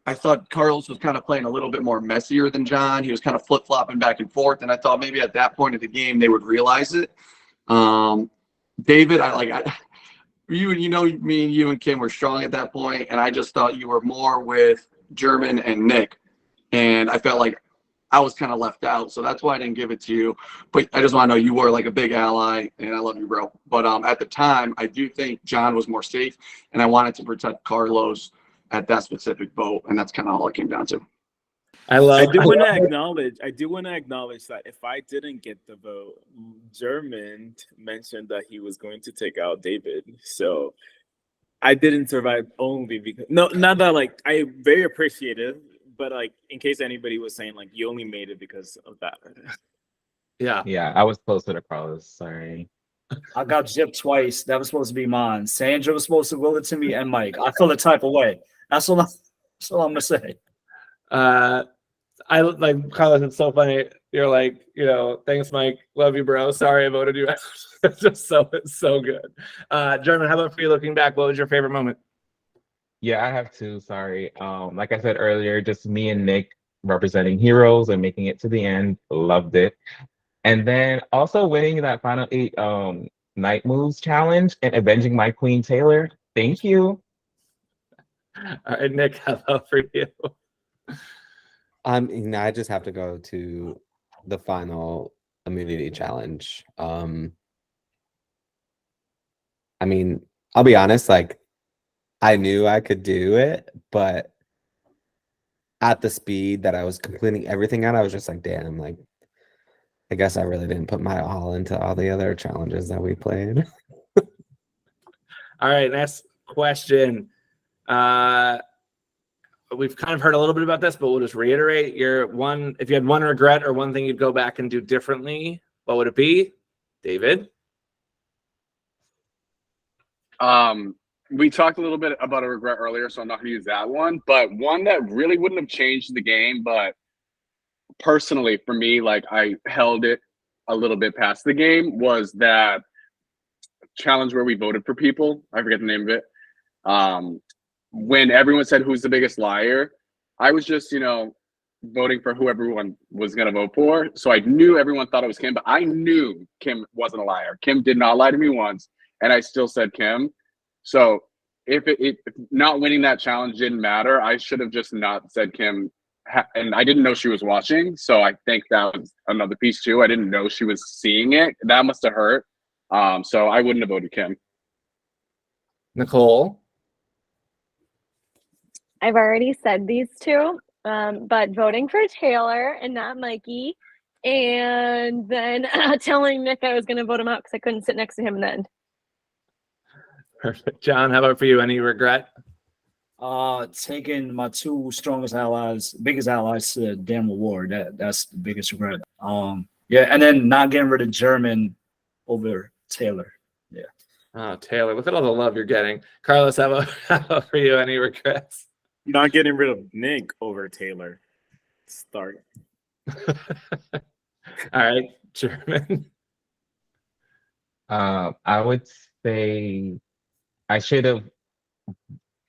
I thought Carlos was kind of playing a little bit more messier than John. He was kind of flip-flopping back and forth. And I thought maybe at that point of the game, they would realize it. David, you know, me and you and Kim were strong at that point. And I just thought you were more with German and Nick. And I felt like I was kind of left out. So that's why I didn't give it to you. But I just want to know you were like a big ally and I love you, bro. But at the time, I do think John was more safe and I wanted to protect Carlos at that specific vote. And that's kind of all it came down to. I do want to acknowledge that if I didn't get the vote, German mentioned that he was going to take out David. So I didn't survive only because not that like I'm very appreciative, but like in case anybody was saying like you only made it because of that. Yeah, I was closer to Carlos. Sorry. I got gypped twice. That was supposed to be mine. Sandra was supposed to will it to me, and Mike. I feel the type of way. That's all I'm gonna say. I like Carlos. It's so funny. You're like, you know, thanks, Mike. Love you, bro. Sorry I voted you out. It's so good. German, how about for you? Looking back, what was your favorite moment? Yeah, I have two. Sorry. Like I said earlier, just me and Nick representing heroes and making it to the end. Loved it. And then also winning that final 8 night moves challenge and avenging my queen Taylor. Thank you. All right, Nick, how about for you? I just have to go to the final immunity challenge. I mean, I'll be honest, like I knew I could do it, but at the speed that I was completing everything at, I was just like, damn, like I guess I really didn't put my all into all the other challenges that we played. All right, next question. We've kind of heard a little bit about this, but we'll just reiterate if you had one regret or one thing you'd go back and do differently, what would it be? David? We talked a little bit about a regret earlier, so I'm not going to use that one. But one that really wouldn't have changed the game, but personally for me, like I held it a little bit past the game, was that challenge where we voted for people. I forget the name of it. When everyone said who's the biggest liar, I was just, voting for who everyone was going to vote for. So I knew everyone thought it was Kim, but I knew Kim wasn't a liar. Kim did not lie to me once, and I still said Kim. So if not winning that challenge didn't matter, I should have just not said Kim. And I didn't know she was watching. So I think that was another piece too. I didn't know she was seeing it. That must have hurt. So I wouldn't have voted Kim. Nicole? I've already said these two, but voting for Taylor and not Mikey and then telling Nick I was going to vote him out because I couldn't sit next to him in the end. Perfect. John, how about for you? Any regret? Taking my two strongest allies, biggest allies to the damn award. That's the biggest regret. Yeah, and then not getting rid of German over Taylor. Yeah. Oh, Taylor, look at all the love you're getting. Carlos, how about for you? Any regrets? Not getting rid of Nick over Taylor. Start. All right, German. I would say I should have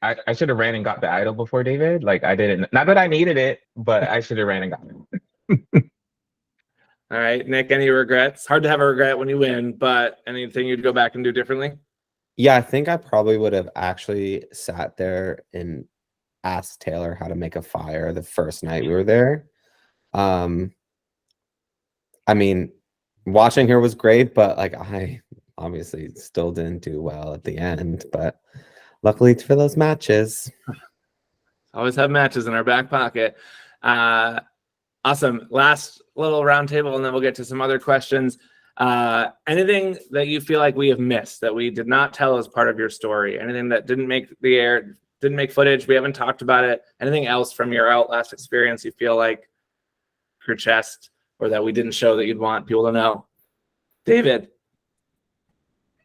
ran and got the idol before David. Like I didn't. Not that I needed it, but I should have ran and got it. All right, Nick, any regrets? Hard to have a regret when you win, but anything you'd go back and do differently? Yeah, I think I probably would have actually sat there and asked Taylor how to make a fire the first night we were there. I mean, watching her was great, but like I obviously still didn't do well at the end. But luckily for those matches. Always have matches in our back pocket. Awesome. Last little roundtable, and then we'll get to some other questions. Anything that you feel like we have missed that we did not tell as part of your story? Anything that didn't make the air, didn't make footage, we haven't talked about it? Anything else from your Outlast experience you feel like your chest or that we didn't show that you'd want people to know? David.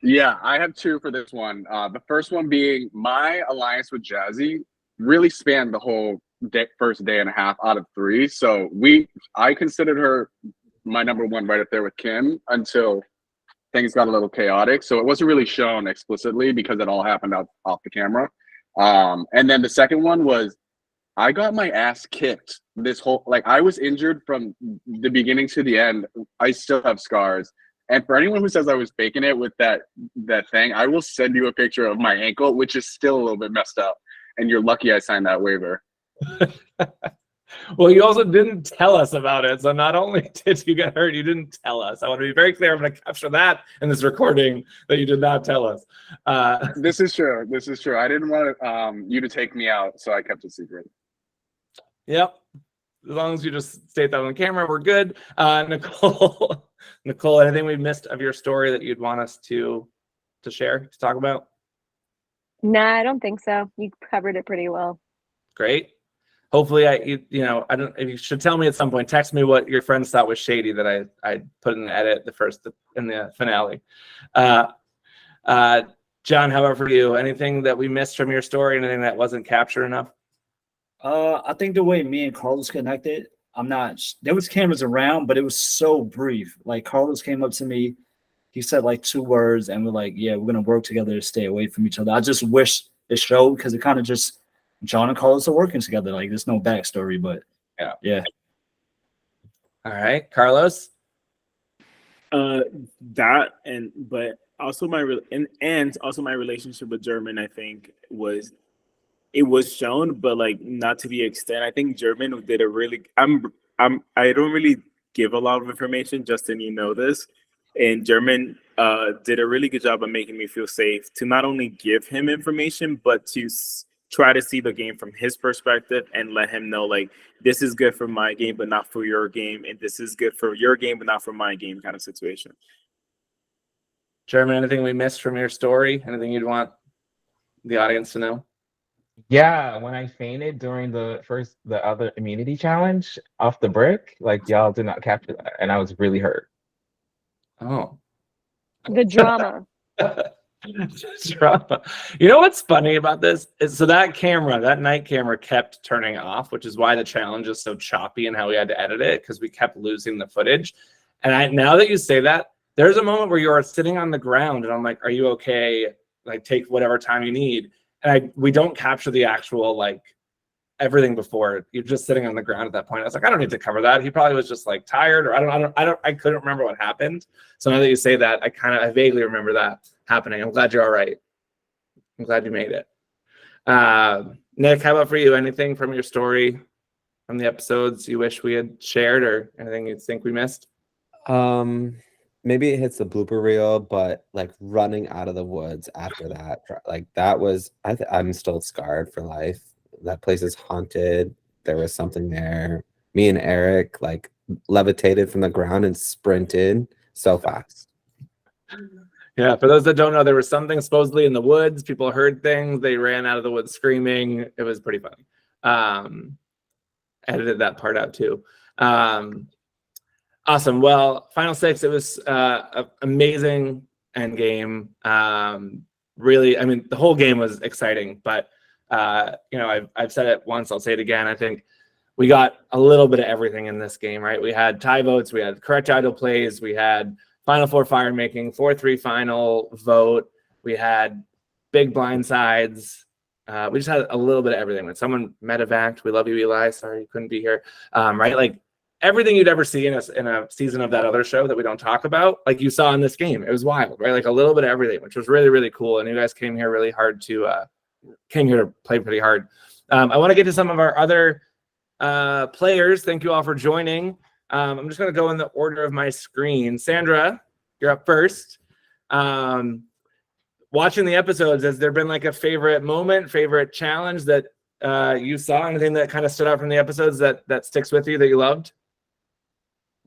Yeah, I have two for this one. The first one being my alliance with Jazzy really spanned the whole first day and a half out of 3. So I considered her my number one right up there with Kim until things got a little chaotic. So it wasn't really shown explicitly because it all happened off the camera. And then the second one was I got my ass kicked this whole, like I was injured from the beginning to the end. I still have scars. And for anyone who says I was faking it with that thing, I will send you a picture of my ankle, which is still a little bit messed up. And you're lucky I signed that waiver. Well, you also didn't tell us about it. So not only did you get hurt, you didn't tell us. I want to be very clear. I'm going to capture that in this recording that you did not tell us. This is true. This is true. I didn't want you to take me out, so I kept it secret. Yep. As long as you just state that on the camera, we're good. Nicole, anything we missed of your story that you'd want us to share, to talk about? Nah, I don't think so. You covered it pretty well. Great. Hopefully, I don't. If you should tell me at some point, text me what your friends thought was shady that I put in the edit in the finale. John, how about for you? Anything that we missed from your story? Anything that wasn't captured enough? I think the way me and Carlos connected, there was cameras around, but it was so brief. Like Carlos came up to me, he said like 2 words, and we're like, yeah, we're gonna work together to stay away from each other. I just wish it showed because it kind of just John and Carlos are working together. Like there's no backstory, but yeah. All right, Carlos. But also my relationship with German, I think it was shown, but like not to the extent. I think German did a really. I don't really give a lot of information. Justin, you know this, and German did a really good job of making me feel safe to not only give him information, but to try to see the game from his perspective and let him know like this is good for my game, but not for your game, and this is good for your game, but not for my game, kind of situation. German, anything we missed from your story? Anything you'd want the audience to know? Yeah, when I fainted during the other immunity challenge off the brick, like y'all did not capture that, and I was really hurt. Oh, The drama. Drama. You know what's funny about this is so that night camera kept turning off, which is why the challenge is so choppy and how we had to edit it because we kept losing the footage. And now that you say that, there's a moment where you are sitting on the ground and I'm like, are you okay? Like take whatever time you need. And we don't capture the actual like everything before. You're just sitting on the ground at that point. I was like, I don't need to cover that. He probably was just like tired, or I couldn't remember what happened. So now that you say that, I vaguely remember that happening. I'm glad you're all right. I'm glad you made it. Nick, how about for you? Anything from your story, from the episodes you wish we had shared, or anything you think we missed? Maybe it hits the blooper reel, but like running out of the woods after that, like that was, I'm still scarred for life. That place is haunted. There was something there. Me and Eric, like levitated from the ground and sprinted so fast. Yeah, for those that don't know, there was something supposedly in the woods. People heard things. They ran out of the woods screaming. It was pretty funny. Edited that part out too. Awesome. Well, Final Six, it was an amazing end game. Really, I mean, the whole game was exciting, but I've said it once, I'll say it again. I think we got a little bit of everything in this game, right? We had tie votes, we had correct idle plays, we had Final Four fire making, 4-3 final vote, we had big blind sides. We just had a little bit of everything. When someone medevaced, we love you, Eli. Sorry you couldn't be here. Right? Like everything you'd ever see in a season of that other show that we don't talk about, like you saw in this game. It was wild, right? Like a little bit of everything, which was really, really cool. And you guys came here to play pretty hard. I want to get to some of our other players. Thank you all for joining. I'm just going to go in the order of my screen. Sandra, you're up first. Watching the episodes, has there been like a favorite moment, favorite challenge that you saw? Anything that kind of stood out from the episodes that sticks with you that you loved?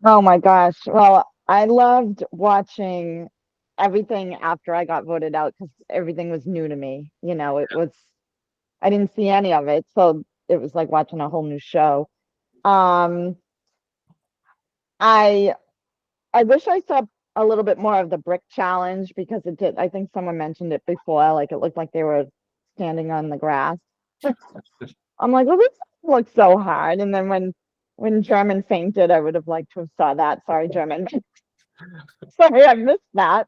Oh my gosh. Well, I loved watching everything after I got voted out because everything was new to me. I didn't see any of it. So it was like watching a whole new show. I wish I saw a little bit more of the brick challenge because it did. I think someone mentioned it before. Like it looked like they were standing on the grass. I'm like, well, this looks so hard. And then when German fainted, I would have liked to have saw that. Sorry, German. Sorry, I missed that.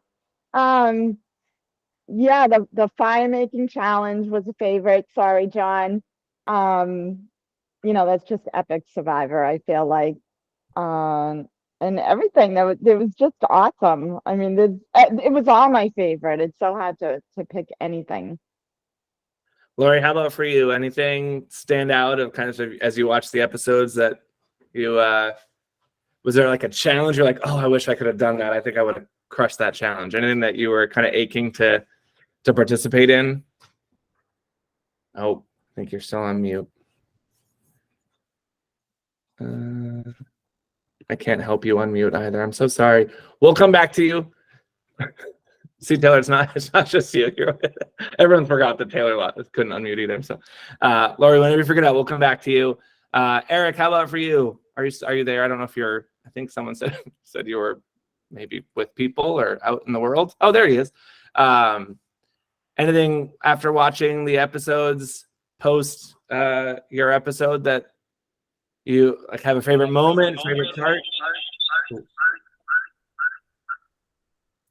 Yeah, the fire making challenge was a favorite. Sorry, John. That's just epic Survivor, I feel like. And everything it was just awesome. I mean, it was all my favorite. It's so hard to pick anything. Lori, how about for you? Anything stand out of kind of as you watch the episodes that you was there like a challenge you're like, oh, I wish I could have done that. I think I would have crushed that challenge. Anything that you were kind of aching to participate in? Oh, I think you're still on mute. I can't help you unmute either. I'm so sorry. We'll come back to you. See, Taylor, it's not just you. Everyone forgot that Taylor couldn't unmute either. So, Lori, whenever you figure it out, we'll come back to you. Eric, how about for you? Are you there? I don't know if you're. I think someone said you were maybe with people or out in the world. Oh, there he is. Anything after watching the episodes post your episode that you like have a favorite moment, favorite part?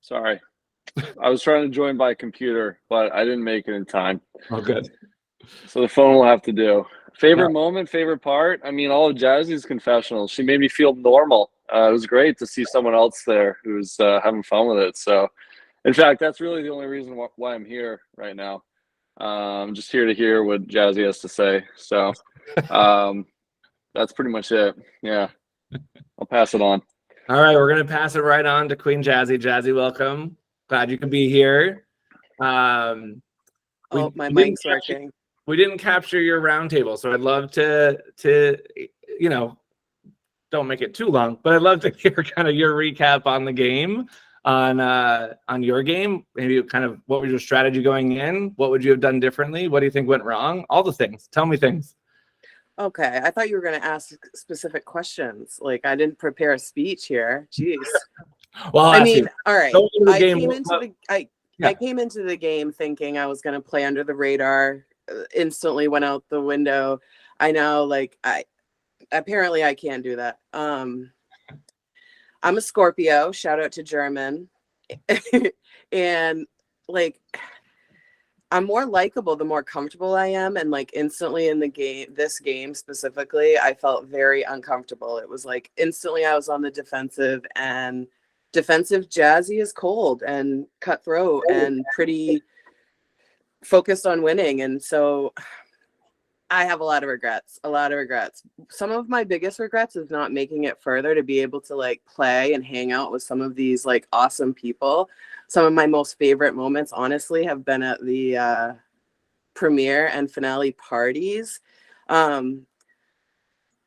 Sorry. I was trying to join by computer, but I didn't make it in time. Oh, good. So the phone will have to do. Favorite moment, favorite part? I mean, all of Jazzy's confessionals. She made me feel normal. It was great to see someone else there who's having fun with it. So, in fact, that's really the only reason why I'm here right now. I'm just here to hear what Jazzy has to say. So, that's pretty much it. Yeah. I'll pass it on. All right, we're going to pass it right on to Queen Jazzy. Jazzy, welcome. Glad you could be here. My mic's working. We didn't capture your roundtable, so I'd love to don't make it too long, but I'd love to hear kind of your recap on the game, on your game. Maybe kind of what was your strategy going in? What would you have done differently? What do you think went wrong? All the things. Tell me things. Okay, I thought you were going to ask specific questions. Like I didn't prepare a speech here. Jeez. Well, I mean, all right. I came into the game thinking I was going to play under the radar. Instantly went out the window. I know, like apparently I can't do that. I'm a Scorpio. Shout out to German. And like I'm more likable the more comfortable I am. And like instantly in the game, this game specifically, I felt very uncomfortable. It was like instantly I was on the defensive, and defensive Jazzy is cold and cutthroat and pretty focused on winning. And so I have a lot of regrets. Some of my biggest regrets is not making it further to be able to like play and hang out with some of these like awesome people. Some of my most favorite moments, honestly, have been at the premiere and finale parties.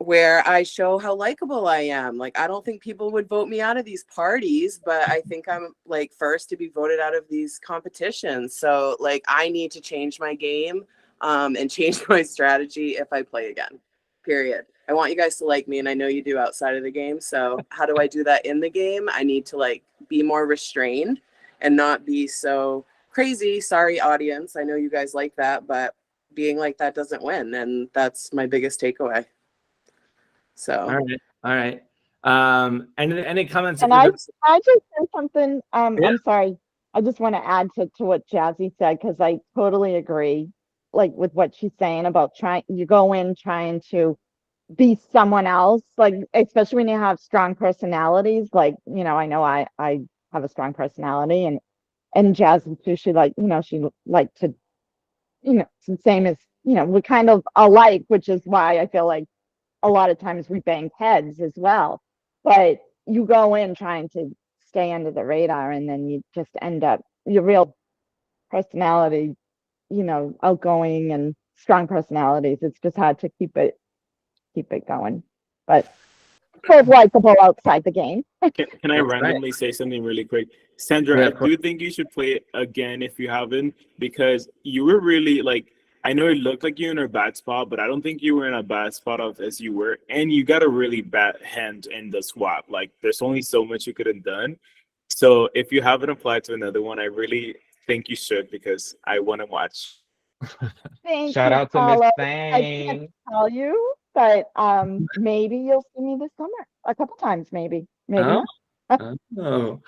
where I show how likable I am. Like, I don't think people would vote me out of these parties, but I think I'm like first to be voted out of these competitions. So like, I need to change my game and change my strategy if I play again, period. I want you guys to like me, and I know you do outside of the game. So how do I do that in the game? I need to like be more restrained and not be so crazy. Sorry, audience. I know you guys like that, but being like that doesn't win. And that's my biggest takeaway. So All right. Any comments? And I just say something. Yeah. I'm sorry. I just want to add to what Jazzy said, because I totally agree, like with what she's saying about you go in trying to be someone else, like especially when you have strong personalities. Like, you know, I know I have a strong personality, and Jazzy too. She like, you know, she like to, you know, it's the same as, you know, we're kind of alike, which is why I feel like a lot of times we bang heads as well. But you go in trying to stay under the radar, and then you just end up your real personality, you know, outgoing and strong personalities. It's just hard to keep it going. But sort of likable outside the game. Can I randomly say something really quick? Sandra, I do think you should play it again if you haven't, because you were really like, I know it looked like you're in a bad spot, but I don't think you were in a bad spot as you were. And you got a really bad hand in the swap. Like, there's only so much you could have done. So if you haven't applied to another one, I really think you should, because I want to watch. Shout out to Miss I Thang. can't tell you, but maybe you'll see me this summer a couple times, maybe not. Jazzy,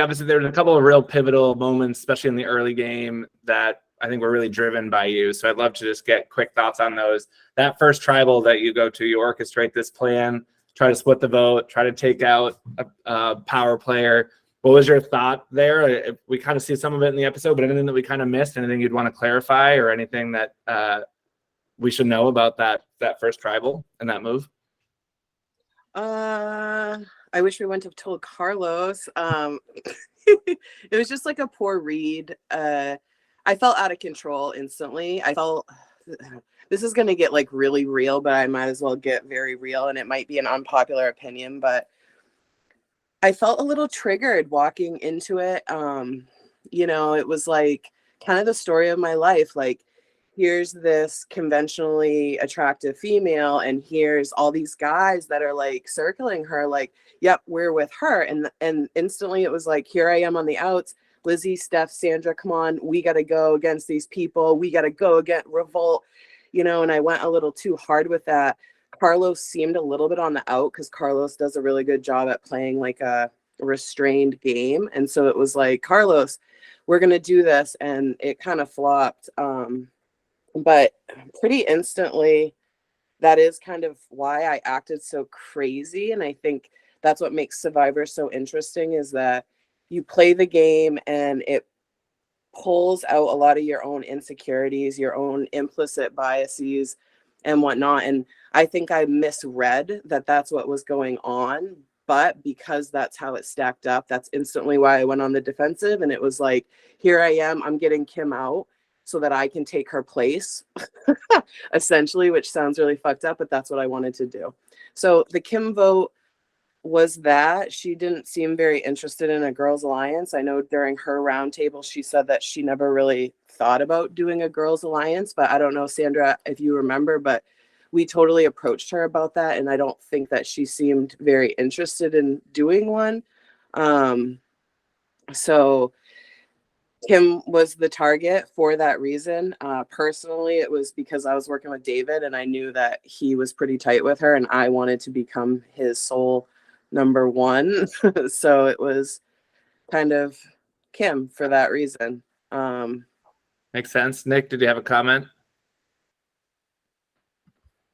obviously there was a couple of real pivotal moments, especially in the early game, that I think were really driven by you. So I'd love to just get quick thoughts on those. That first tribal that you go to, you orchestrate this plan, try to split the vote, try to take out a power player. What was your thought there? We kind of see some of it in the episode, but anything that we kind of missed, anything you'd want to clarify, or anything that we should know about that first tribal and that move? I wish we wouldn't have told Carlos. It was just like a poor read. I felt out of control instantly. I felt this is going to get like really real, but I might as well get very real, and it might be an unpopular opinion, but I felt a little triggered walking into it. You know, it was like kind of the story of my life. Like, here's this conventionally attractive female, and here's all these guys that are like circling her, like, yep, we're with her. And instantly it was like, here I am on the outs. Lizzie, Steph, Sandra, come on, we got to go against these people. We got to go against revolt, you know, and I went a little too hard with that. Carlos seemed a little bit on the out, because Carlos does a really good job at playing like a restrained game. And so it was like, Carlos, we're going to do this. And it kind of flopped. But pretty instantly, that is kind of why I acted so crazy. And I think that's what makes Survivor so interesting, is that you play the game and it pulls out a lot of your own insecurities, your own implicit biases and whatnot. And I think I misread that that's what was going on. But because that's how it stacked up, that's instantly why I went on the defensive. And it was like, here I am, I'm getting Kim out so that I can take her place, essentially, which sounds really fucked up, but that's what I wanted to do. So the Kim vote was that she didn't seem very interested in a girls' alliance. I know during her roundtable, she said that she never really thought about doing a girls' alliance, but I don't know, Sandra, if you remember, but we totally approached her about that, and I don't think that she seemed very interested in doing one. So Kim was the target for that reason. Personally, it was because I was working with David, and I knew that he was pretty tight with her, and I wanted to become his sole number one. So it was kind of Kim for that reason. Makes sense. Nick, did you have a comment?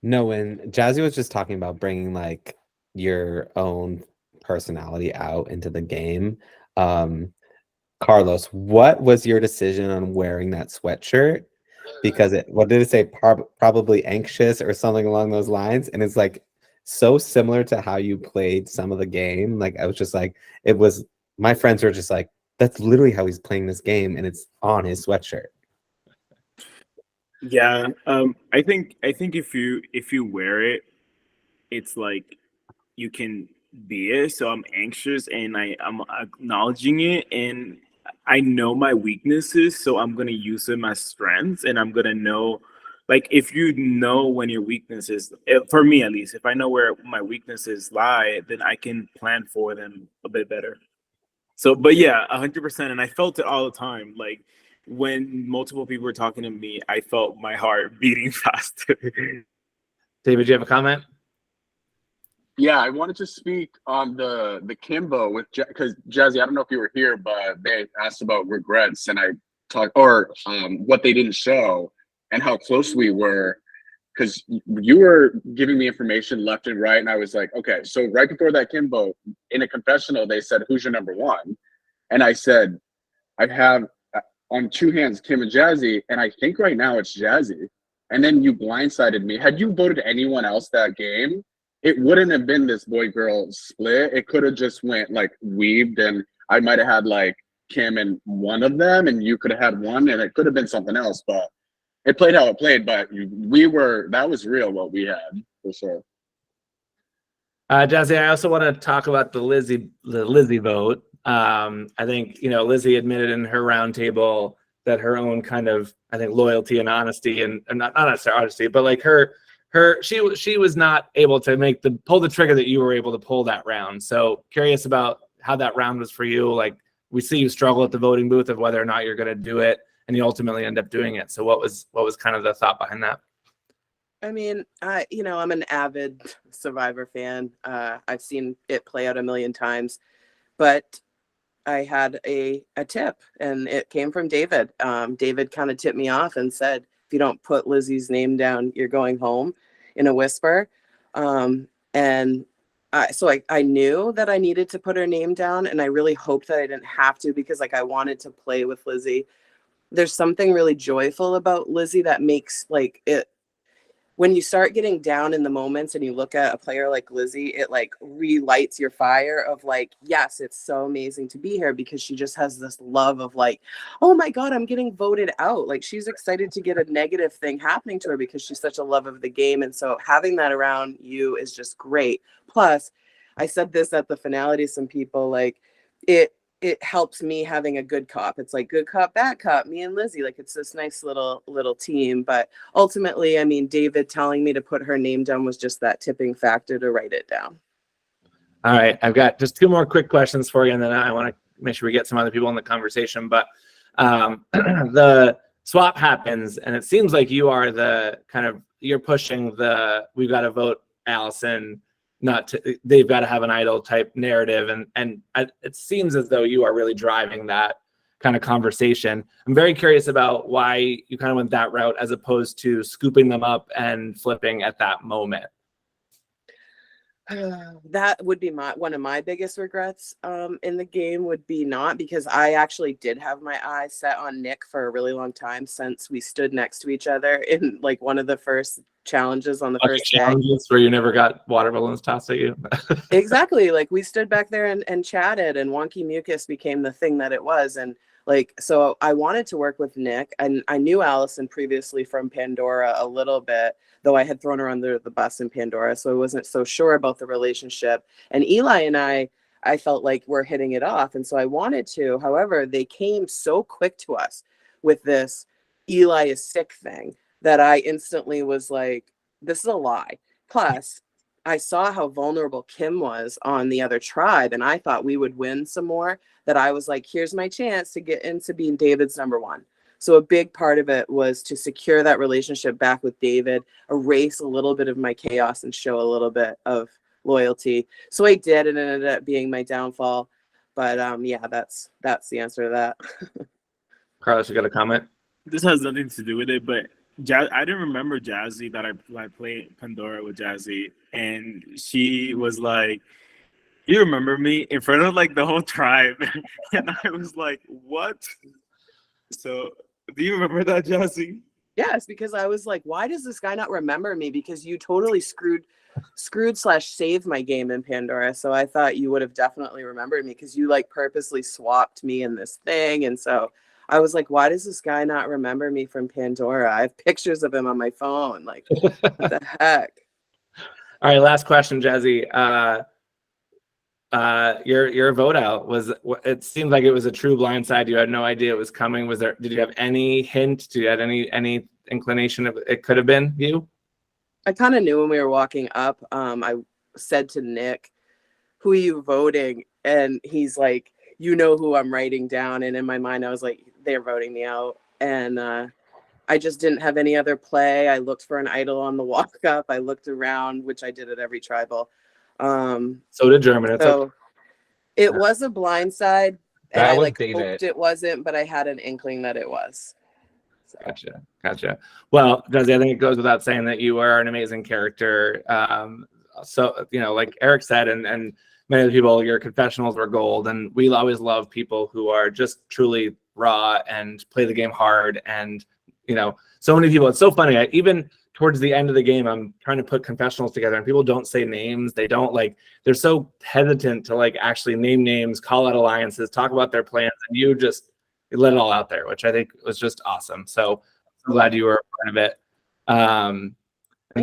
No, when Jazzy was just talking about bringing like your own personality out into the game, Carlos, what was your decision on wearing that sweatshirt? Because what did it say? Probably anxious or something along those lines. And it's like so similar to how you played some of the game. Like, I was just like, my friends were just like, that's literally how he's playing this game, and it's on his sweatshirt. Yeah, I think if you wear it, it's like you can be it. So I'm anxious and I'm acknowledging it, and I know my weaknesses, so I'm gonna use them as strengths, and I'm gonna know, like, if you know when your weaknesses, for me at least, if I know where my weaknesses lie, then I can plan for them a bit better. So, but yeah, 100%, and I felt it all the time. Like when multiple people were talking to me, I felt my heart beating faster. David, do you have a comment? Yeah, I wanted to speak on the Kimbo with because Jazzy, I don't know if you were here, but they asked about regrets, and I talked or what they didn't show and how close we were. Because you were giving me information left and right, and I was like, okay. So right before that Kimbo, in a confessional, they said, "Who's your number one?" And I said, "I have on two hands Kim and Jazzy, and I think right now it's Jazzy." And then you blindsided me. Had you voted anyone else that game, it wouldn't have been this boy-girl split. It could have just went like weaved, and I might have had like Kim and one of them, and you could have had one, and it could have been something else. But it played how it played. But that was real what we had for sure. Jazzy, I also want to talk about the Lizzie vote. I think, Lizzie admitted in her roundtable that her own kind of, I think, loyalty and honesty and not necessarily honesty, but like she was not able to pull the trigger that you were able to pull that round. So curious about how that round was for you. Like we see you struggle at the voting booth of whether or not you're going to do it, and you ultimately end up doing it. So what was kind of the thought behind that? I mean, I'm an avid Survivor fan. I've seen it play out a million times, but I had a tip, and it came from David. David kind of tipped me off and said, if you don't put Lizzie's name down, you're going home, in a whisper. And I knew that I needed to put her name down, and I really hoped that I didn't have to, because like I wanted to play with Lizzie. There's something really joyful about Lizzie that makes like it. When you start getting down in the moments and you look at a player like Lizzie, it like relights your fire of like, yes, it's so amazing to be here, because she just has this love of like, oh my God, I'm getting voted out. Like she's excited to get a negative thing happening to her because she's such a love of the game. And so having that around you is just great. Plus, I said this at the finale to some people, like it helps me having a good cop. It's like good cop, bad cop, me and Lizzie, like it's this nice little team. But ultimately, I mean, David telling me to put her name down was just that tipping factor to write it down. All right, I've got just two more quick questions for you, and then I want to make sure we get some other people in the conversation. But the swap happens, and it seems like you are you're pushing we've got to vote Allison, they've got to have an idol type narrative, and it seems as though you are really driving that kind of conversation. I'm very curious about why you kind of went that route as opposed to scooping them up and flipping at that moment. That would be one of my biggest regrets in the game, would be not, because I actually did have my eyes set on Nick for a really long time, since we stood next to each other in like one of the first challenges on the first day. Where you never got water balloons tossed at you. Exactly. Like we stood back there and chatted, and wonky mucus became the thing that it was. And like, so I wanted to work with Nick, and I knew Allison previously from Pandora a little bit, though I had thrown her under the bus in Pandora, so I wasn't so sure about the relationship. And Eli and I felt like we're hitting it off, and so I wanted to. However, they came so quick to us with this Eli is sick thing that I instantly was like, this is a lie. Plus, I saw how vulnerable Kim was on the other tribe, and I thought we would win some more, that I was like, here's my chance to get into being David's number one. So a big part of it was to secure that relationship back with David, erase a little bit of my chaos and show a little bit of loyalty. So I did, and it ended up being my downfall. But yeah, that's the answer to that. Carlos, you got a comment? This has nothing to do with it, but I didn't remember Jazzy, that I played Pandora with Jazzy, and she was like, you remember me, in front of like the whole tribe. And I was like, what? So do you remember that, Jazzy? Yes, because I was like, why does this guy not remember me? Because you totally screwed / saved my game in Pandora. So I thought you would have definitely remembered me, because you like purposely swapped me in this thing. And so I was like, why does this guy not remember me from Pandora? I have pictures of him on my phone. Like, what the heck? All right, last question, Jazzy. Your vote out was, it seemed like it was a true blindside. You had no idea it was coming. Did you have any hint? Do you had any inclination of it could have been you? I kind of knew when we were walking up. I said to Nick, who are you voting? And he's like, you know who I'm writing down. And in my mind, I was like, they're voting me out. And I just didn't have any other play. I looked for an idol on the walk up. I looked around, which I did at every tribal. So did German. It was a blindside. And I was hoped it wasn't, but I had an inkling that it was. So. Gotcha. Well, Jazzy, I think it goes without saying that you are an amazing character. So, like Eric said, and many of the people, your confessionals were gold, and we always love people who are just truly raw and play the game hard. And so many people, it's so funny. Even towards the end of the game, I'm trying to put confessionals together, and people don't say names. They don't they're so hesitant to actually name names, call out alliances, talk about their plans, and you let it all out there, which I think was just awesome. So I'm glad you were a part of it. And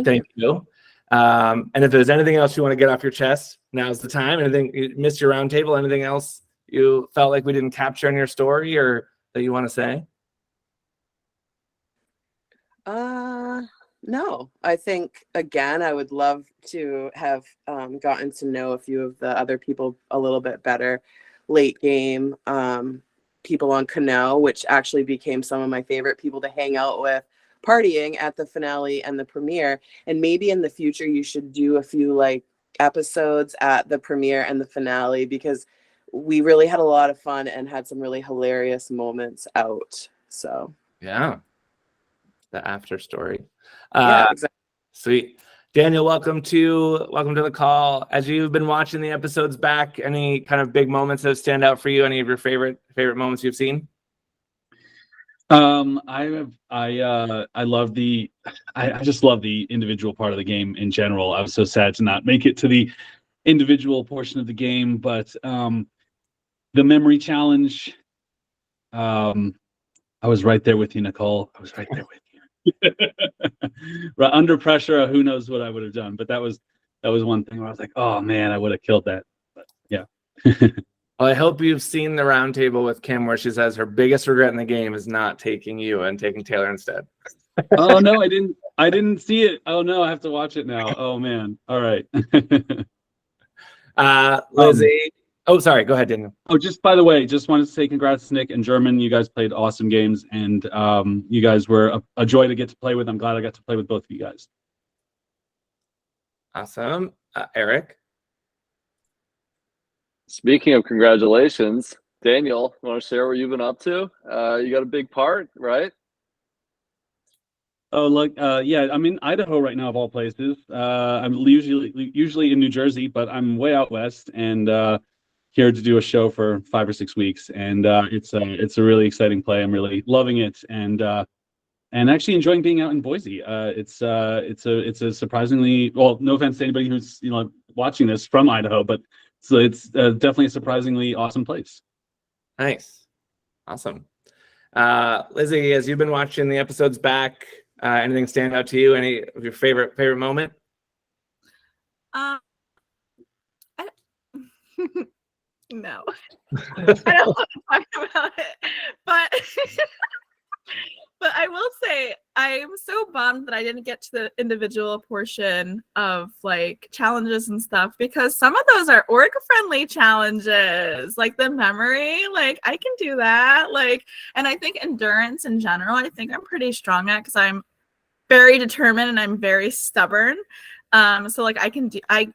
thank you. And if there's anything else you want to get off your chest, now's the time. Anything you missed your roundtable? Anything else you felt like we didn't capture in your story or that you want to say? No, I think, again, I would love to have gotten to know a few of the other people a little bit better late game. People on Canoe, which actually became some of my favorite people to hang out with, partying at the finale and the premiere. And maybe in the future, you should do a few episodes at the premiere and the finale, because we really had a lot of fun and had some really hilarious moments out. So yeah, the after story. Yeah, exactly. Sweet. Daniel, welcome to the call. As you've been watching the episodes back, any kind of big moments that stand out for you? Any of your favorite moments you've seen? I just love the individual part of the game in general. I was so sad to not make it to the individual portion of the game, but the memory challenge, I was right there with you, Nicole. I was right there with you. Under pressure, who knows what I would have done, but that was one thing where I was like, oh man, I would have killed that. But yeah. Well, I hope you've seen the roundtable with Kim where she says her biggest regret in the game is not taking you and taking Taylor instead. Oh no, I didn't see it. Oh no, I have to watch it now. Oh man. All right. Lizzie. Oh, sorry. Go ahead, Daniel. Oh, just by the way, just wanted to say congrats to Nick and German. You guys played awesome games, and you guys were a joy to get to play with. I'm glad I got to play with both of you guys. Awesome. Eric? Speaking of congratulations, Daniel, want to share what you've been up to? You got a big part, right? Oh, look, yeah, I'm in Idaho right now, of all places. I'm usually in New Jersey, but I'm way out west, and here to do a show for 5 or 6 weeks, and it's a really exciting play. I'm really loving it, and actually enjoying being out in Boise. It's a surprisingly, well, no offense to anybody who's watching this from Idaho, but it's definitely a surprisingly awesome place. Nice, awesome. Lizzie, as you've been watching the episodes back, anything stand out to you? Any of your favorite moment? No, I don't want to talk about it, but but I will say I'm so bummed that I didn't get to the individual portion of challenges and stuff, because some of those are org friendly challenges, like the memory, I can do that, and I think endurance in general, I think I'm pretty strong at, because I'm very determined and I'm very stubborn. So I can do, I'm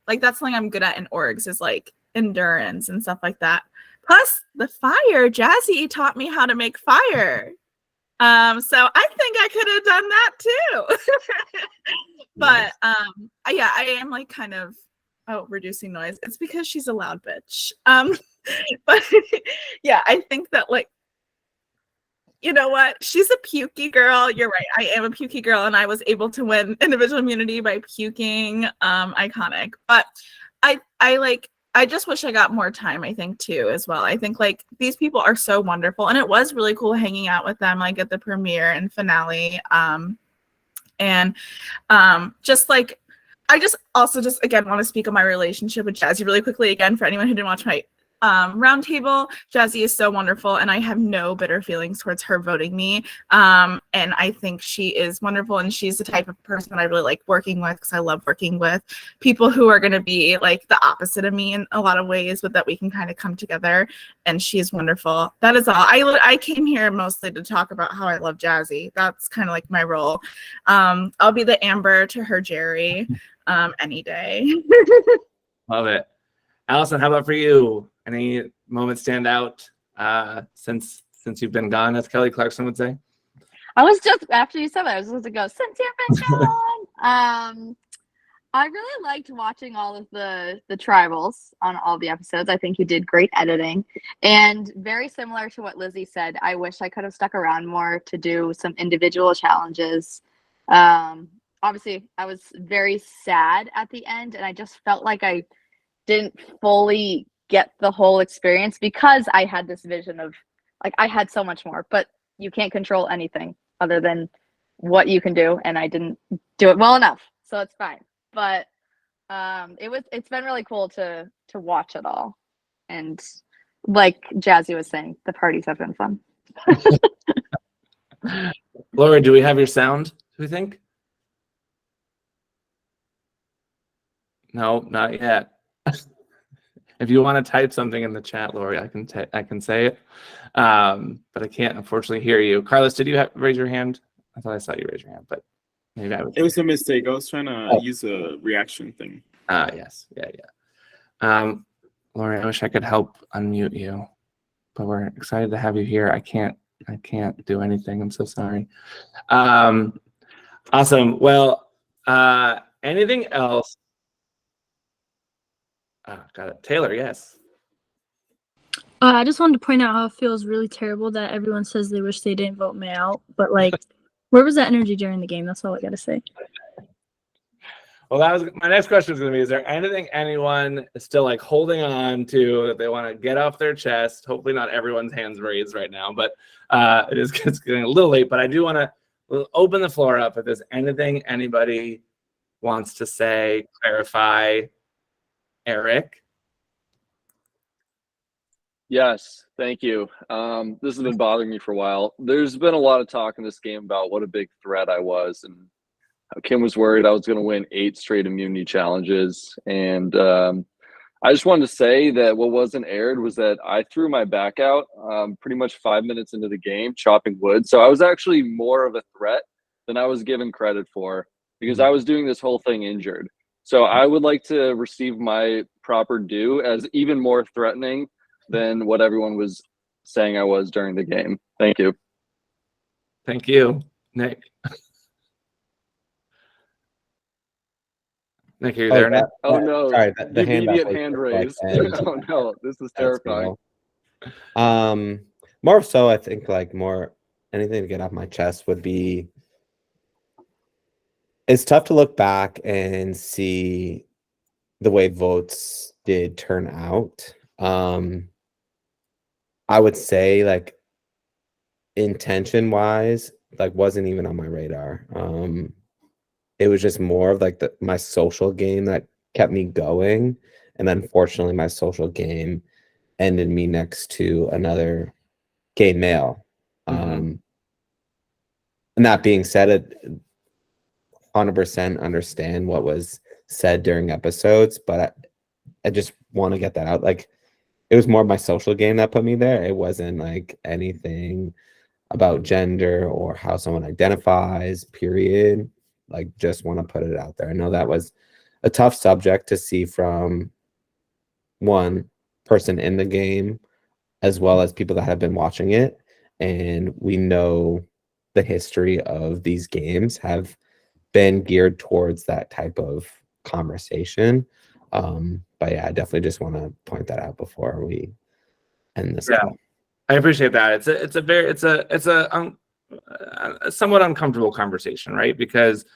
that's something I'm good at in orgs, is endurance and stuff like that. Plus the fire, Jazzy taught me how to make fire. So I think I could have done that too. But yeah, I am kind of reducing noise. It's because she's a loud bitch. But yeah, I think that you know what? She's a pukey girl. You're right. I am a pukey girl, and I was able to win individual immunity by puking. Iconic. But I just wish I got more time, I think, too, as well. I think like these people are so wonderful, and it was really cool hanging out with them like at the premiere and finale. Just like I just also just again want to speak on my relationship with Jazzy really quickly again for anyone who didn't watch my roundtable. Jazzy is so wonderful, and I have no bitter feelings towards her voting me. And I think she is wonderful, and she's the type of person that I really like working with, because I love working with people who are going to be like the opposite of me in a lot of ways, but that we can kind of come together. And she's wonderful. That is all. I came here mostly to talk about how I love Jazzy. That's kind of like my role. I'll be the Amber to her Jerry any day. Love it. Allison, how about for you? Any moments stand out since you've been gone, as Kelly Clarkson would say? I was just, after you said that, I was supposed to go, since you've been gone. I really liked watching all of the tribals on all the episodes. I think you did great editing. And very similar to what Lizzie said, I wish I could have stuck around more to do some individual challenges. Obviously, I was very sad at the end, and I just felt like I didn't fully get the whole experience, because I had this vision of like I had so much more, but you can't control anything other than what you can do, and I didn't do it well enough, so it's fine. But it's been really cool to watch it all, and like Jazzy was saying, the parties have been fun. Laura, do we have your sound, do we think? No, not yet. If you want to type something in the chat, Lori, I can say it, but I can't unfortunately hear you. Carlos, did you raise your hand? I thought I saw you raise your hand, but maybe I was. It was a mistake. I was trying to use a reaction thing. Yes, yeah. Lori, I wish I could help unmute you, but we're excited to have you here. I can't do anything. I'm so sorry. Awesome. Well, anything else? Got it. Taylor, yes. I just wanted to point out how it feels really terrible that everyone says they wish they didn't vote me out. But like, where was that energy during the game? That's all I gotta say. Well, that was my next question was going to be: is there anything anyone is still like holding on to that they want to get off their chest? Hopefully, not everyone's hands raised right now, but it's getting a little late. But I do want to open the floor up if there's anything anybody wants to say, clarify. Eric. Yes, thank you. This has been bothering me for a while. There's been a lot of talk in this game about what a big threat I was, and Kim was worried I was going to win 8 straight immunity challenges. And I just wanted to say that what wasn't aired was that I threw my back out pretty much 5 minutes into the game chopping wood. So I was actually more of a threat than I was given credit for, because I was doing this whole thing injured. So I would like to receive my proper due as even more threatening than what everyone was saying I was during the game. Thank you. Thank you, Nick. Nick, are you there, Nick? Oh no! Sorry, the immediate hand hand raised. Oh no! This is terrifying. More so, I think like more anything to get off my chest would be. It's tough to look back and see the way votes did turn out. I would say like intention wise, like wasn't even on my radar. It was just more of like my social game that kept me going. And unfortunately my social game ended me next to another gay male. And that being said, it 100% understand what was said during episodes, but I just want to get that out. Like it was more my social game that put me there. It wasn't like anything about gender or how someone identifies, period. Like just want to put it out there. I know that was a tough subject to see from one person in the game as well as people that have been watching it. And we know the history of these games have been geared towards that type of conversation. But yeah, I definitely just want to point that out before we end this call. I appreciate that. It's a somewhat uncomfortable conversation, right? Because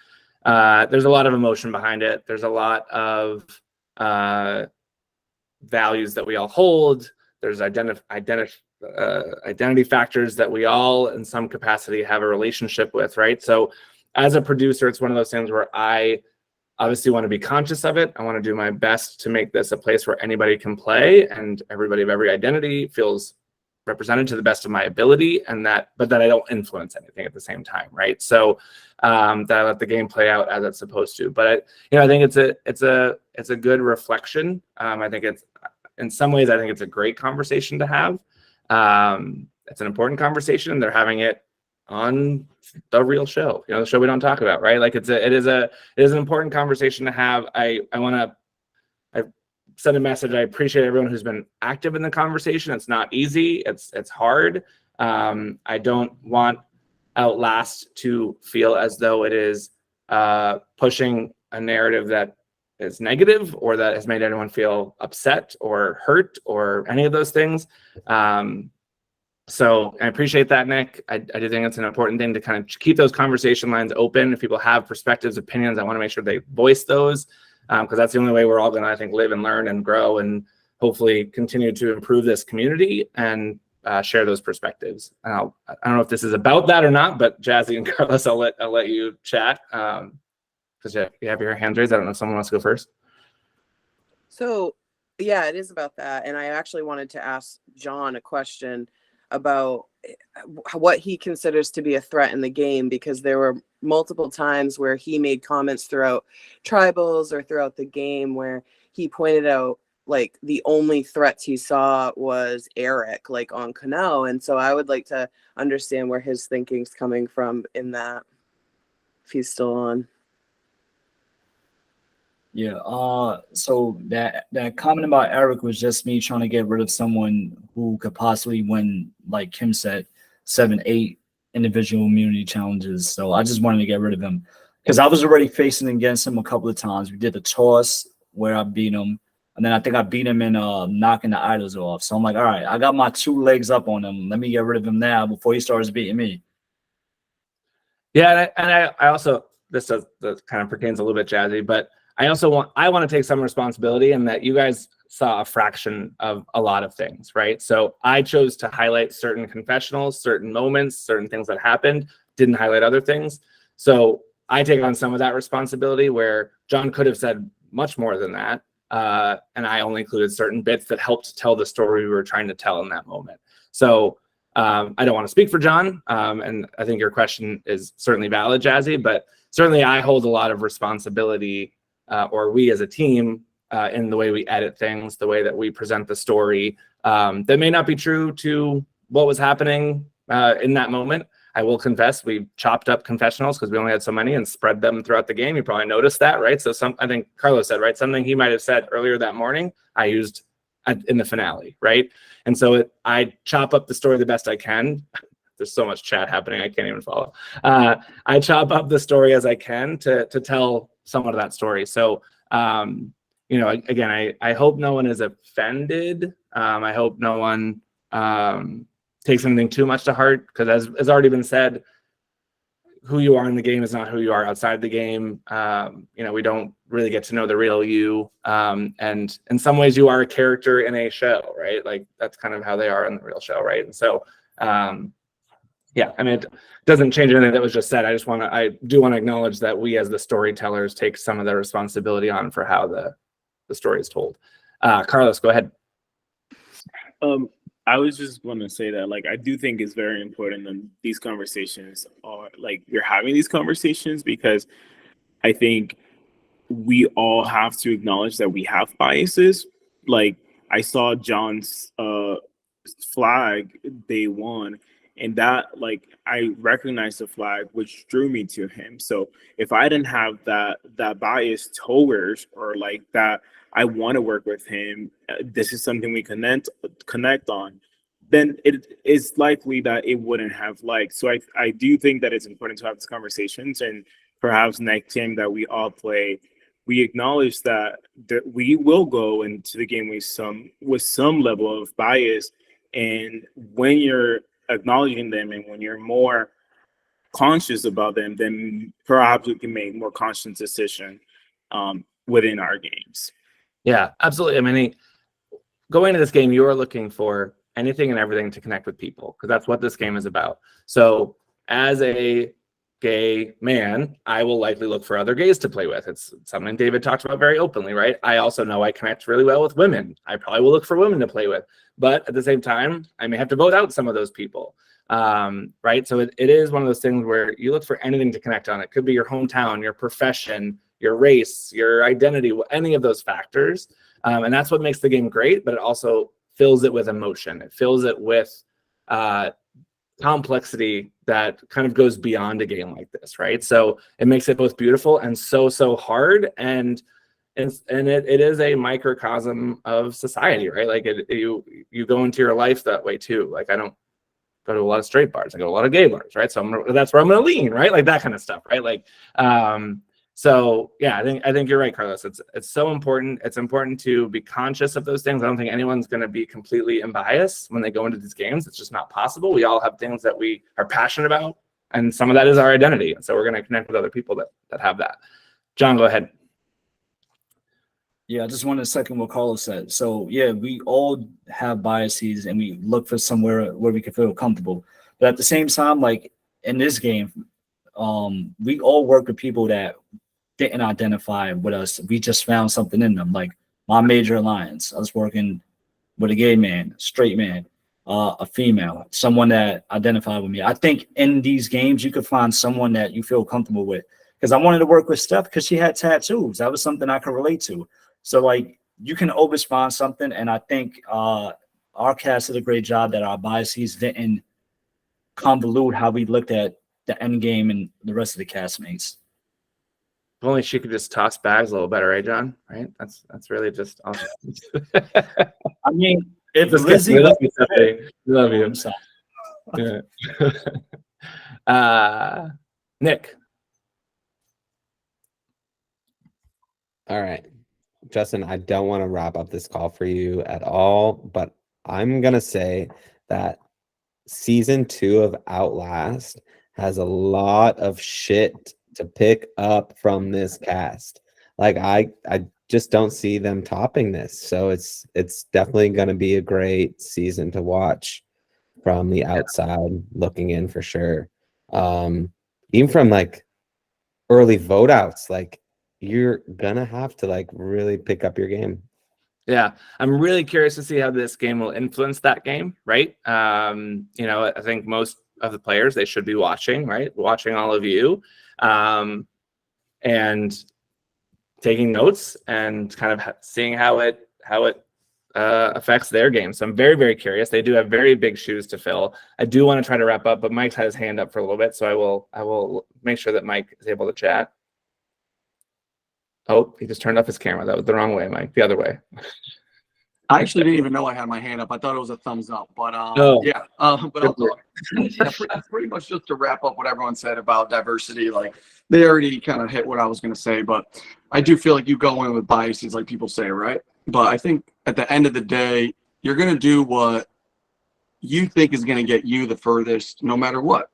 there's a lot of emotion behind it. There's a lot of values that we all hold. There's identity factors that we all, in some capacity, have a relationship with, right? So as a producer, it's one of those things where I obviously want to be conscious of it. I want to do my best to make this a place where anybody can play and everybody of every identity feels represented to the best of my ability, and but that I don't influence anything at the same time, right? So that I let the game play out as it's supposed to. But I think it's a good reflection. I think it's, in some ways, I think it's a great conversation to have. It's an important conversation. They're having it on the real show, the show we don't talk about, right? Like it is an important conversation to have. I send a message. I appreciate everyone who's been active in the conversation. It's not easy. It's hard. I don't want Outlast to feel as though it is pushing a narrative that is negative or that has made anyone feel upset or hurt or any of those things. So I appreciate that, Nick. I do think it's an important thing to kind of keep those conversation lines open. If people have perspectives, opinions, I want to make sure they voice those, because that's the only way we're all going to, I think, live and learn and grow and hopefully continue to improve this community and share those perspectives. I don't know if this is about that or not, but Jazzy and Carlos, I'll let you chat, because you have your hands raised. I don't know if someone wants to go first. So yeah, it is about that. And I actually wanted to ask John a question about what he considers to be a threat in the game, because there were multiple times where he made comments throughout tribals or throughout the game where he pointed out like the only threats he saw was Eric, like on Canoe. And so I would like to understand where his thinking's coming from in that, if he's still on. Yeah, so that comment about Eric was just me trying to get rid of someone who could possibly win, like Kim said, 7-8 individual immunity challenges. So I just wanted to get rid of him because I was already facing against him a couple of times. We did the toss where I beat him, and then I think I beat him in knocking the idols off. So I'm like, all right, I got my 2 legs up on him. Let me get rid of him now before he starts beating me. Yeah, and I also, this kind of pertains a little bit, Jazzy, but I want to take some responsibility in that you guys saw a fraction of a lot of things, right? So I chose to highlight certain confessionals, certain moments, certain things that happened, didn't highlight other things. So I take on some of that responsibility where John could have said much more than that. And I only included certain bits that helped tell the story we were trying to tell in that moment. So I don't want to speak for John. And I think your question is certainly valid, Jazzy, but certainly I hold a lot of responsibility, or we as a team, in the way we edit things, the way that we present the story, that may not be true to what was happening in that moment. I will confess, we chopped up confessionals because we only had so many and spread them throughout the game. You probably noticed that, right? So I think Carlos said, right, something he might have said earlier that morning, I used in the finale, right? And so I chop up the story the best I can. There's so much chat happening, I can't even follow. I chop up the story as I can to tell somewhat of that story. So, again, I hope no one is offended. I hope no one takes anything too much to heart, because as has already been said, who you are in the game is not who you are outside the game. We don't really get to know the real you. And in some ways you are a character in a show, right? Like that's kind of how they are in the real show, right? And so, yeah, I mean, it doesn't change anything that was just said. I do want to acknowledge that we as the storytellers take some of the responsibility on for how the story is told. Carlos, go ahead. I was just going to say that, like, I do think it's very important that these conversations are, like, you're having these conversations, because I think we all have to acknowledge that we have biases. Like, I saw John's flag day one, and that, like, I recognized the flag, which drew me to him. So if I didn't have that bias towards, or like that I want to work with him, this is something we connect on, then it is likely that it wouldn't have liked. So I do think that it's important to have these conversations, and perhaps next time that we all play, we acknowledge that we will go into the game with some level of bias. And when you're acknowledging them and when you're more conscious about them, then perhaps we can make more conscious decision within our games. Yeah, absolutely. I mean, going into this game, you are looking for anything and everything to connect with people, because that's what this game is about. So as a gay man, I will likely look for other gays to play with. It's something David talks about very openly, right? I also know I connect really well with women. I probably will look for women to play with, but at the same time, I may have to vote out some of those people, right? So it is one of those things where you look for anything to connect on. It could be your hometown, your profession, your race, your identity, any of those factors. And that's what makes the game great, but it also fills it with emotion. It fills it with complexity that kind of goes beyond a game like this, right? So it makes it both beautiful and so hard, and it is a microcosm of society, right? Like you go into your life that way too. Like I don't go to a lot of straight bars, I go to a lot of gay bars, right? So that's where I'm gonna lean, right? Like that kind of stuff, right? Like so yeah, I think you're right, Carlos. It's so important. It's important to be conscious of those things. I don't think anyone's going to be completely unbiased when they go into these games. It's just not possible. We all have things that we are passionate about, and some of that is our identity. And so we're going to connect with other people that have that. John, go ahead. Yeah, I just wanted to second what Carlos said. So yeah, we all have biases and we look for somewhere where we can feel comfortable. But at the same time, like in this game, we all work with people that didn't identify with us. We just found something in them. Like my major alliance, I was working with a gay man, straight man, a female, someone that identified with me. I think in these games, you could find someone that you feel comfortable with. Because I wanted to work with Steph because she had tattoos. That was something I could relate to. So like you can always find something. And I think our cast did a great job that our biases didn't convolute how we looked at the end game and the rest of the castmates. If only she could just toss bags a little better, right, John? Right? That's really just awesome. I mean, if Just Lizzie, we love you. Yeah. Nick. All right, Justin, I don't want to wrap up this call for you at all, but I'm gonna say that season 2 of Outlast has a lot of shit to pick up from this cast. Like I just don't see them topping this. So it's definitely going to be a great season to watch from the outside looking in for sure. Even from like early vote outs, like you're gonna have to like really pick up your game. Yeah, I'm really curious to see how this game will influence that game, right? You know, I think most of the players, they should be watching, right? Watching all of you and taking notes and kind of seeing how it affects their game. So I'm very, very curious. They do have very big shoes to fill. I do want to try to wrap up, but Mike's had his hand up for a little bit, so I will make sure that Mike is able to chat. Oh, he just turned off his camera. That was the wrong way, Mike. The other way. I actually didn't even know I had my hand up. I thought it was a thumbs up, but yeah. But I'll talk. Yeah, pretty much just to wrap up what everyone said about diversity. Like they already kind of hit what I was going to say, but I do feel like you go in with biases, like people say, right? But I think at the end of the day, you're going to do what you think is going to get you the furthest, no matter what.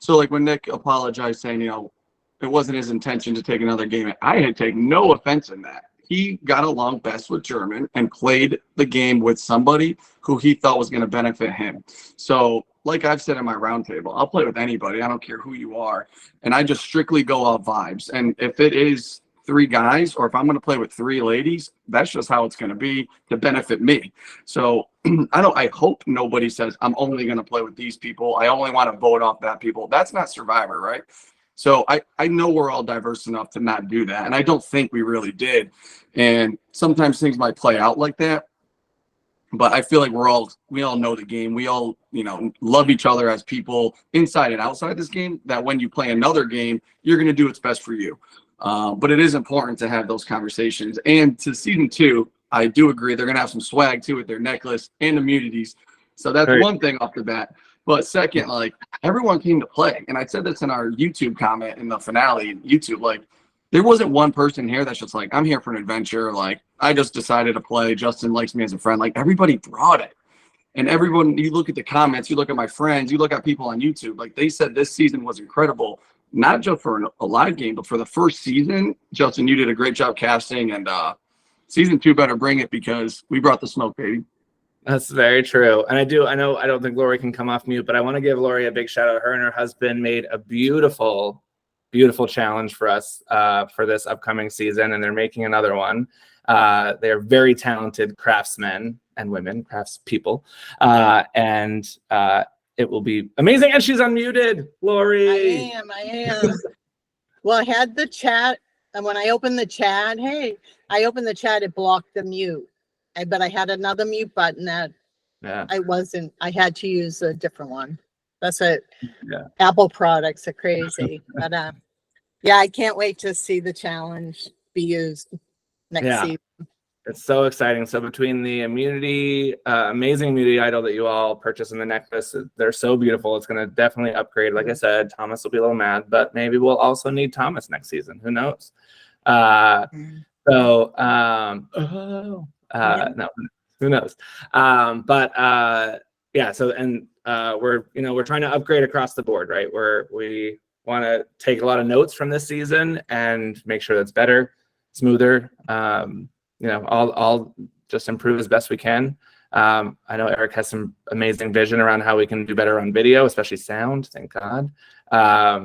So like when Nick apologized, saying, you know, it wasn't his intention to take another game, I had taken no offense in that. He got along best with German and played the game with somebody who he thought was going to benefit him. So like I've said in my roundtable, I'll play with anybody. I don't care who you are. And I just strictly go off vibes. And if it is 3 guys, or if I'm going to play with 3 ladies, that's just how it's going to be to benefit me. So I hope nobody says I'm only going to play with these people. I only want to vote off that people. That's not Survivor, right? So I know we're all diverse enough to not do that. And I don't think we really did. And sometimes things might play out like that. But I feel like we all know the game. We all, you know, love each other as people inside and outside this game, that when you play another game, you're going to do what's best for you. But it is important to have those conversations. And to season 2, I do agree. They're going to have some swag too with their necklace and immunities. So that's one thing off the bat. But second, like everyone came to play. And I said this in our YouTube comment in the finale, YouTube, like there wasn't one person here that's just like, I'm here for an adventure. Like I just decided to play. Justin likes me as a friend. Like everybody brought it. And everyone, you look at the comments, you look at my friends, you look at people on YouTube, like they said this season was incredible, not just for a live game, but for the first season. Justin, you did a great job casting, and season 2 better bring it because we brought the smoke, baby. That's very true. And I don't think Lori can come off mute, but I want to give Lori a big shout out. Her and her husband made a beautiful, beautiful challenge for us for this upcoming season, and they're making another one. They're very talented craftsmen and women, craftspeople, and it will be amazing. And she's unmuted, Lori. I am. Well, I had the chat, and when I opened the chat, it blocked the mute. But I had another mute button that I had to use a different one. That's it. Yeah. Apple products are crazy. But I can't wait to see the challenge be used next season. It's so exciting. So between the immunity, amazing immunity idol that you all purchased in the necklace, they're so beautiful. It's going to definitely upgrade. Like I said, Thomas will be a little mad, but maybe we'll also need Thomas next season. Who knows? No, who knows? So we're trying to upgrade across the board, right? We want to take a lot of notes from this season and make sure that's better, smoother. I'll just improve as best we can. I know Eric has some amazing vision around how we can do better on video, especially sound. Thank God. I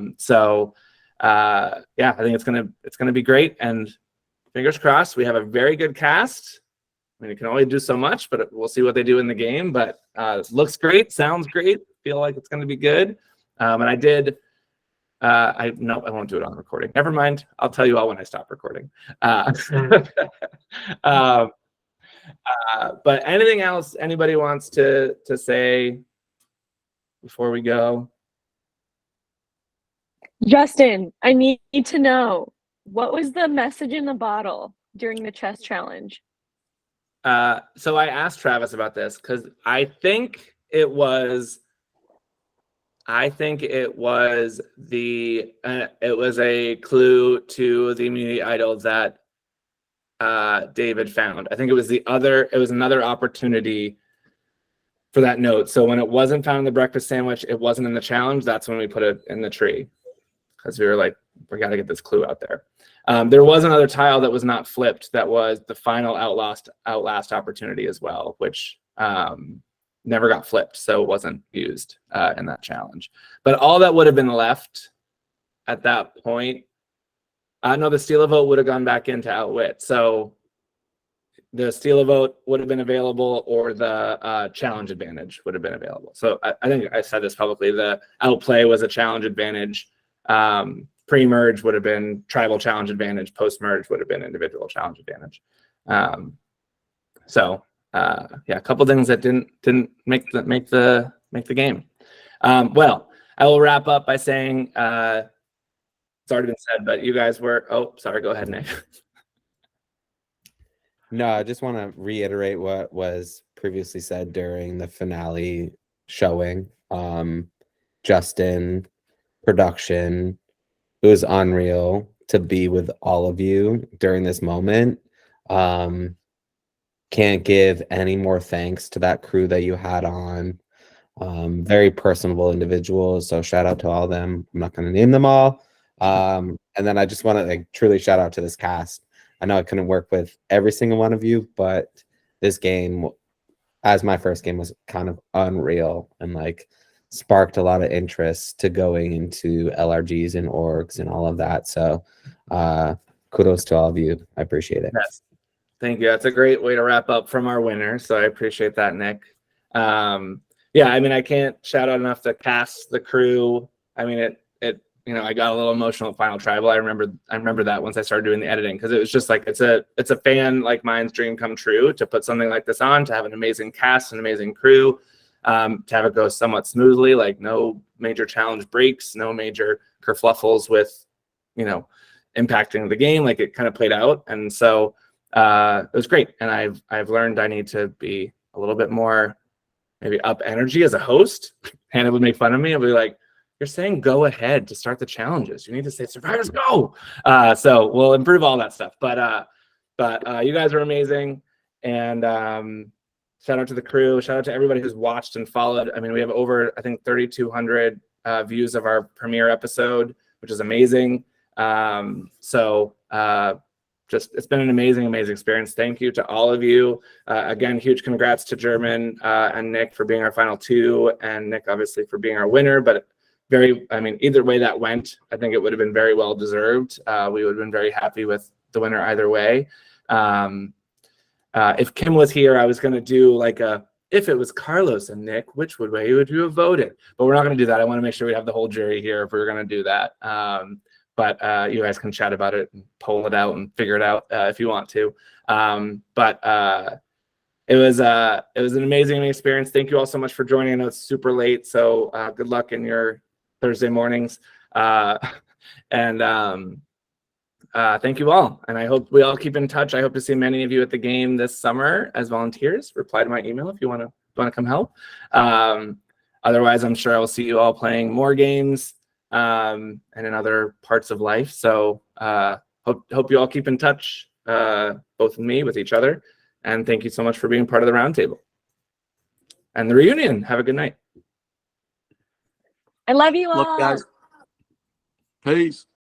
think it's gonna be great. And fingers crossed, we have a very good cast. I mean, you can only do so much, but we'll see what they do in the game. But it looks great, sounds great. Feel like it's gonna be good. And I did. I won't do it on recording. Never mind. I'll tell you all when I stop recording. But anything else anybody wants to say before we go? Justin, I need to know, what was the message in the bottle during the chess challenge? So I asked Travis about this because I think it was a clue to the immunity idol that David found. I think it was another opportunity for that note. So when it wasn't found in the breakfast sandwich, it wasn't in the challenge. That's when we put it in the tree because we were like, we got to get this clue out there. There was another tile that was not flipped. That was the final Outlast opportunity as well, which never got flipped, so it wasn't used in that challenge. But all that would have been left at that point, the steal a vote would have gone back into Outwit. So the steal a vote would have been available, or the challenge advantage would have been available. So I think I said this publicly. The outplay was a challenge advantage. Pre-merge would have been tribal challenge advantage. Post-merge would have been individual challenge advantage. A couple things that didn't make the game. Well, I will wrap up by saying it's already been said, but you guys were. Oh, sorry. Go ahead, Nick. No, I just want to reiterate what was previously said during the finale showing. Justin, production, it was unreal to be with all of you during this moment. Can't give any more thanks to that crew that you had on. Very personable individuals, so shout out to all of them. I'm not going to name them all. And then I just want to truly shout out to this cast. I know I couldn't work with every single one of you, but this game, as my first game, was kind of unreal and sparked a lot of interest to going into LRGs and orgs and all of that. So kudos to all of you. I appreciate it. Yes. Thank you. That's a great way to wrap up from our winner. So I appreciate that, Nick. I can't shout out enough the cast, the crew. I mean, I got a little emotional at Final Tribal. I remember that once I started doing the editing, because it was just it's a fan like mine's dream come true to put something like this on, to have an amazing cast, an amazing crew, to have it go somewhat smoothly, no major challenge breaks, no major kerfluffles with, impacting the game. It kind of played out. And so it was great. And I've learned I need to be a little bit more maybe up energy as a host. Hannah would make fun of me. I'd be like, you're saying go ahead to start the challenges. You need to say survivors go. So we'll improve all that stuff. But you guys are amazing. And shout out to the crew. Shout out to everybody who's watched and followed. I mean, we have over, I think, 3,200 views of our premiere episode, which is amazing. it's been an amazing experience. Thank you to all of you. Again, huge congrats to German and Nick for being our final two, and Nick obviously for being our winner. But either way that went, I think it would have been very well deserved. We would have been very happy with the winner either way. If Kim was here, I was going to do like if it was Carlos and Nick, which way would you have voted? But we're not going to do that. I want to make sure we have the whole jury here if we're going to do that. But you guys can chat about it and poll it out and figure it out if you want to. But it was an amazing experience. Thank you all so much for joining. I know it's super late, so good luck in your Thursday mornings. Thank you all, and I hope we all keep in touch. I hope to see many of you at the game this summer as volunteers. Reply to my email if you want to come help. Otherwise, I'm sure I will see you all playing more games and in other parts of life. So hope you all keep in touch, both with me, with each other, and thank you so much for being part of the roundtable and the reunion. Have a good night. I love you all. Look, guys. Peace.